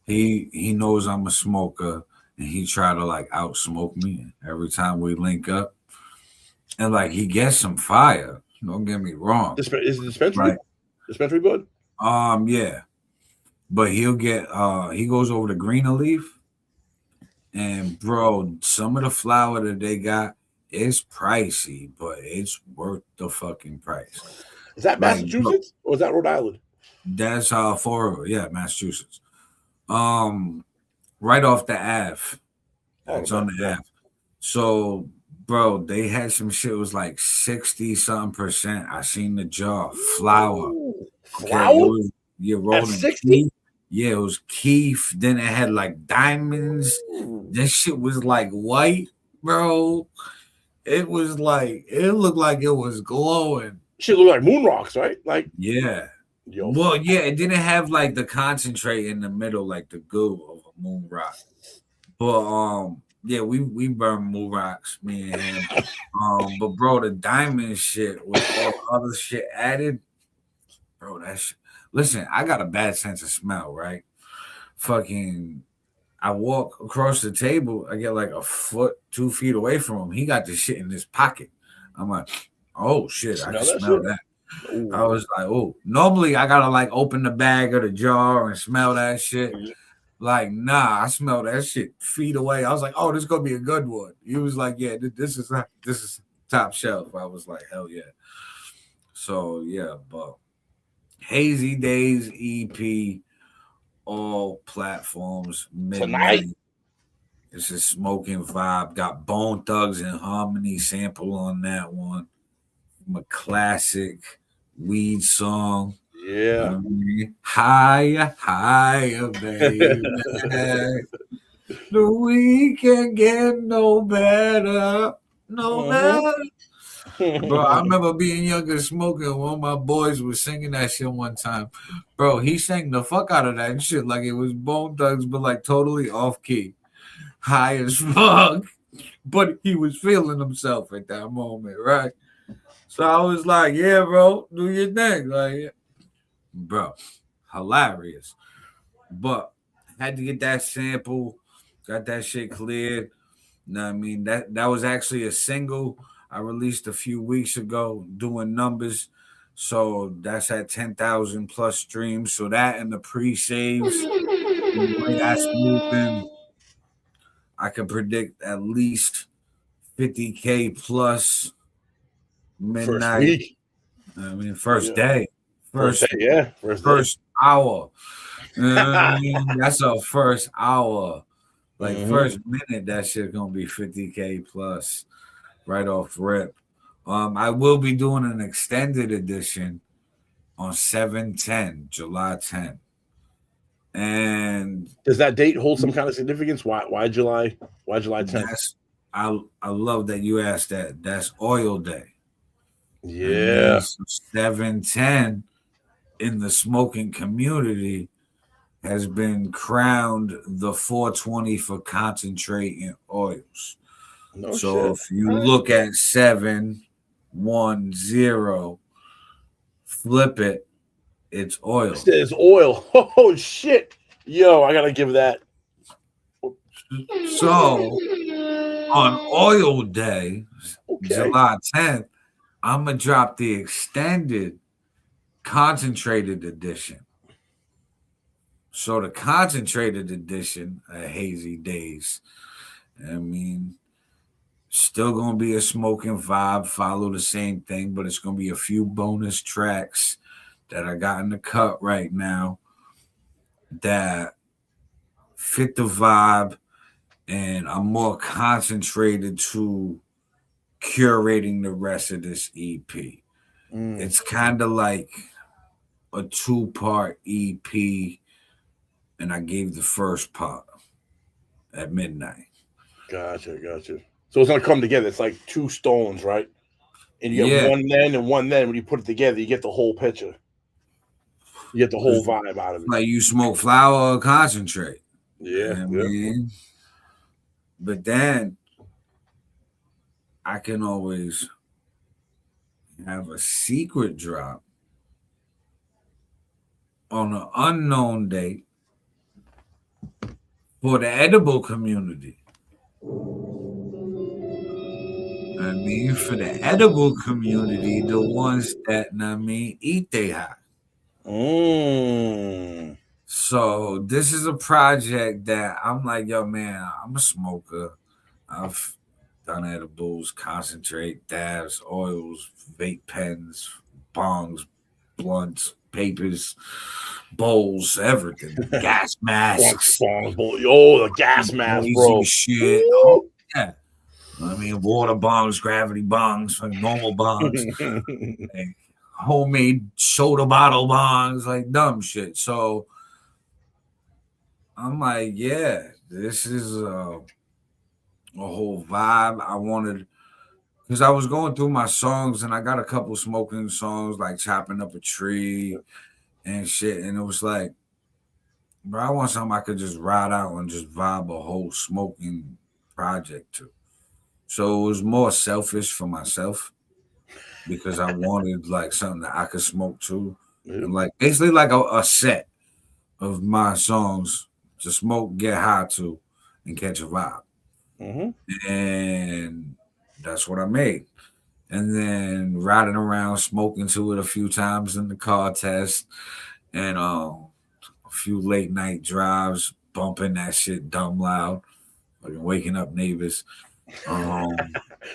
he knows I'm a smoker, and he try to like out smoke me every time we link up. And like he gets some fire. Don't get me wrong. Is it dispensary? Right. Dispensary bud? Yeah. But he'll get he goes over to Greener Leaf. And bro, some of the flour that they got is pricey, but it's worth the fucking price. Is that Massachusetts or is that Rhode Island? That's Massachusetts. Right off the Ave. It's on the Ave. So bro, they had some shit. It was like 60-something%. I seen the jar flour. Flour? Rolling 60. Yeah, it was keef. Then it had like diamonds. This shit was like white, bro. It was like it looked like it was glowing. Shit looked like moon rocks, right? Like yeah. Well, yeah, it didn't have like the concentrate in the middle, like the goo of a moon rock. But yeah, we burn moon rocks, me and him. But bro, the diamond shit with all the other shit added, bro, that shit. Listen, I got a bad sense of smell, right? Fucking, I walk across the table, I get like a foot, 2 feet away from him. He got the shit in his pocket. I'm like, oh shit, I can smell that. Ooh. I was like, oh, normally I gotta like open the bag or the jar and smell that shit. Like, nah, I smell that shit feet away. I was like, oh, this is gonna be a good one. He was like, yeah, this is top shelf. I was like, hell yeah. So yeah, but Hazy Days EP, all platforms midnight. It's a smoking vibe. Got Bone Thugs and Harmony sample on that one. From a classic weed song. Yeah. Higher, baby. The weed can get no better. No better. Bro, I remember being younger smoking. One of my boys was singing that shit one time. Bro, he sang the fuck out of that shit like it was Bone Thugs, but like totally off key. High as fuck. But he was feeling himself at that moment, right? So I was like, yeah, bro, do your thing. Like, bro, hilarious. But had to get that sample, got that shit cleared. You know what I mean? That was actually a single I released a few weeks ago doing numbers. So that's at 10,000 plus streams. So that and the pre-saves, that's moving. I can predict at least 50K plus midnight. First week. I mean, first day. First day, yeah. First hour. I mean, that's a first hour. Like first minute, that shit gonna be 50K plus right off rip. I will be doing an extended edition on 7/10, July 10th. And does that date hold some kind of significance? Why July? Why July 10th? I love that you asked that. That's Oil Day. Yeah. 7/10 in the smoking community has been crowned the 420 for concentrate in oils. So if you look at 710, flip it, it's oil. It's oil. Oh shit. Yo, I gotta give that. So on Oil Day, Okay. July 10th, I'm gonna drop the extended concentrated edition. So the concentrated edition of Hazy Days, I mean, still gonna be a smoking vibe, follow the same thing, but it's gonna be a few bonus tracks that I got in the cut right now that fit the vibe, and I'm more concentrated to curating the rest of this EP. It's kind of like a 2-part EP, and I gave the first part at midnight. Gotcha. So it's gonna come together. It's like two stones, right? And you get one then and one then. When you put it together, you get the whole picture. You get the whole vibe out of it. Like you smoke flower or concentrate. Yeah. I mean? But then I can always have a secret drop on an unknown date for the edible community. I mean, for the edible community, the ones that, eat they high. So this is a project that I'm like, yo, man, I'm a smoker. I've done edibles, concentrate, dabs, oils, vape pens, bongs, blunts, papers, bowls, everything. Gas masks. The gas mask, bro. Shit. Oh, yeah. I mean, water bongs, gravity bongs, like normal bongs, like homemade soda bottle bongs, like dumb shit. So I'm like, yeah, this is a whole vibe. I wanted, because I was going through my songs and I got a couple smoking songs, like chopping up a tree and shit. And it was like, bro, I want something I could just ride out and just vibe a whole smoking project to. So it was more selfish for myself because I wanted like something that I could smoke to. And like basically like a set of my songs to smoke, get high to, and catch a vibe. And that's what I made. And then riding around smoking to it a few times in the car test, and a few late night drives, bumping that shit dumb loud, like waking up neighbors.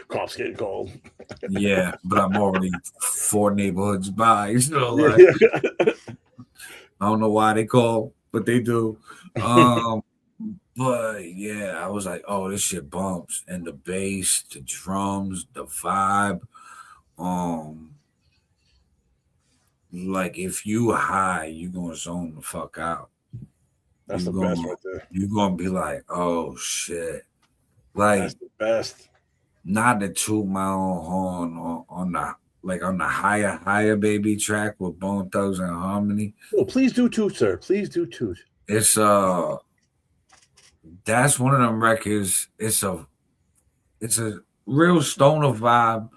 Cops getting called. Yeah, but I'm already 4 neighborhoods by, so like, I don't know why they call, but they do. But yeah, I was like, oh, this shit bumps, and the bass, the drums, the vibe. Like if you high, you gonna zone the fuck out. That's the best right there. You're gonna be like, oh shit. Like that's the best. Not to toot my own horn on the higher baby track with Bone Thugs and Harmony. Oh, please do toot, sir. Please do toot. It's that's one of them records. It's a real stoner vibe,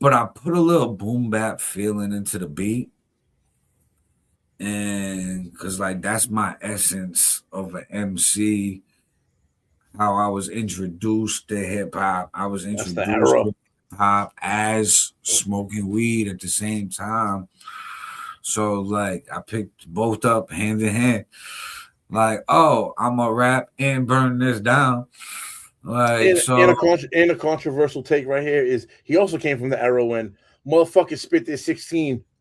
but I put a little boom bap feeling into the beat. And because like that's my essence of an MC. How I was introduced to hip hop. I was introduced to hip hop as smoking weed at the same time. So like I picked both up hand in hand. Like, oh, I'm gonna rap and burn this down. Like, and a controversial take right here is he also came from the era when motherfuckers spit their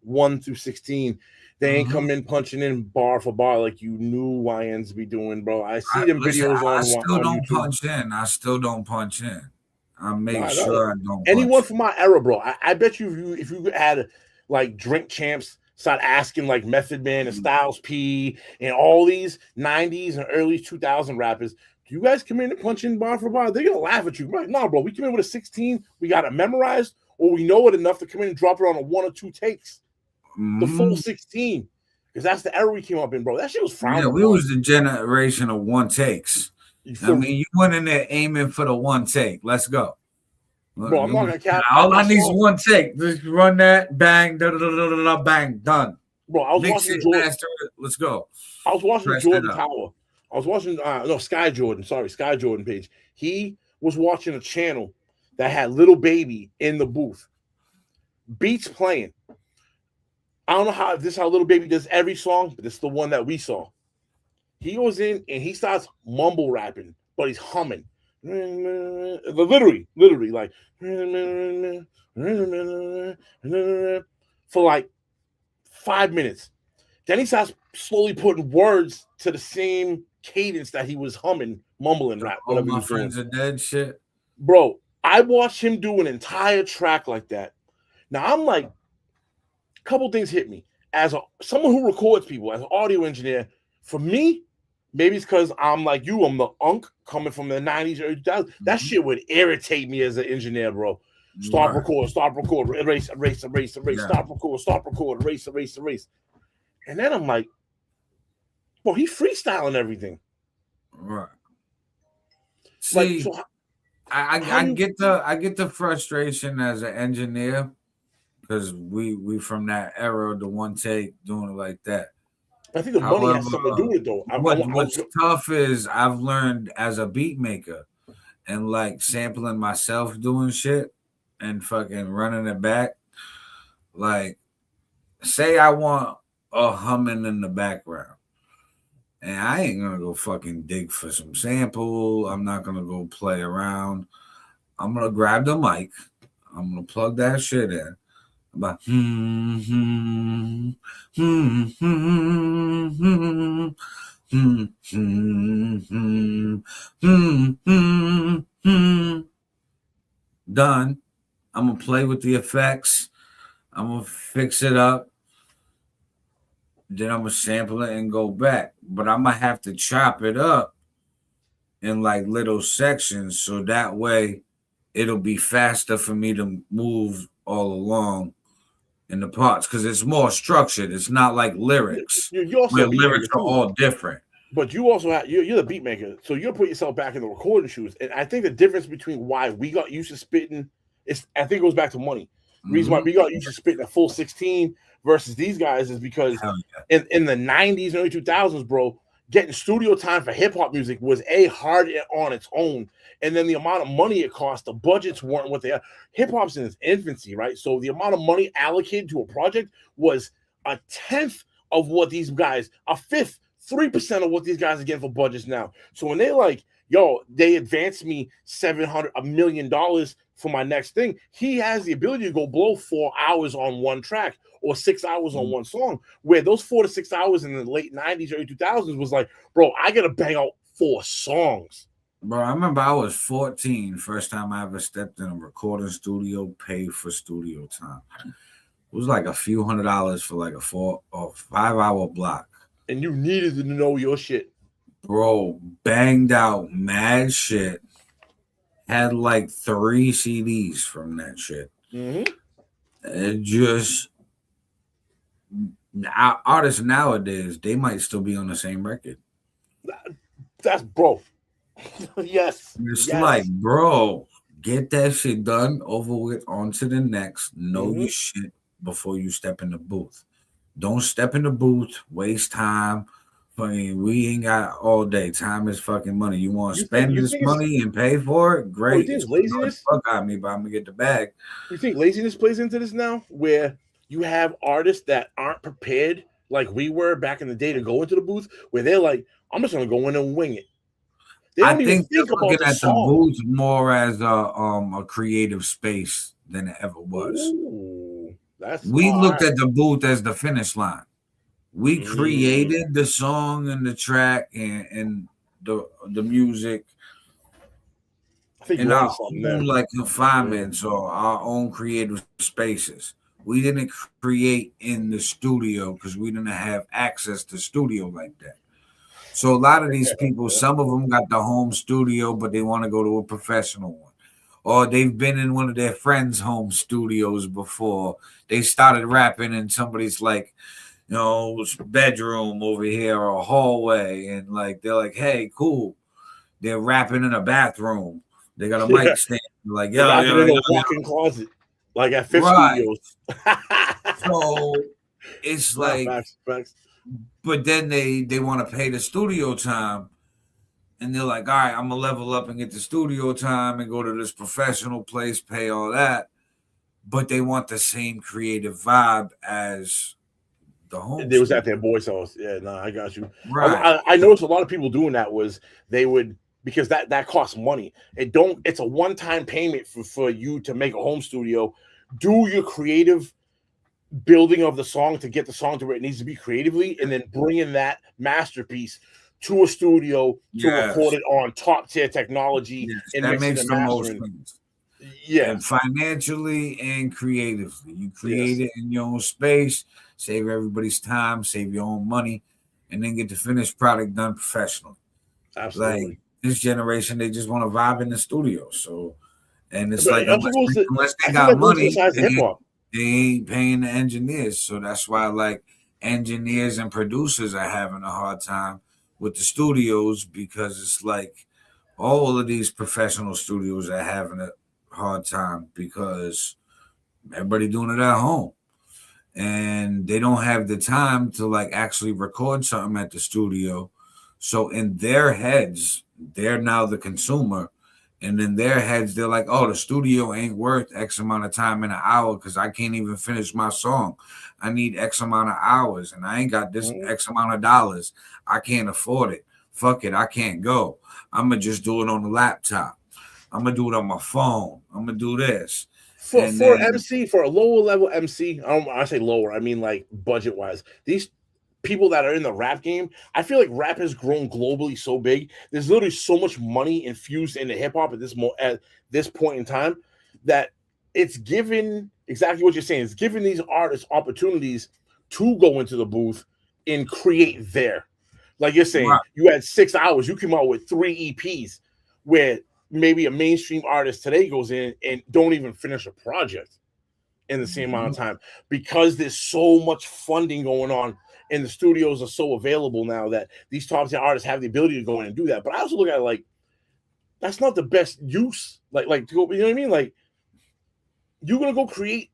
1 through 16. They ain't come in punching in bar for bar like you knew YNs be doing, bro. I see them videos on. I still don't YouTube. punch in. I still don't punch in. I make sure I don't. Anyone from my era, bro. I bet you if you had like Drink Champs start asking like Method Man and Styles P and all these 90s and early 2000 rappers, do you guys come in and punch in bar for bar? They're gonna laugh at you. Right? No, bro. We come in with a 16. We got it memorized, or we know it enough to come in and drop it on a 1 or 2 takes. The full 16, because that's the era we came up in, bro. That shit was frowned upon. We was the generation of 1 takes. I mean, you went in there aiming for the 1 take. Let's go. Bro, I'm not gonna cap. All I need is 1 take. Just run that, bang, bang, done. Bro, I was watching Jordan. Let's go. I was watching Jordan Power. I was watching Sky Jordan. Sorry, Sky Jordan page. He was watching a channel that had Little Baby in the booth, beats playing. I don't know how this is how Little Baby does every song, but it's the one that we saw. He goes in and he starts mumble rapping, but he's humming. Literally like for like 5 minutes. Then he starts slowly putting words to the same cadence that he was humming, mumbling rap. All Whatever my he was doing. friends are dead shit. Bro, I watched him do an entire track like that. Now I'm like, a couple things hit me. As someone who records people, as an audio engineer, for me, maybe it's because I'm like you, I'm the unk coming from the 90s, early 2000s. That shit would irritate me as an engineer, bro. Stop record, erase, Yeah. stop record, erase. And then I'm like, bro, he freestyling everything. Right. Like, See, so I get the frustration as an engineer because we from that era, the one take doing it like that. I think the money has something to do with it, though. What's tough is I've learned as a beat maker and like sampling myself doing shit and fucking running it back. Like, say I want a humming in the background, and I ain't gonna go fucking dig for some sample. I'm not gonna go play around. I'm gonna grab the mic. I'm gonna plug that shit in. About done. I'm gonna play with the effects. I'm gonna fix it up. Then I'm gonna sample it and go back. But I'm gonna have to chop it up in like little sections so that way it'll be faster for me to move all along in the parts because it's more structured. It's not like lyrics. You also where lyrics are all different. But you also have you're the beat maker, so you'll put yourself back in the recording shoes. And I think the difference between why we got used to spitting is I think it goes back to money. The reason why we got used to spitting a full 16 versus these guys is because in the 90s and early 2000s, bro, getting studio time for hip hop music was hard on its own. And then the amount of money it cost, the budgets weren't what they are. Hip hop's in its infancy, right? So the amount of money allocated to a project was a tenth of what these guys, a fifth, 3% of what these guys are getting for budgets now. So when they're like, yo, they advanced me $1 million for my next thing, he has the ability to go blow 4 hours on one track or 6 hours on one song, where those 4 to 6 hours in the late 90s, early 2000s was like, bro, I got to bang out 4 songs. Bro, I remember I was 14, first time I ever stepped in a recording studio, paid for studio time. It was like a few $100s for like a 4 or 5 hour block. And you needed to know your shit. Bro, banged out mad shit. Had like 3 CDs from that shit. It just artists nowadays, they might still be on the same record. That's bro. Yes. It's like, bro, get that shit done, over with, on to the next. Know your shit before you step in the booth. Don't step in the booth, waste time. We ain't got all day. Time is fucking money. You want to spend this money and pay for it? Great. You think laziness? Fuck out me, but I'm gonna get the bag. You think laziness plays into this now, where you have artists that aren't prepared like we were back in the day to go into the booth, where they're like, I'm just gonna go in and wing it. They don't I think they're looking at the booth more as a creative space than it ever was. Ooh, we looked at the booth as the finish line. We created the song and the track and the music in our own like confinements or our own creative spaces. We didn't create in the studio because we didn't have access to studio like that. So a lot of these people, some of them got the home studio, but they want to go to a professional one. Or they've been in one of their friends' home studios before. They started rapping and somebody's like, you know, bedroom over here or a hallway. And like, they're like, hey, cool. They're rapping in a bathroom. They got a mic stand. Like, in a walk-in closet. Like at Fifth Studios. So it's like, facts. But then they want to pay the studio time and they're like, all right, I'm gonna level up and get the studio time and go to this professional place, pay all that, but they want the same creative vibe as the home. They was at their boy's house. Yeah, no, I got you. Right. I noticed a lot of people doing that was they would, because that costs money. It's a one-time payment for you to make a home studio, do your creative building of the song to get the song to where it needs to be creatively, and then bring in that masterpiece to a studio to record it on top tier technology. And that makes the most sense. Yeah, and financially and creatively, you create it in your own space, save everybody's time, save your own money, and then get the finished product done professionally. Absolutely. Like this generation, they just want to vibe in the studio. So, and it's But like unless they got money, they ain't paying the engineers. So that's why like engineers and producers are having a hard time with the studios, because it's like all of these professional studios are having a hard time because everybody doing it at home, and they don't have the time to like actually record something at the studio. So in their heads, they're now the consumer, and in their heads, they're like, oh, the studio ain't worth X amount of time in an hour because I can't even finish my song. I need X amount of hours, and I ain't got this X amount of dollars. I can't afford it. Fuck it, I can't go. I'm going to just do it on the laptop. I'm going to do it on my phone. I'm going to do this. For MC, for a lower level MC, I say lower, I mean like budget-wise, these people that are in the rap game, I feel like rap has grown globally so big. There's literally so much money infused into hip hop at this point in time that it's given exactly what you're saying. It's giving these artists opportunities to go into the booth and create there. Like you're saying, you had 6 hours, you came out with 3 EPs, where maybe a mainstream artist today goes in and don't even finish a project in the same amount of time, because there's so much funding going on. And the studios are so available now that these top tier artists have the ability to go in and do that. But I also look at it like that's not the best use. Like to go, you know what I mean? Like you're gonna go create.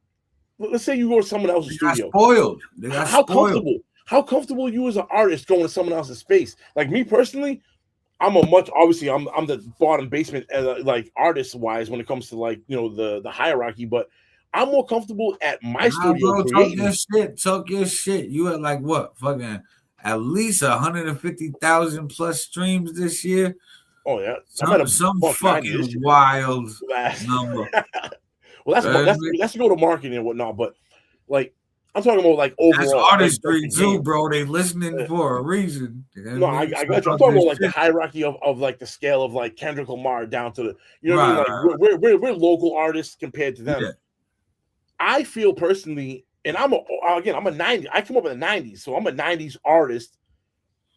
Let's say you go to someone else's studio. Spoiled. How comfortable are you as an artist going to someone else's space? Like me personally, I'm the bottom basement like artist wise when it comes to like the hierarchy, but I'm more comfortable at my studio. Bro, talk your shit. You had like what? Fucking at least 150,000 plus streams this year. Oh yeah, some fucking wild number. Well, that's to go to marketing and whatnot, but like I'm talking about like overall. That's artistry too, bro. They listening for a reason. No, I got you. I'm talking about like the hierarchy of like the scale of like Kendrick Lamar down to the what I mean? Like we're local artists compared to them. Yeah. I feel personally, and I'm a 90s. I come up in the 90s, so I'm a 90s artist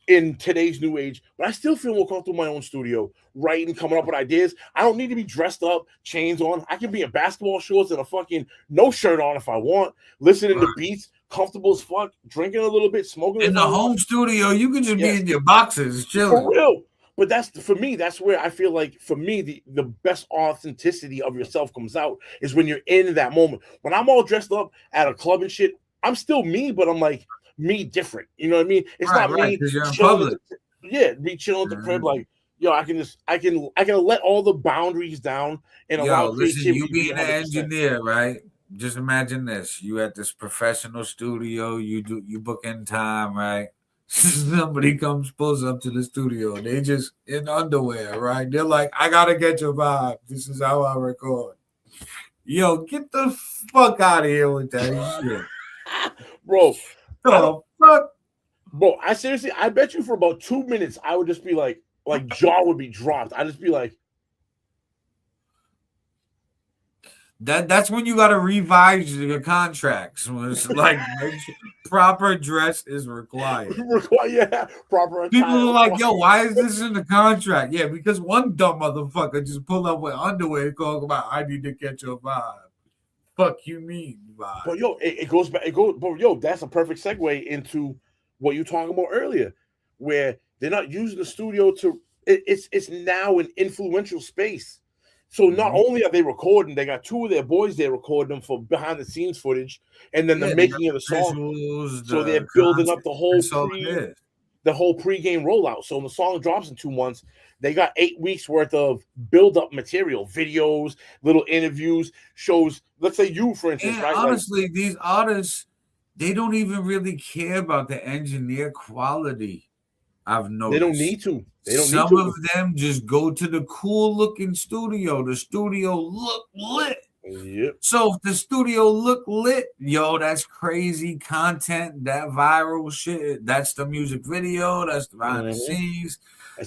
in today's new age, but I still feel more comfortable in my own studio, writing, coming up with ideas. I don't need to be dressed up, chains on. I can be in basketball shorts and a fucking no shirt on if I want, listening to beats, comfortable as fuck, drinking a little bit, smoking. In the home studio, you can just be in your boxes, chilling. For real. But that's where I feel like for me the best authenticity of yourself comes out is when you're in that moment. When I'm all dressed up at a club and shit, I'm still me, but I'm like me different. You know what I mean? It's not me chilling. Me chilling at the crib like, yo, I can let all the boundaries down and allow listen, you being an engineer, right? Just imagine this: you at this professional studio, you book in time, right? Somebody pulls up to the studio. They just in underwear, right? They're like, I gotta get your vibe. This is how I record. Yo, get the fuck out of here with that shit. Bro. Fuck? Bro, I bet you for about 2 minutes, I would just be like jaw would be dropped. I'd just be like, That's when you got to revise your contracts. When it's like proper dress is required. Proper attire. People are like, yo, why is this in the contract? Yeah, because one dumb motherfucker just pulled up with underwear and talk about, I need to get your vibe. Fuck you mean vibe? But yo, it goes back. But yo, that's a perfect segue into what you talking about earlier, where they're not using the studio to. It's now an influential space. So not only are they recording, they got 2 of their boys there recording them for behind the scenes footage, and then the making of the song. So they're building up the whole the whole pregame rollout. So when the song drops in 2 months, they got 8 weeks worth of build-up material, videos, little interviews, shows. Let's say you, for instance, And right? honestly, these artists, they don't even really care about the engineer quality. I've noticed. They don't need to. Some of them just go to the cool looking studio. The studio look lit. Yep. So if the studio look lit, yo, that's crazy content, that viral shit. That's the music video. That's the behind the scenes.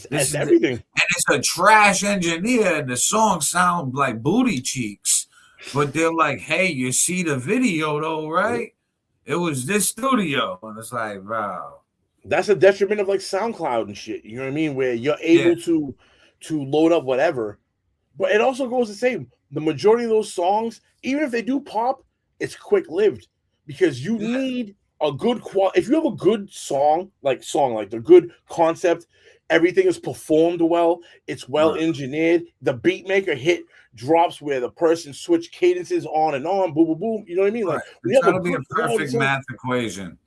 That's everything. And it's a trash engineer, and the song sound like booty cheeks. But they're like, hey, you see the video though, right? It was this studio. And it's like, wow. That's a detriment of like SoundCloud and shit. You know what I mean? Where you're able to load up whatever. But it also goes to say the majority of those songs, even if they do pop, it's quick lived because you need a good quality. If you have a good song, like the good concept, everything is performed well, it's well engineered. The beat maker hit drops where the person switch cadences on and on, boom, boom, boom. You know what I mean? Like it's gotta be a perfect math equation.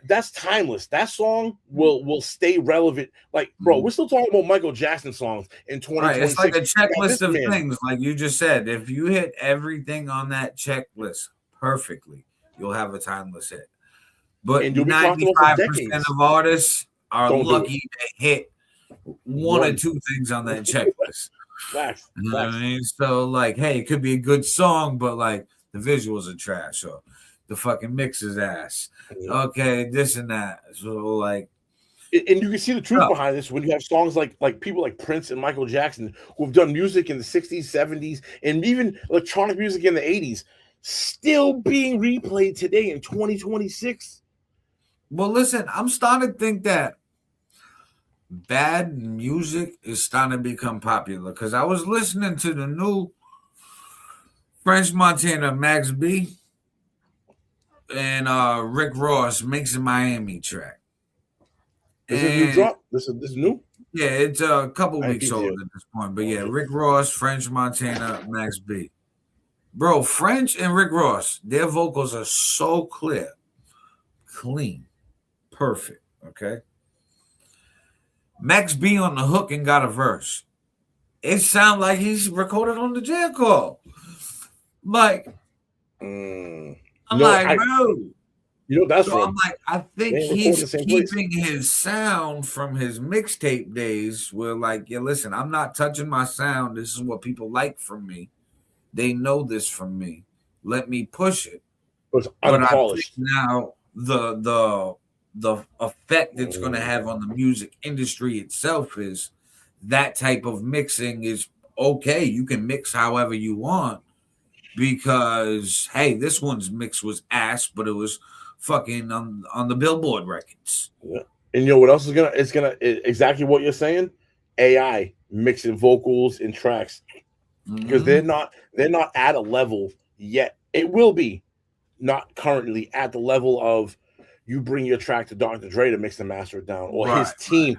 That's timeless. That song will stay relevant. Like, bro, we're still talking about Michael Jackson songs in 2026. Right, it's like a checklist of things, like you just said. If you hit everything on that checklist perfectly, you'll have a timeless hit. But 95% of artists are lucky to hit one or two things on that checklist. Facts. You know what I mean? So, like, hey, it could be a good song, but like the visuals are trash, or the fucking mix is ass. Okay, this and that. So like, and you can see the truth behind this when you have songs like people like Prince and Michael Jackson who have done music in the 60s, 70s, and even electronic music in the 80s, still being replayed today in 2026. Well, listen, I'm starting to think that bad music is starting to become popular because I was listening to the new French Montana Max B and Rick Ross Mix in Miami track. This is a new drop? This is new? Yeah, it's a couple weeks old at this point. But yeah, Rick Ross, French Montana, Max B. Bro, French and Rick Ross, their vocals are so clear, clean, perfect, okay? Max B on the hook and got a verse. It sounds like he's recorded on the jail call. Like, I'm like, bro. You know, that's so I'm like, I think he's keeping his sound from his mixtape days where, like, yeah, listen, I'm not touching my sound. This is what people like from me. They know this from me. Let me push it. But I think now the effect it's going to have on the music industry itself is that type of mixing is okay. You can mix however you want. Because hey, this one's mix was ass, but it was fucking on the Billboard records. Yeah. And you know what else is gonna exactly what you're saying? AI mixing vocals and tracks. Because they're not at a level yet. It will be not currently at the level of you bring your track to Dr. Dre to mix and master it down, or his team.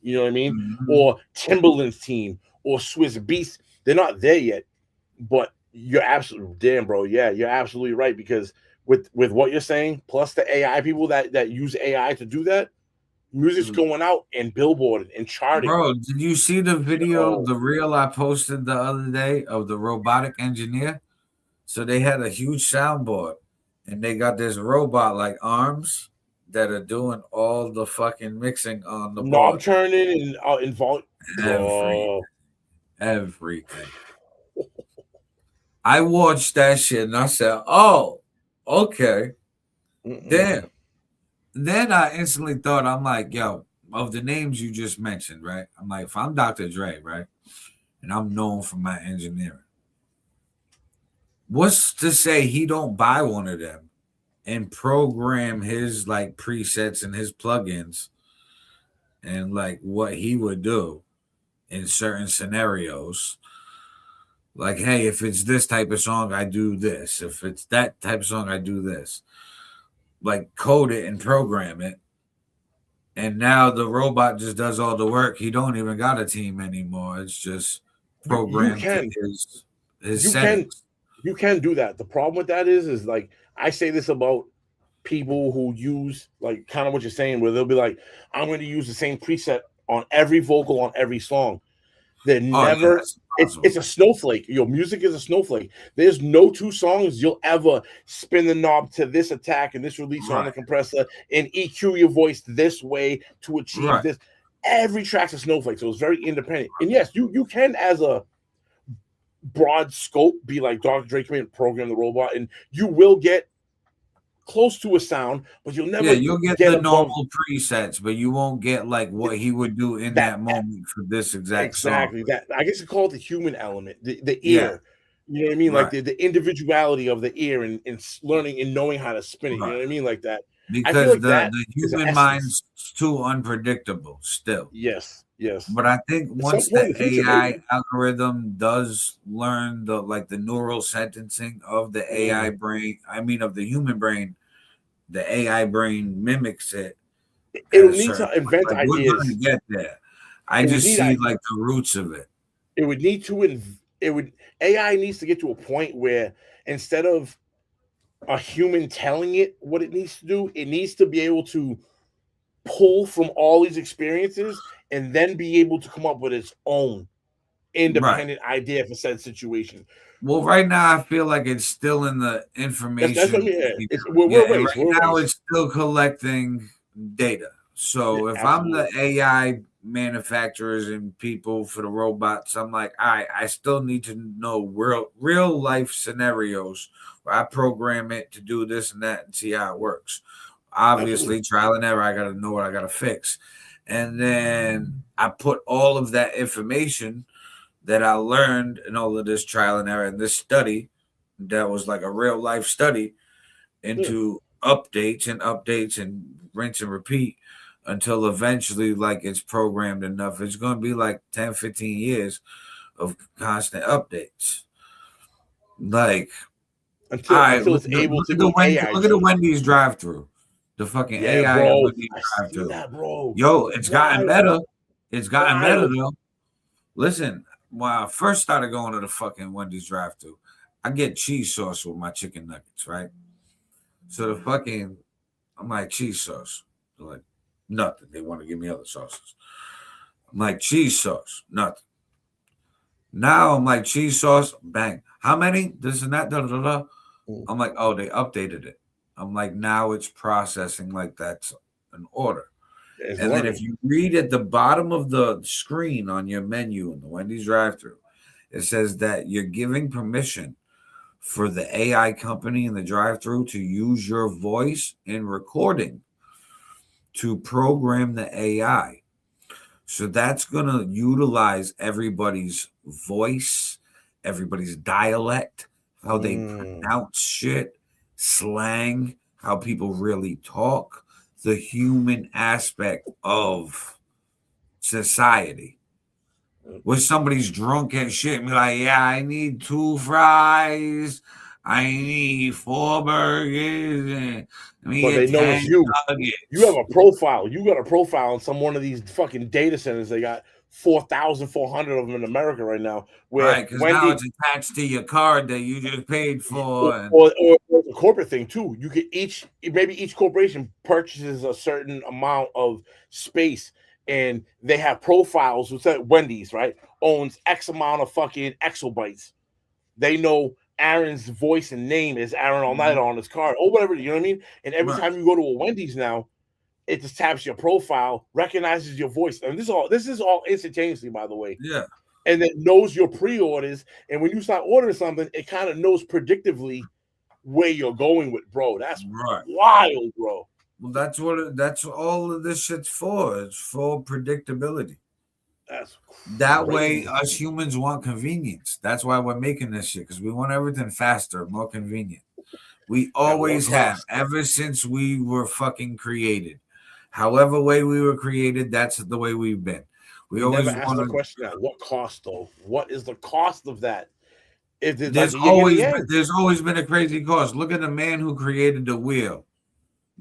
You know what I mean? Or Timbaland's team or Swiss Beats. They're not there yet, but you're absolutely damn, bro. Yeah, you're absolutely right because with what you're saying, plus the AI people that use AI to do that, music's going out and Billboard and charting. Bro, did you see the video, the reel I posted the other day of the robotic engineer? So they had a huge soundboard and they got this robot like arms that are doing all the fucking mixing on the board. Knob turning and involved everything. I watched that shit and I said, oh, okay. Damn. Then I instantly thought, I'm like, yo, of the names you just mentioned, right? I'm like, if I'm Dr. Dre, right? And I'm known for my engineering. What's to say he don't buy one of them and program his like presets and his plugins and like what he would do in certain scenarios? Like, hey, if it's this type of song, I do this. If it's that type of song, I do this. Like, code it and program it. And now the robot just does all the work. He don't even got a team anymore. It's just programmed his settings. You can do that. The problem with that is like, I say this about people who use like kind of what you're saying, where they'll be like, I'm going to use the same preset on every vocal on every song. They're never. It's a snowflake. Your music is a snowflake. There's no two songs you'll ever spin the knob to this attack and this release on the compressor and EQ your voice this way to achieve this. Every track's a snowflake, so it's very independent. And yes, you can, as a broad scope, be like Dr. Dre, come in and program the robot, and you will get close to a sound, but you'll never. Yeah, you'll get the normal presets, but you won't get like what he would do in that moment for this exact song. That I guess you call it the human element, the ear. You know what I mean? Like the individuality of the ear and learning and knowing how to spin it. You know what I mean? Like that. Because the human mind's too unpredictable still. Yes. But I think once the AI algorithm does learn the neural sentencing of the AI brain, of the human brain, the AI brain mimics it. It'll need to invent ideas. We're gonna get there. I just see like the roots of it. It would need to. AI needs to get to a point where instead of a human telling it what it needs to do, it needs to be able to pull from all these experiences and then be able to come up with its own independent idea for said situation. Well, right now I feel like it's still in the information. That's what I mean. Right now it's still collecting data. So if I'm the AI manufacturers and people for the robots, I'm like, all right, I still need to know real life scenarios where I program it to do this and that and see how it works. Obviously, trial and error, I got to know what I got to fix. And then I put all of that information that I learned in all of this trial and error in this study that was like a real life study into updates and rinse and repeat until eventually like it's programmed enough. It's going to be like 10, 15 years of constant updates. Like, until it's able to go AI. Look at the Wendy's drive-thru. The fucking AI Wendy's drive-thru. Yo, it's gotten better. It's gotten better though. Listen, when I first started going to the fucking Wendy's drive-thru, I get cheese sauce with my chicken nuggets, right? So I'm like, cheese sauce. They're like, nothing. They want to give me other sauces. I'm like, cheese sauce, nothing. Now I'm like, cheese sauce, bang. How many? This and that, I'm like, oh, they updated it. I'm like, now it's processing like that's an order. And then if you read at the bottom of the screen on your menu in the Wendy's drive-thru, it says that you're giving permission for the AI company in the drive-thru to use your voice in recording to program the AI. So that's going to utilize everybody's voice, everybody's dialect, how they pronounce shit, slang, how people really talk, the human aspect of society. Where somebody's drunk as shit and be like, yeah, I need 2 fries, I need 4 burgers, and but they know it's you. You have a profile. You got a profile in some one of these fucking data centers. They got 4,400 of them in America right now. Right, because now it's attached to your card that you just paid for. Or a corporate thing too. You could maybe each corporation purchases a certain amount of space, and they have profiles. What's that? Wendy's, right? Owns X amount of fucking exabytes. They know Aaron's voice and name is Aaron All Niter on his card or whatever. You know what I mean? And every time you go to a Wendy's now, it just taps your profile, recognizes your voice, and this is all instantaneously, by the way. Yeah. And it knows your pre-orders, and when you start ordering something, it kind of knows predictively where you're going with, bro. That's wild, bro. Well, that's all of this shit's for. It's for predictability. That's that way us humans want convenience. That's why we're making this shit, because we want everything faster, more convenient. We always have, ever since we were fucking created. However way we were created, that's the way we've been. We always never asked the question at what cost, though. What is the cost of that? There's always been a crazy cost. Look at the man who created the wheel.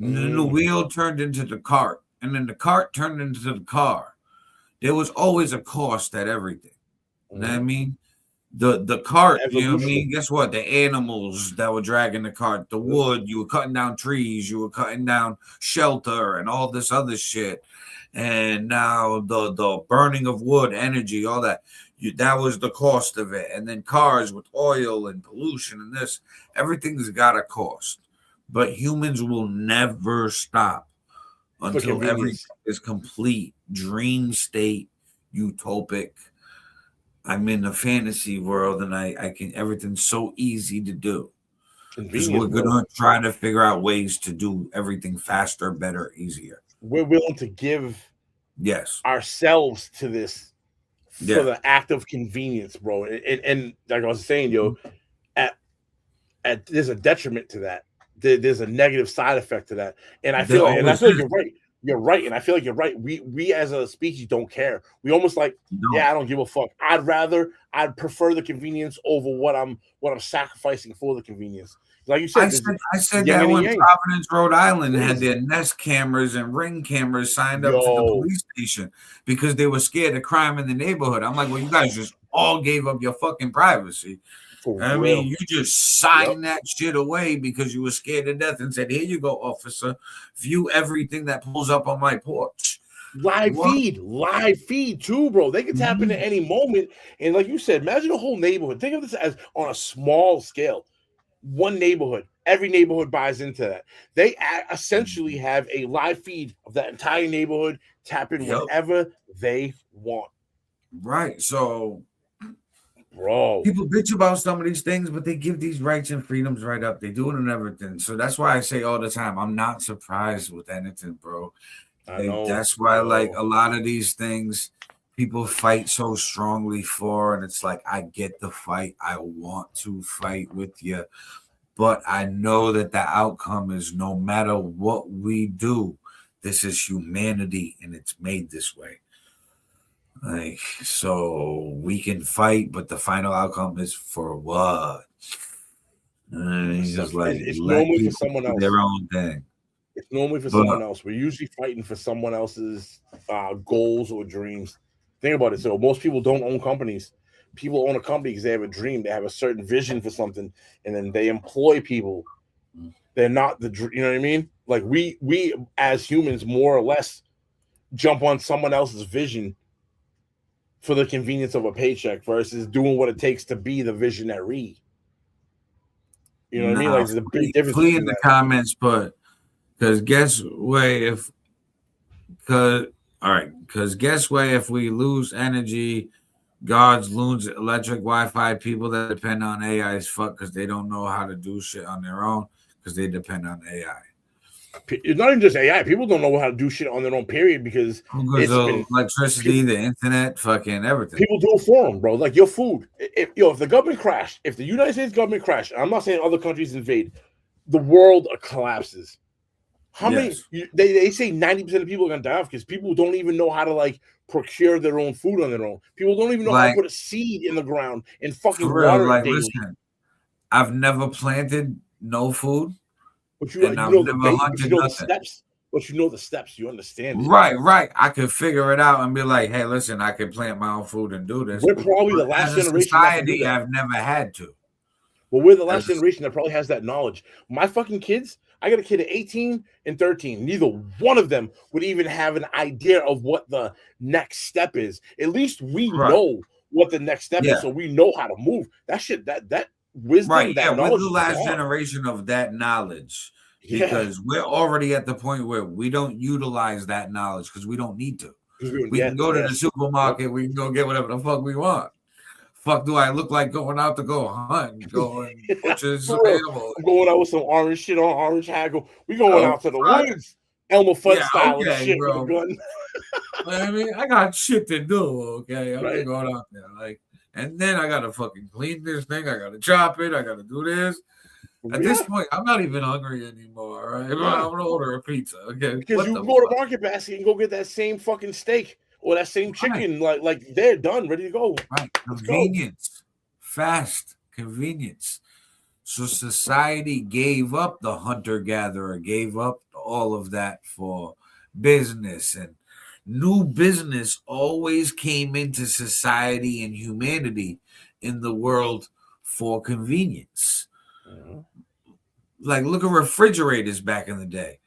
And then the wheel turned into the cart, and then the cart turned into the car. There was always a cost at everything. You know what I mean? the cart, you know what I Evolution. mean? Guess what? The animals that were dragging the cart, the wood, you were cutting down trees, you were cutting down shelter and all this other shit. And now the burning of wood, energy, all that. That was the cost of it. And then cars with oil and pollution and this, everything's got a cost. But humans will never stop until everything is complete, dream state, utopic. I'm in a fantasy world, and I can. Everything's so easy to do because we're gonna try to figure out ways to do everything faster, better, easier. We're willing to give ourselves to this for the act of convenience, bro. And like I was saying, yo, at there's a detriment to that. There's a negative side effect to that, and I feel like you're right. You're right, and I feel like you're right. We as a species don't care. We almost like, I don't give a fuck. I'd prefer the convenience over what I'm sacrificing for the convenience. Like you said, I said that when Providence, Rhode Island had their Nest cameras and Ring cameras signed up to the police station because they were scared of crime in the neighborhood. I'm like, well, you guys just all gave up your fucking privacy. I mean, you just signed that shit away because you were scared to death and said, here you go, officer. View everything that pulls up on my porch. Live feed too, bro. They can tap into any moment. And like you said, imagine a whole neighborhood. Think of this as on a small scale. One neighborhood. Every neighborhood buys into that. They essentially have a live feed of that entire neighborhood, tap in whenever they want. Right. So... bro, people bitch about some of these things, but they give these rights and freedoms right up. They do it and everything. So that's why I say all the time, I'm not surprised with anything, bro. That's why, like, a lot of these things people fight so strongly for, and it's like, I get the fight. I want to fight with you, but I know that the outcome is no matter what we do, this is humanity, and it's made this way. Like, so we can fight, but the final outcome is for what? And just like it's normally for someone else. Their own thing. It's normally for someone else. We're usually fighting for someone else's goals or dreams. Think about it. So most people don't own companies. People own a company because they have a dream. They have a certain vision for something, and then they employ people. They're not you know what I mean? Like we as humans more or less jump on someone else's vision for the convenience of a paycheck versus doing what it takes to be the visionary. You know what I mean? Like, there's a big difference. Please in the comments, but because guess what? Guess what? If we lose energy, gods lose electric, Wi-Fi. People that depend on AI is fuck because they don't know how to do shit on their own because they depend on AI. It's not even just AI. People don't know how to do shit on their own, period, because it's been electricity, the internet, fucking everything. People do it for them, bro. Like your food. If the government crashed, if the United States government crashed, I'm not saying other countries invade, the world collapses. How many? They say 90% of people are gonna die off because people don't even know how to like procure their own food on their own. People don't even know how to put a seed in the ground and fucking water it daily. Listen, I've never planted no food. But you know the steps. But you know the steps. You understand it. Right. I could figure it out and be like, hey, listen, I can plant my own food and do this. We're probably the last generation. Society, I've never had to. Well, we're the last generation that probably has that knowledge. My fucking kids, I got a kid at 18 and 13. Neither one of them would even have an idea of what the next step is. At least we know what the next step is, so we know how to move. That shit, that wisdom, that knowledge. We're the last generation of that knowledge because we're already at the point where we don't utilize that knowledge because we don't need to. We can go to the supermarket, we can go get whatever the fuck we want. Fuck, do I look like going out to go hunt, going butcher some animals? I'm going out with some orange shit on, orange haggle. We going out to the woods, Elmer Fudd style and shit, bro. With a gun. I mean, I got shit to do. Okay, I'm going out there, like. And then I gotta fucking clean this thing. I gotta chop it. I gotta do this. At this point, I'm not even hungry anymore. Right? I'm gonna order a pizza. Okay, because you can go to Market Basket and go get that same fucking steak or that same chicken. Like they're done, ready to go. Right, convenience, fast convenience. So society gave up the hunter-gatherer, gave up all of that for business, and new business always came into society and humanity in the world for convenience. Like, look at refrigerators back in the day.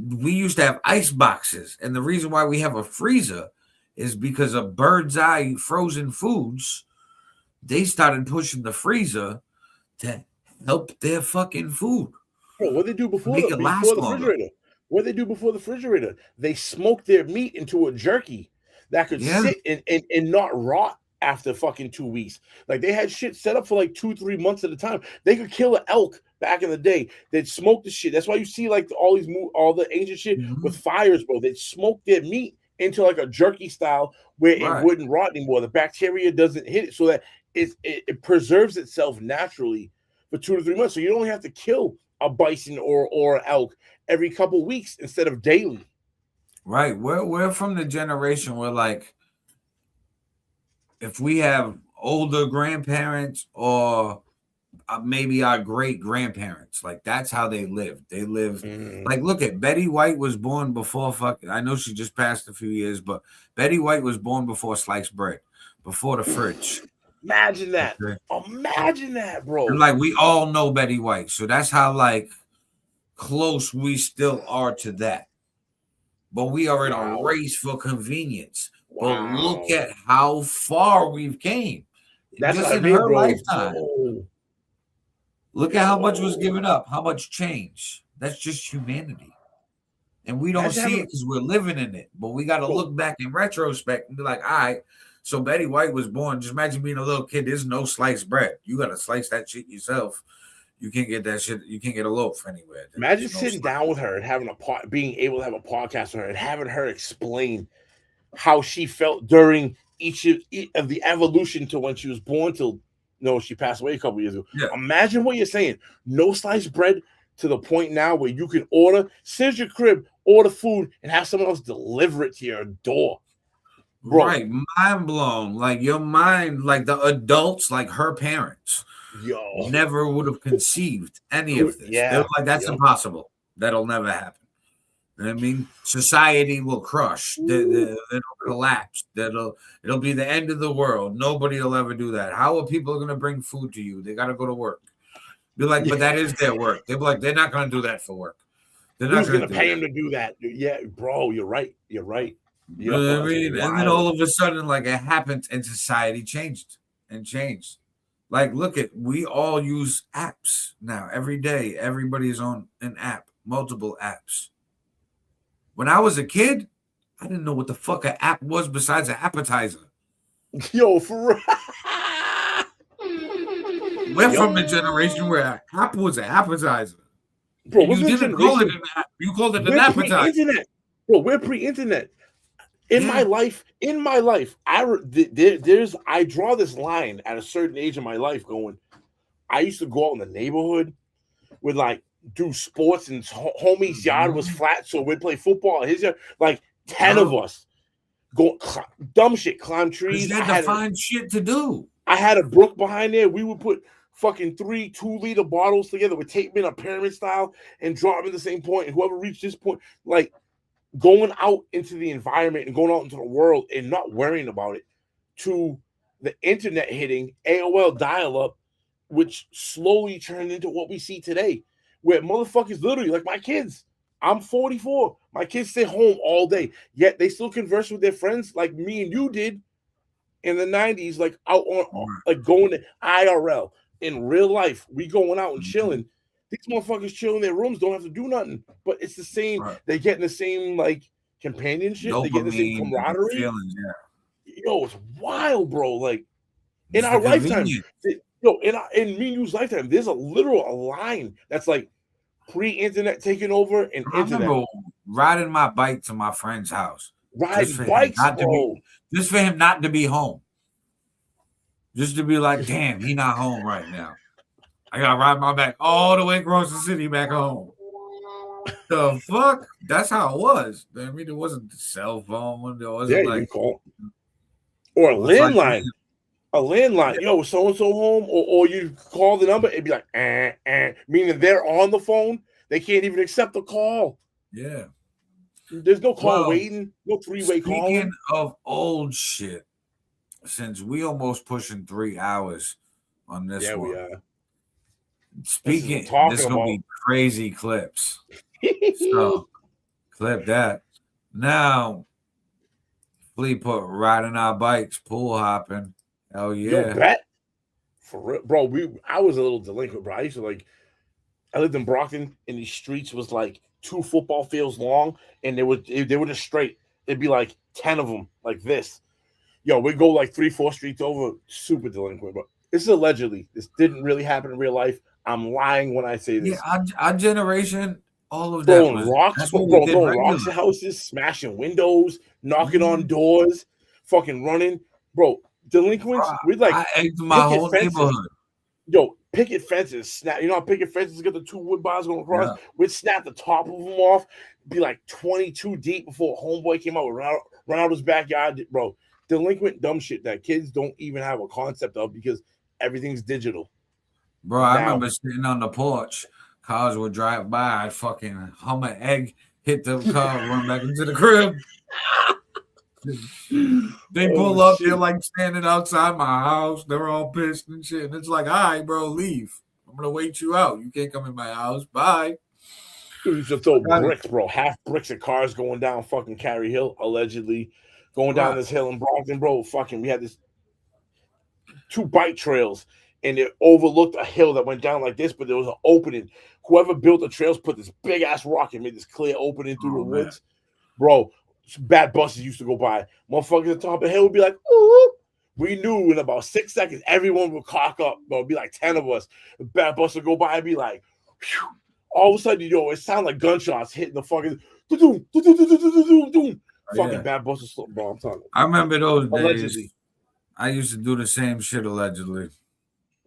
We used to have ice boxes, and the reason why we have a freezer is because of Bird's Eye frozen foods. They started pushing the freezer to help their fucking food. Bro, what they do before Make the it last refrigerator? What they do before the refrigerator? They smoke their meat into a jerky that could sit and not rot after fucking 2 weeks. Like, they had shit set up for like 2-3 months at a time. They could kill an elk back in the day. They'd smoke the shit. That's why you see like all the ancient shit with fires, bro. They'd smoke their meat into like a jerky style where it wouldn't rot anymore. The bacteria doesn't hit it, so that it preserves itself naturally for 2 to 3 months. So you only have to kill a bison or an elk every couple weeks instead of daily. Right. We're from the generation where, like, if we have older grandparents or maybe our great grandparents, like, that's how they lived. They lived like, look at Betty White was born before I know she just passed a few years, but Betty White was born before sliced bread, before the fridge. Imagine that. Okay. Imagine that, bro. And, like, we all know Betty White, so that's how, like, close we still are to that. But we are in a race for convenience. But look at how far we've came. That's just what in I mean, her bro. lifetime. Look at how much was given up, how much change. That's just humanity. And we don't see it because we're living in it. But we got to look back in retrospect and be like, all right, so Betty White was born. Just imagine being a little kid. There's no sliced bread. You got to slice that shit yourself. You can't get that shit. You can't get a loaf anywhere. Imagine sitting down with her and having being able to have a podcast with her and having her explain how she felt during each of the evolution to when she was born till she passed away a couple years ago. Yeah. Imagine what you're saying. No sliced bread to the point now where you can sit at your crib, order food, and have someone else deliver it to your door. Bro. Right, mind blown. Like, your mind, like the adults, like her parents, never would have conceived any of this. Yeah. They're like, that's impossible. That'll never happen. You know what I mean? Society will crush. It'll collapse. It'll be the end of the world. Nobody will ever do that. How are people going to bring food to you? They got to go to work. Be like, but that is their work. They'll be like, they're not going to do that for work. They're not going to pay them to do that. Yeah, bro, you're right. You're right. You know what I mean? And then all of a sudden, like, it happened and society changed. Like, look at, we all use apps now every day. Everybody's on an app, multiple apps. When I was a kid, I didn't know what the fuck an app was besides an appetizer. Yo, for real. We're from a generation where an app was an appetizer. Bro, you didn't call it an app. You called it an appetizer. Pre-internet. Bro, we're pre-internet. In my life, I draw this line at a certain age in my life going, I used to go out in the neighborhood with, like, do sports, and homie's yard was flat, so we'd play football. His yard, like 10 of us go dumb shit, climb trees. You had to find shit to do. I had a brook behind there. We would put fucking 3 2-liter bottles together with tape in a pyramid style and drop them at the same point. And whoever reached this point, like, going out into the environment and going out into the world and not worrying about it, to the internet hitting, AOL dial-up, which slowly turned into what we see today, where motherfuckers literally, like my kids, I'm 44. My kids stay home all day, yet they still converse with their friends like me and you did in the 90s, like out on, like going to IRL. In real life, we going out and chilling. These motherfuckers chill in their rooms, don't have to do nothing. But it's the same. Right. They're getting the same, like, companionship. They're getting the same camaraderie. Feelings, Yo, it's wild, bro. Like, in our lifetime, in me and you's lifetime, there's a line that's like pre-internet taking over and internet. I remember riding my bike to my friend's house. Riding bikes, bro. Just for him not to be home. Just to be like, damn, he not home right now. I gotta ride my back all the way across the city back home. The fuck? That's how it was. I mean, it wasn't the cell phone. There wasn't you call. Or a landline. Like, a landline. Yo, so-and-so home? Or you call the number, it'd be like, meaning they're on the phone. They can't even accept the call. Yeah. There's no call waiting. No three-way call. Speaking of old shit, since we almost pushing 3 hours on this Yeah, one. we are. Speaking, This this is is gonna be crazy clips. So clip that. Now, Flea put riding our bikes, pool hopping. Hell yeah. Yo, bet. For real, bro. I was a little delinquent, bro. I used to I lived in Brockton, and these streets was like 2 football fields long, and they were just straight. It'd be like 10 of them, like this. Yo, we'd go like 3-4 streets over. Super delinquent, but this is allegedly. This didn't really happen in real life. I'm lying when I say this. Yeah, our generation, all of that Throwing was rocks, throwing rocks at houses, smashing windows, knocking on doors, fucking running, bro. Delinquents, we'd like I egged my whole neighborhood. Yo, picket fences, snap. You know how picket fences get the 2 wood bars going across? Yeah. We'd snap the top of them off, be like 22 deep before homeboy came out, run out his backyard, bro. Delinquent dumb shit that kids don't even have a concept of because everything's digital. Bro, I remember sitting on the porch. Cars would drive by. I'd fucking hum an egg, hit the car, run back into the crib. They pull up, they're like standing outside my house. They're all pissed and shit. And it's like, all right, bro, leave. I'm going to wait you out. You can't come in my house. Bye. Dude, used to throw bricks, bro. Half bricks of cars going down fucking Cary Hill, allegedly. Going down this hill in Brockton, bro. Fucking, we had this 2 bike trails, and it overlooked a hill that went down like this, but there was an opening. Whoever built the trails put this big ass rock and made this clear opening through the woods. Bro, bad buses used to go by. Motherfuckers at the top of the hill would be like, ooh. We knew in about 6 seconds, everyone would cock up. Bro, it'd be like 10 of us. The bad bus would go by and be like, phew. All of a sudden, it sounded like gunshots hitting the fucking fucking bad buses, bro. I'm talking. I remember those days. Allegedly. I used to do the same shit allegedly.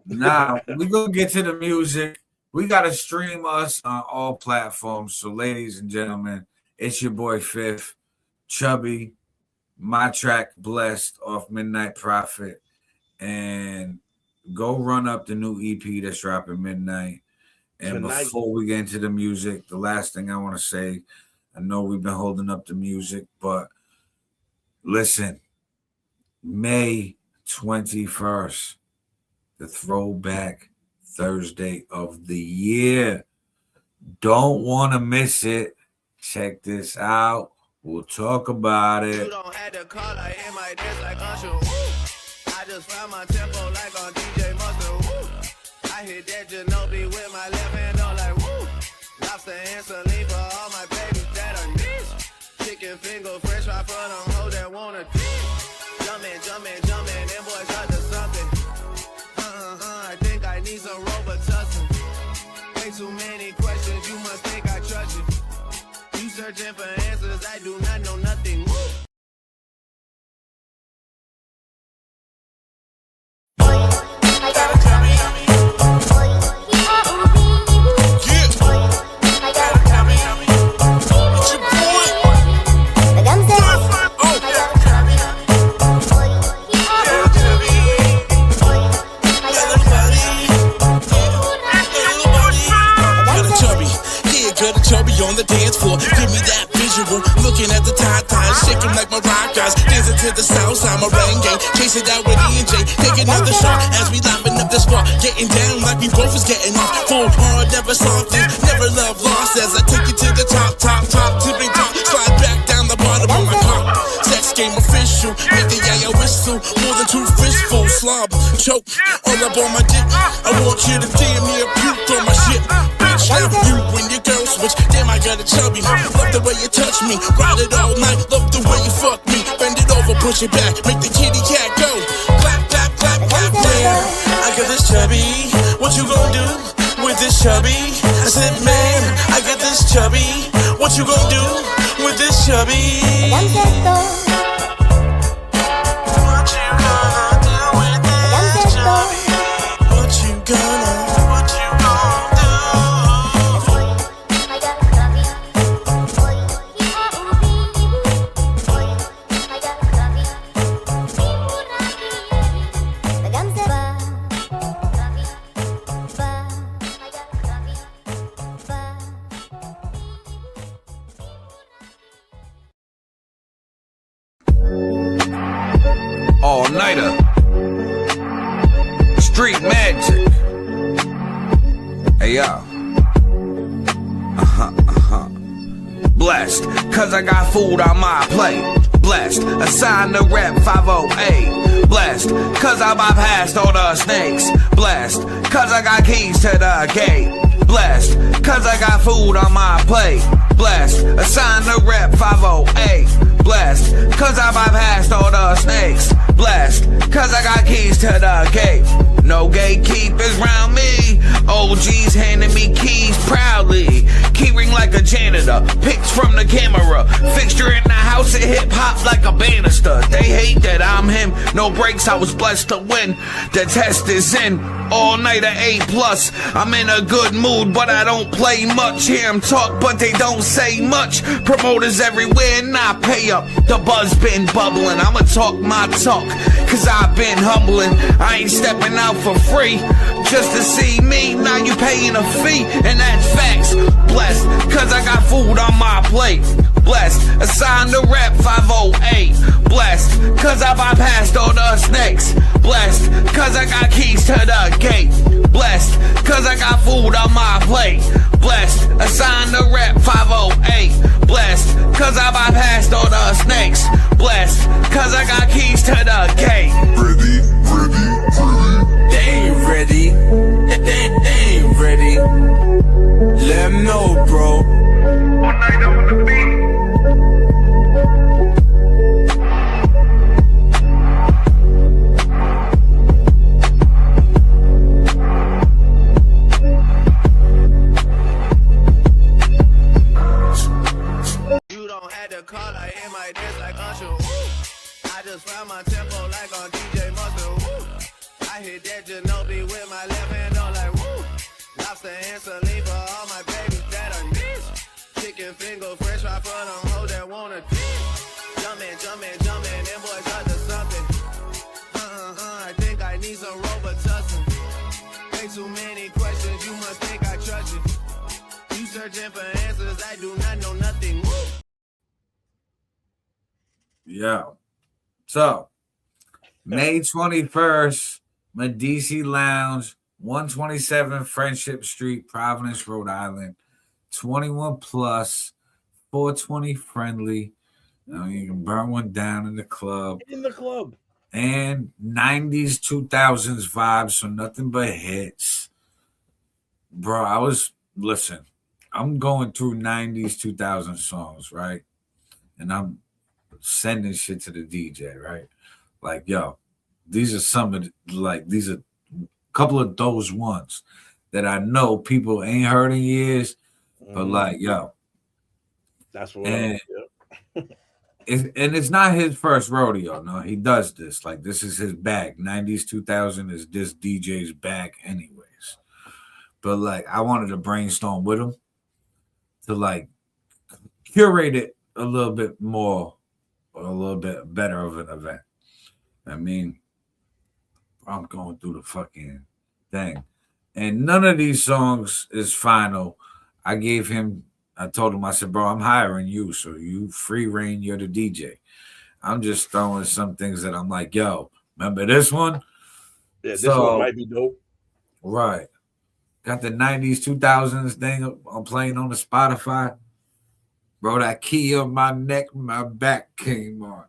Now we gonna get to the music. We gotta stream us on all platforms. So, ladies and gentlemen, it's your boy FiF, Chubby, my track Blessed off Midnight Prophet, and go run up the new EP that's dropping midnight. And before we get into the music, the last thing I want to say, I know we've been holding up the music, but listen, May 21st, the throwback Thursday of the year. Don't want to miss it. Check this out. We'll talk about it. You don't have to call like in my dance like Usher. I just found my tempo like on DJ Mustard. I hit that Ginobili with my left hand on like woo. Lobster and saline for all my babies that are niche. Chicken finger, fresh fry for them hoes that wanna teach. Jumpin', them boys up to something. I think I need some Robitussin. Way too many questions, you must think I trust you. You searching for answers, I do not know nothing. Woo. Chubby on the dance floor, give me that visual. Looking at the tie-ties, shaking like my rock guys. Dancing to the south side, merengue. Chasing down with E and J. Take another shot as we lapping up the spot. Getting down like we both is getting off. Full hard, never soften, never love lost. As I take you to the top, tipping top. Slide back down the bottom of my car. Sex game official, make the yaya whistle. More than 2 fistfuls, slob, choke. All up on my dick. I want you to damn near puke on my shit. Bitch, now you and your girl switch. Damn, I got a chubby. Love the way you touch me. Ride it all night. Love the way you fuck me. Bend it over, push it back. Make the kitty cat go. Clap, clap, clap, clap. Man, I got this chubby. What you gonna do with this chubby? I said, man, I got this chubby. What you gonna do with this chubby? What you gonna do with this chubby? What you gonna do? All Niter. street magic. Hey, yo. Blessed, cause I got food on my plate. Blessed, assigned to rep 508. Blessed, cause I bypassed all the snakes. Blessed, cause I got keys to the gate. Blessed, cause I got food on my plate. Blessed, assigned to rep 508. Blessed, cause I bypassed all the snakes. Blessed, cause I got keys to the gate. No gatekeepers round me. OGs handing me keys proudly. Keyring like a janitor. Pics from the camera. Fixture in the house of hip hop like a banister. They hate that I'm him. No breaks, I was blessed to win. The test is in. All Niter A+. I'm in a good mood, but I don't play much. Hear them talk, but they don't say much. Promoters everywhere, and I pay up. The buzz been bubbling. I'ma talk my talk, cause I've been humbling. I ain't stepping out for free just to see me. Now you paying a fee, and that's facts. Blessed, cause I got food on my plate. Blessed, assigned to rep 508. Blessed, cause I bypassed all the snakes. Blessed, cause I got keys to the gate. Blessed, cause I got food on my plate. Blessed, assigned to rep 508. Blessed, cause I bypassed all the snakes. Blessed, cause I got keys to the gate. Ready, ready, ready. They ain't ready. They ain't ready. Let 'em know, bro. All Niter on the beat. Call I hit my dance like Usher. Woo. I just found my tempo like on DJ Mustard. Woo. I hit that Ginobili with my left hand on like woo. Lobster and saline for all my babies that I miss. Chicken finger fresh fry for them hoes that wanna dip. Jumpin', jumpin', jumpin', them boys up to something. I think I need some Robitussin. Ain't too many questions, you must think I trust you. You searching for answers, I do not know nothing. Woo. Yeah. So, May 21st, Medici Lounge, 127 Friendship Street, Providence, Rhode Island. 21 plus, 420 friendly. You can burn one down in the club. In the club. And 90s, 2000s vibes, so nothing but hits. Bro, listen, I'm going through 90s, 2000 songs, right? And I'm sending shit to the DJ, right? Like, yo, these are some of these are a couple of those ones that I know people ain't heard in years, but like, yo, that's what. And it's not his first rodeo. No, he does this. Like, this is his bag. 90s, 2000 is this DJ's bag, anyways. But like, I wanted to brainstorm with him to like curate it a little bit more. A little bit better of an event. I mean, I'm going through the fucking thing. And none of these songs is final. I told him, I said, bro, I'm hiring you, so you free reign, you're the DJ. I'm just throwing some things that I'm like, yo, remember this one? Yeah, this one might be dope. Right. Got the 90s, 2000s thing I'm playing on the Spotify. Bro, that key of my neck, my back came on.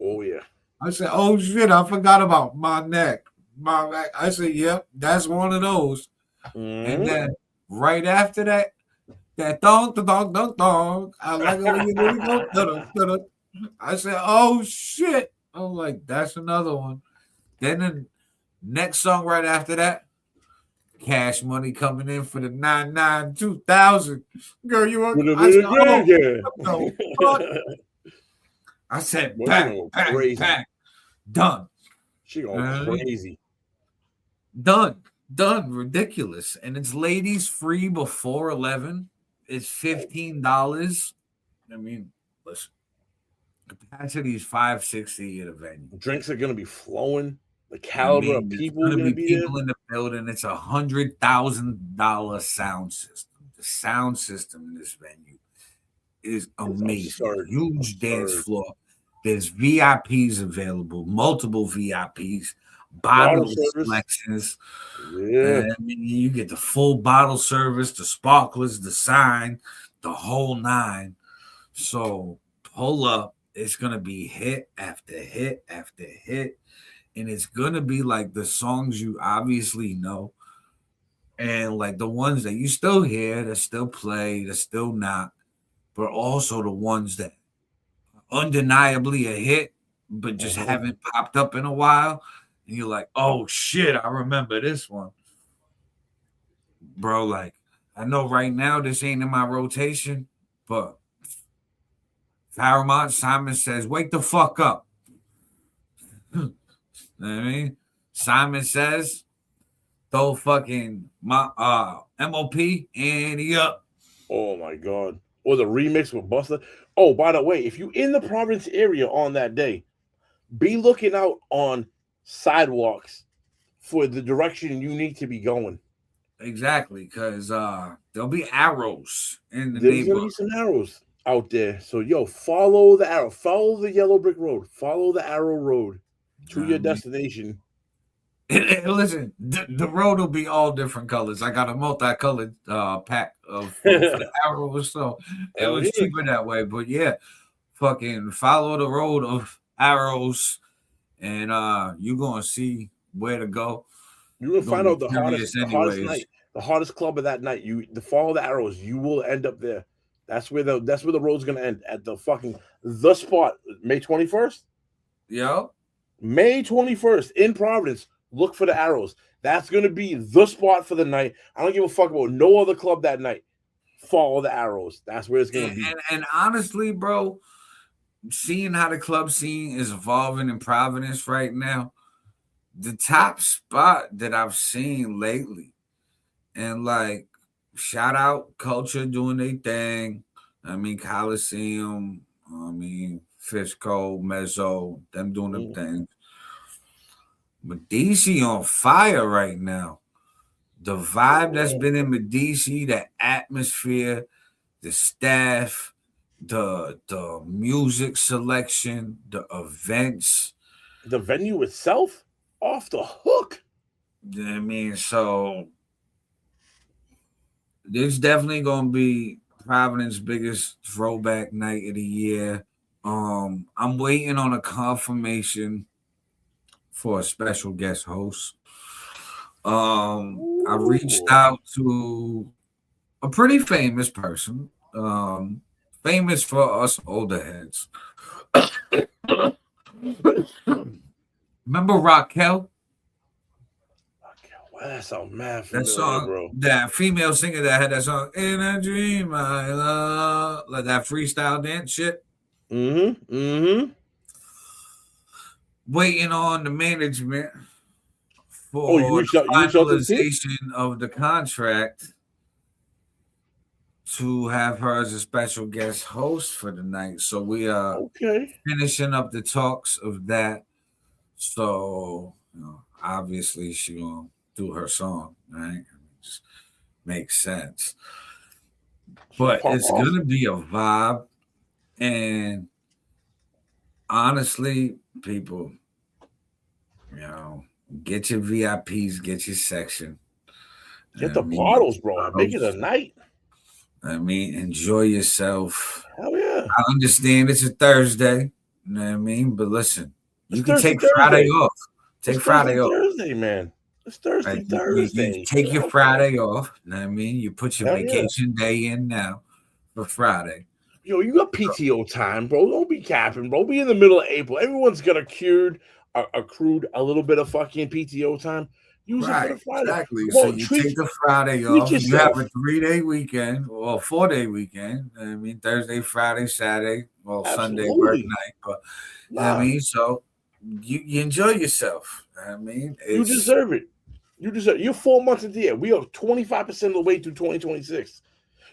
Oh, yeah. I said, oh, shit, I forgot about my neck, my back. I said, yep, that's one of those. And then right after that, that dong, dong, dong, dong. I like it when you go. I said, oh, shit. I'm like, that's another one. Then the next song right after that, Cash Money coming in for the 99 2000. Girl, you want? I said, pack, done. She going crazy. Done, ridiculous. And it's ladies free before 11. It's $15. I mean, listen, capacity is 560 at a venue. Drinks are gonna be flowing. The caliber of people going to be people in the building. It's $100,000 sound system. The sound system in this venue is amazing. Huge dance floor. There's VIPs available, multiple VIPs, bottle service. selections. Yeah. I mean, you get the full bottle service, the sparklers, the sign, the whole nine. So pull up. It's gonna be hit after hit after hit, and it's gonna be like the songs you obviously know, and like the ones that you still hear, that still play, that still not, but also the ones that undeniably a hit, but just haven't popped up in a while. And you're like, oh shit, I remember this one. Bro, like, I know right now this ain't in my rotation, but Paramount Simon Says, wake the fuck up. You know what I mean? Simon Says, throw fucking my MOP and he up. Oh my god. Or the remix with Busta. Oh, by the way, if you in the Providence area on that day, be looking out on sidewalks for the direction you need to be going. Exactly, because there'll be arrows in the There's gonna neighborhood. be some arrows out there. So yo, follow the arrow, follow the yellow brick road, follow the arrow road to your destination. And listen, the road will be all different colors. I got a multicolored pack of for the arrows, so it was cheaper that way. But yeah, fucking follow the road of arrows, and you're gonna see where to go. You're gonna find out the hottest night, the hottest club of that night. You follow the arrows, you will end up there. That's where the road's gonna end at the spot, May 21st. Yo, May 21st in Providence. Look for the arrows. That's gonna be the spot for the night. I don't give a fuck about no other club that night. Follow the arrows. That's where it's gonna be. And honestly, bro, seeing how the club scene is evolving in Providence right now, the top spot that I've seen lately, and like shout out Culture doing their thing. I mean Coliseum, I mean Fisco, Mezzo, them doing their thing. But DC on fire right now. The vibe that's been in Medici, the atmosphere, the staff, the music selection, the events, the venue itself, off the hook. You know what I mean? So there's definitely gonna be Providence's biggest throwback night of the year. I'm waiting on a confirmation for a special guest host. I reached out to a pretty famous person, famous for us older heads. Remember Raquel? Well, that sounds mad That familiar, song, bro. that female singer that had that song, In a Dream I Love, like that freestyle dance shit. Waiting on the management for the finalization of the contract to have her as a special guest host for the night. So we are finishing up the talks of that. So obviously she gonna do her song, right? It just makes sense. But it's gonna be a vibe, and honestly, people, get your VIPs, get your section. Get the bottles, bro. Make it a night. I mean, enjoy yourself. Hell yeah. I understand it's a Thursday, you know what I mean? But listen, you can take Thursday. Friday off. Take It's Friday off. Thursday, man. It's Thursday. You take your Friday off, you know what I mean? You put your Hell vacation day in now for Friday. Yo, you got PTO time, bro. Don't be capping, bro. Be in the middle of April. Everyone's got accrued a little bit of fucking PTO time. Use it for the Friday. Exactly. Bro, So you take the Friday off. You have a 3-day weekend or 4-day weekend. I mean, Thursday, Friday, Saturday, Sunday work night. But I mean, so you enjoy yourself. I mean, you deserve it. You're 4 months into the year. We are 25% of the way through 2026.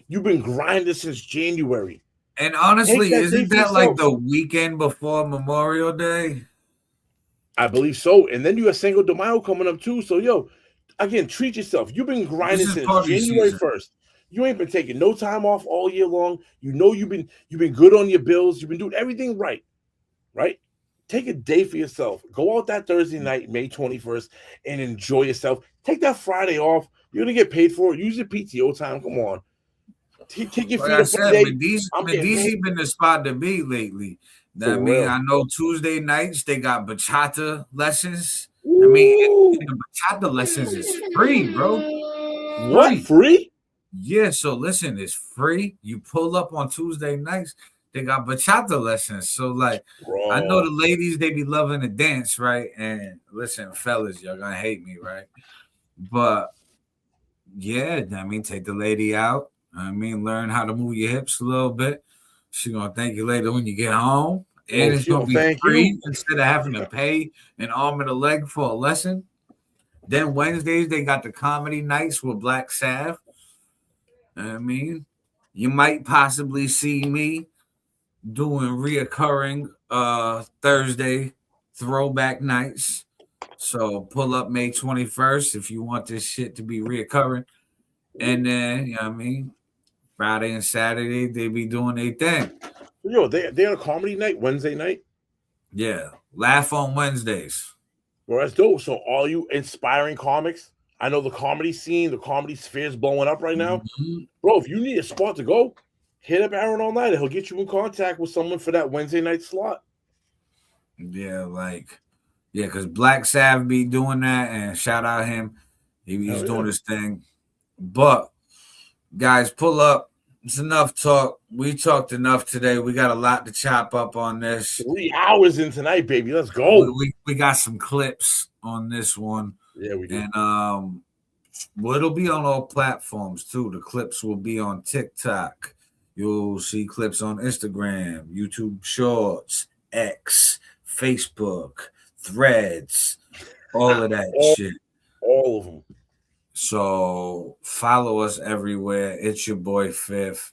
You've been grinding since January. And honestly, isn't that like the weekend before Memorial Day? I believe so. And then you have Cinco de Mayo coming up too. So, yo, again, treat yourself. You've been grinding since January 1st. You ain't been taking no time off all year long. You know you've been good on your bills. You've been doing everything right. Right? take a day for yourself. Go out that Thursday night, May 21st, and enjoy yourself. Take that Friday off. You're gonna get paid for it. Use your PTO time. Come on. Take your feet Like I up said, for the day. Medici been the spot to be lately. For I mean, real. I know Tuesday nights they got bachata lessons. I mean, and the bachata lessons is free, bro. What? Free? Yeah, so listen, it's free. You pull up on Tuesday nights, they got bachata lessons. So, like, I know the ladies, they be loving to dance, right? And listen, fellas, y'all gonna hate me, right? But yeah, I mean, take the lady out. I mean, learn how to move your hips a little bit. She gonna thank you later when you get home. And it's gonna be free instead of having to pay an arm and a leg for a lesson. Then Wednesdays, they got the comedy nights with Black Sav. I mean, you might possibly see me doing reoccurring Thursday throwback nights. So pull up May 21st if you want this shit to be reoccurring. And then, you know what I mean, Friday and Saturday, they be doing their thing. Yo, they on a comedy night Wednesday night? Yeah. Laugh on Wednesdays. Well, that's dope. So all you inspiring comics, I know the comedy scene, the comedy sphere is blowing up right now. Mm-hmm. Bro, if you need a spot to go, hit up Aaron All Niter. He'll get you in contact with someone for that Wednesday night slot. Yeah, because Black Sav be doing that, and shout out him. He's doing his thing. But, guys, pull up. It's enough talk. We talked enough today. We got a lot to chop up on this. 3 hours in tonight, baby. Let's go. We got some clips on this one. Yeah, we do. And well, it'll be on all platforms, too. The clips will be on TikTok. You'll see clips on Instagram, YouTube Shorts, X, Facebook, Threads, all of that shit. All of them. So follow us everywhere. It's your boy FiF,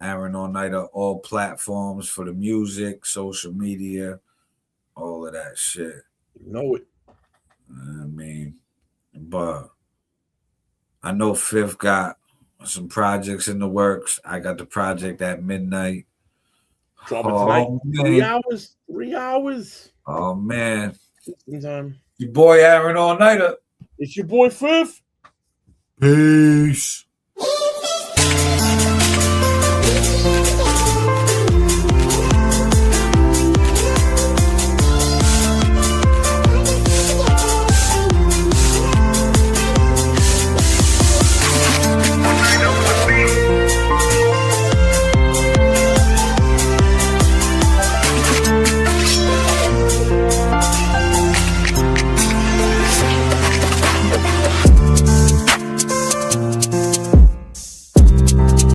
Aaron All Niter, all platforms for the music, social media, all of that shit. You know it. I mean, but I know FiF got some projects in the works. I got the project at midnight. Dropping tonight. 3 hours. 3 hours. Oh man. Time. Your boy Aaron All Niter. It's your boy FiF. Peace.